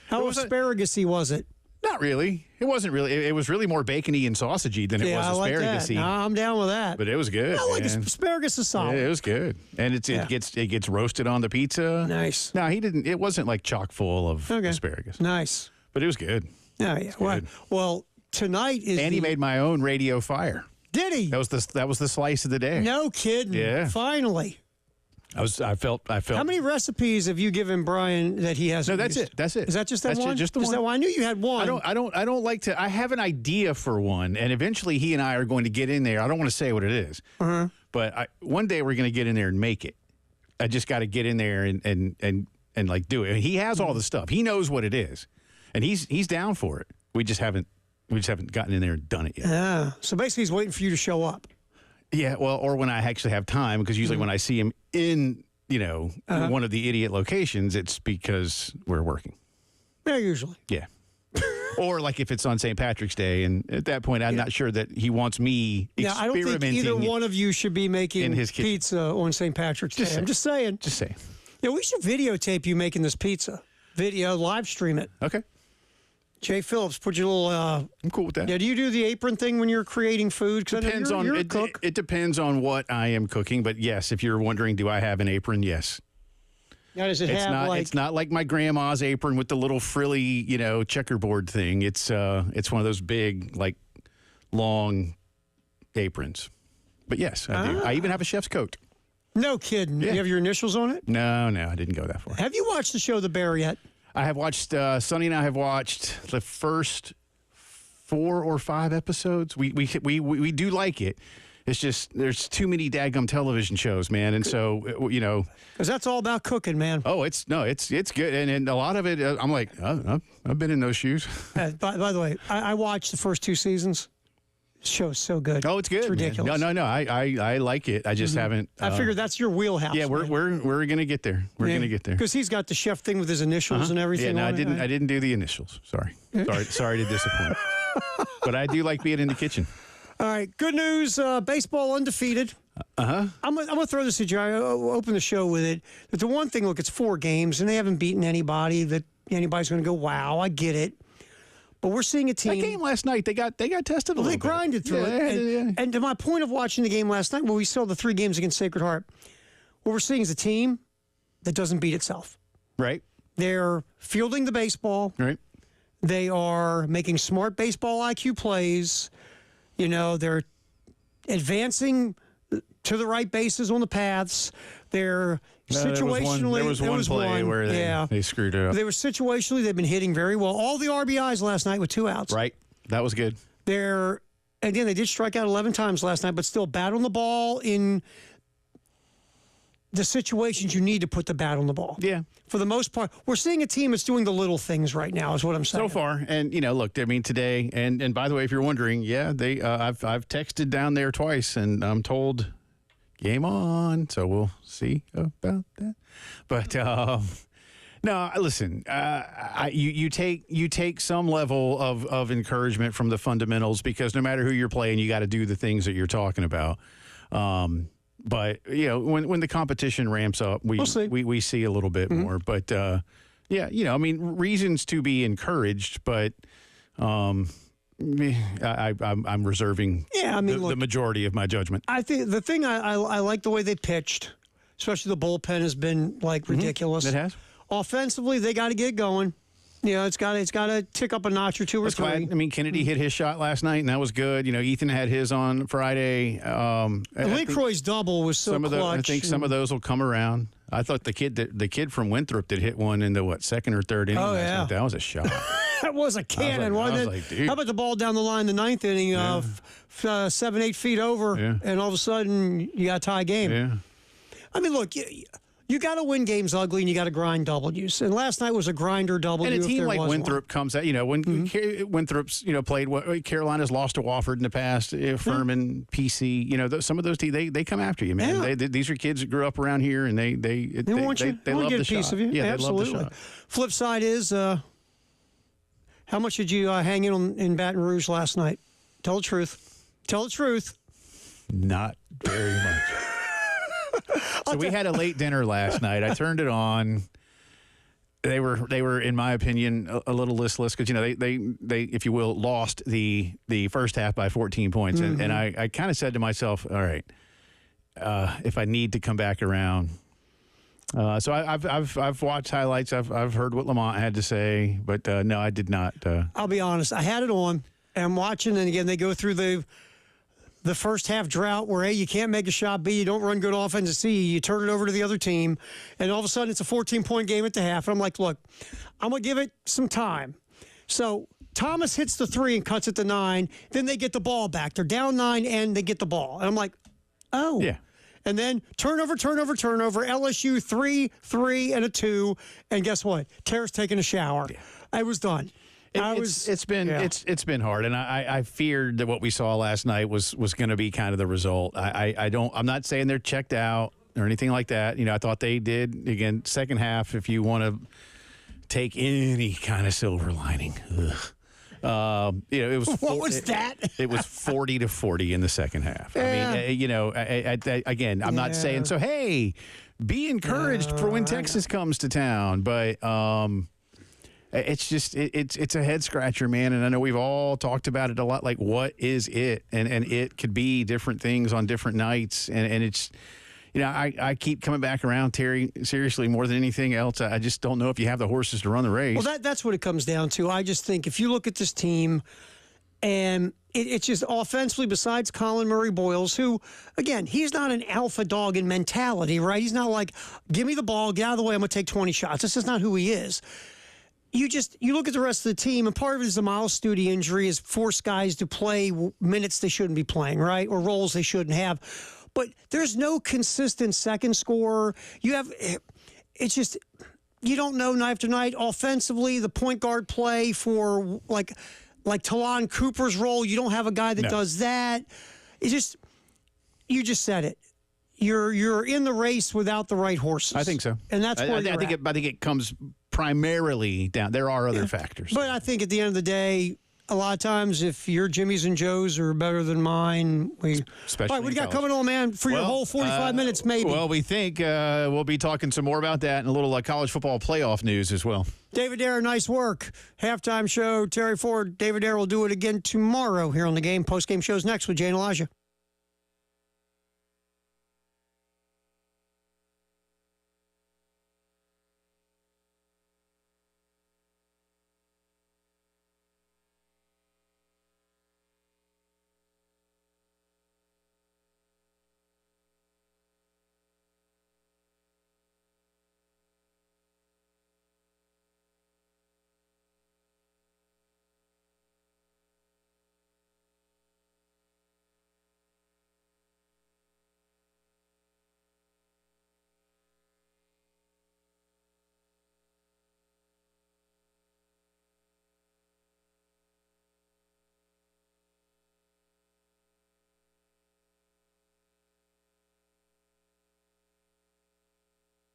How asparagus-y was it? Not really. It wasn't really. It was really more bacony and sausagey than it was I like that. asparagus-y. No, I'm down with that. But it was good. I like man. asparagus is solid. Yeah, it was good, and it gets roasted on the pizza. Nice. No, he didn't. It wasn't like chock full of asparagus. Nice. But it was good. Yeah. Well, tonight is. And he made my own radio fire. Did he? That was the slice of the day. No kidding. Yeah. Finally. I felt. How many recipes have you given Brian that he has? No, that's it. That's it. Is that just that one? Just the one. I knew you had one. I don't like to. I have an idea for one, and eventually he and I are going to get in there. I don't want to say what it is, but one day we're going to get in there and make it. I just got to get in there and like do it. And he has all the stuff. He knows what it is, and he's down for it. We just haven't gotten in there and done it yet. Yeah. So basically, he's waiting for you to show up. Yeah, well, or when I actually have time, because usually when I see him in, one of the idiot locations, it's because we're working. Yeah, usually. Yeah. Or like if it's on St. Patrick's Day, and at that point, I'm not sure that he wants me I don't think either one of you should be making in his kitchen. pizza on St. Patrick's Day. I'm just saying. Just saying. Yeah, we should videotape you making this pizza. Live stream it. Okay. Jay Phillips, put your little. I'm cool with that. Yeah, do you do the apron thing when you're creating food? Depends you're a cook. It depends on what I am cooking, but yes, if you're wondering, do I have an apron? Yes. Now, does it It's have not. It's not like my grandma's apron with the little frilly, checkerboard thing. It's one of those big, like, long aprons. But yes, I do. I even have a chef's coat. No kidding. Yeah. You have your initials on it? No, I didn't go that far. Have you watched the show The Bear yet? I have watched. Sonny and I have watched the first 4 or 5 episodes. We do like it. It's just there's too many daggum television shows, man, and so because that's all about cooking, man. Oh, it's good, and a lot of it. I'm like, I've been in those shoes. By the way, I watched the first 2 seasons. The show's so good. Oh, it's good. It's ridiculous. Man. No. I like it. I just haven't. I figured that's your wheelhouse. Yeah, we're gonna get there. We're gonna get there because he's got the chef thing with his initials and everything. Yeah, no, I didn't do the initials. Sorry to disappoint. But I do like being in the kitchen. All right, good news. Baseball undefeated. I'm gonna throw this at you. I open the show with it. But the one thing, look, it's 4 games and they haven't beaten anybody that anybody's gonna go, wow, I get it. But we're seeing a team. That game last night, they got tested a little bit. They grinded through it. And to my point of watching the game last night, we saw the 3 games against Sacred Heart. What we're seeing is a team that doesn't beat itself. Right. They're fielding the baseball. Right. They are making smart baseball IQ plays. They're advancing to the right bases on the paths. They're situationally. There was one play where they screwed it up. They were situationally. They've been hitting very well. All the RBIs last night with 2 outs. Right. That was good. They did strike out 11 times last night, but still bat on the ball in the situations you need to put the bat on the ball. Yeah. For the most part, we're seeing a team that's doing the little things right now, is what I'm saying. So far. And, look, I mean, today, and by the way, if you're wondering, they I've texted down there twice, and I'm told game on, so we'll see about that. But, no, listen, you take some level of encouragement from the fundamentals because no matter who you're playing, you got to do the things that you're talking about. But when the competition ramps up, we see a little bit more. But reasons to be encouraged, but I'm reserving the majority of my judgment. I think the thing I like the way they pitched, especially the bullpen has been ridiculous. It has. Offensively, they got to get going. It's got to tick up a notch or 2 or 3. Glad. I mean, Kennedy hit his shot last night, and that was good. Ethan had his on Friday. LeCroy's double was so clutch. I think some of those will come around. I thought the kid from Winthrop that hit one in the 2nd or 3rd inning. Oh yeah, that was a shot. That was a cannon, wasn't it? Dude. How about the ball down the line, the 9th inning, 7-8 feet over, and all of a sudden you got a tie game. Yeah. I mean, look, You got to win games ugly, and you got to grind W's. And last night was a grinder W. And a team like Winthrop one. comes out, when Winthrop's, played what Carolina's lost to Wofford in the past, Furman, PC, some of those teams, they come after you, man. Yeah. These are kids that grew up around here, and they want you. They love get the a piece shot. of you. Yeah, Absolutely. they love the shot. Flip side is, how much did you hang in Baton Rouge last night? Tell the truth. Tell the truth. Not very much. So we had a late dinner last night. I turned it on. They were in my opinion a little listless because they if you will lost the first half by 14 points and I kind of said to myself, all right, if I need to come back around. So I've watched highlights. I've heard what Lamont had to say, but no, I did not. I'll be honest. I had it on and I'm watching, and again they go through the first half drought where A, you can't make a shot, B, you don't run good offense, C, you turn it over to the other team, and all of a sudden it's a 14-point game at the half. And I'm like, look, I'm going to give it some time. So Thomas hits the 3 and cuts it to 9. Then they get the ball back. They're down 9 and they get the ball. And I'm like, oh. Yeah. And then turnover. LSU 3, and a 2. And guess what? Tara's taking a shower. Yeah. I was done. It's been hard, and I feared that what we saw last night was going to be kind of the result. I'm not saying they're checked out or anything like that. I thought they did again. Second half, if you want to take any kind of silver lining, it was what was that? It was 40-40 in the second half. Yeah. I mean, again, I'm not saying so. Hey, be encouraged for when Texas comes to town, but. It's just it's a head scratcher, man, and I know we've all talked about it a lot. Like, what is it? And it could be different things on different nights, and it's I keep coming back around, Terry. Seriously, more than anything else, I just don't know if you have the horses to run the race. Well, that's what it comes down to. I just think if you look at this team, and it's just offensively, besides Colin Murray-Boyles, who, again, he's not an alpha dog in mentality, right? He's not like, give me the ball, get out of the way, I'm going to take 20 shots. That's just not who he is. You look at the rest of the team, and part of it is the Miles Studi injury is force guys to play minutes they shouldn't be playing, right, or roles they shouldn't have. But there's no consistent second scorer. It's just you don't know night after night. Offensively, the point guard play for like Talon Cooper's role, you don't have a guy that does that. You just said it. You're in the race without the right horses. I think so, and that's where I think it comes primarily down. There are other factors, but I think at the end of the day, a lot of times, if your Jimmys and Joes are better than mine, all right, what do you got coming on, man, for your whole 45 minutes, maybe? Well, we think we'll be talking some more about that and a little college football playoff news as well. David Dare, nice work. Halftime show, Terry Ford. David Dare will do it again tomorrow here on the game. Post-game shows next with Jay and Elijah.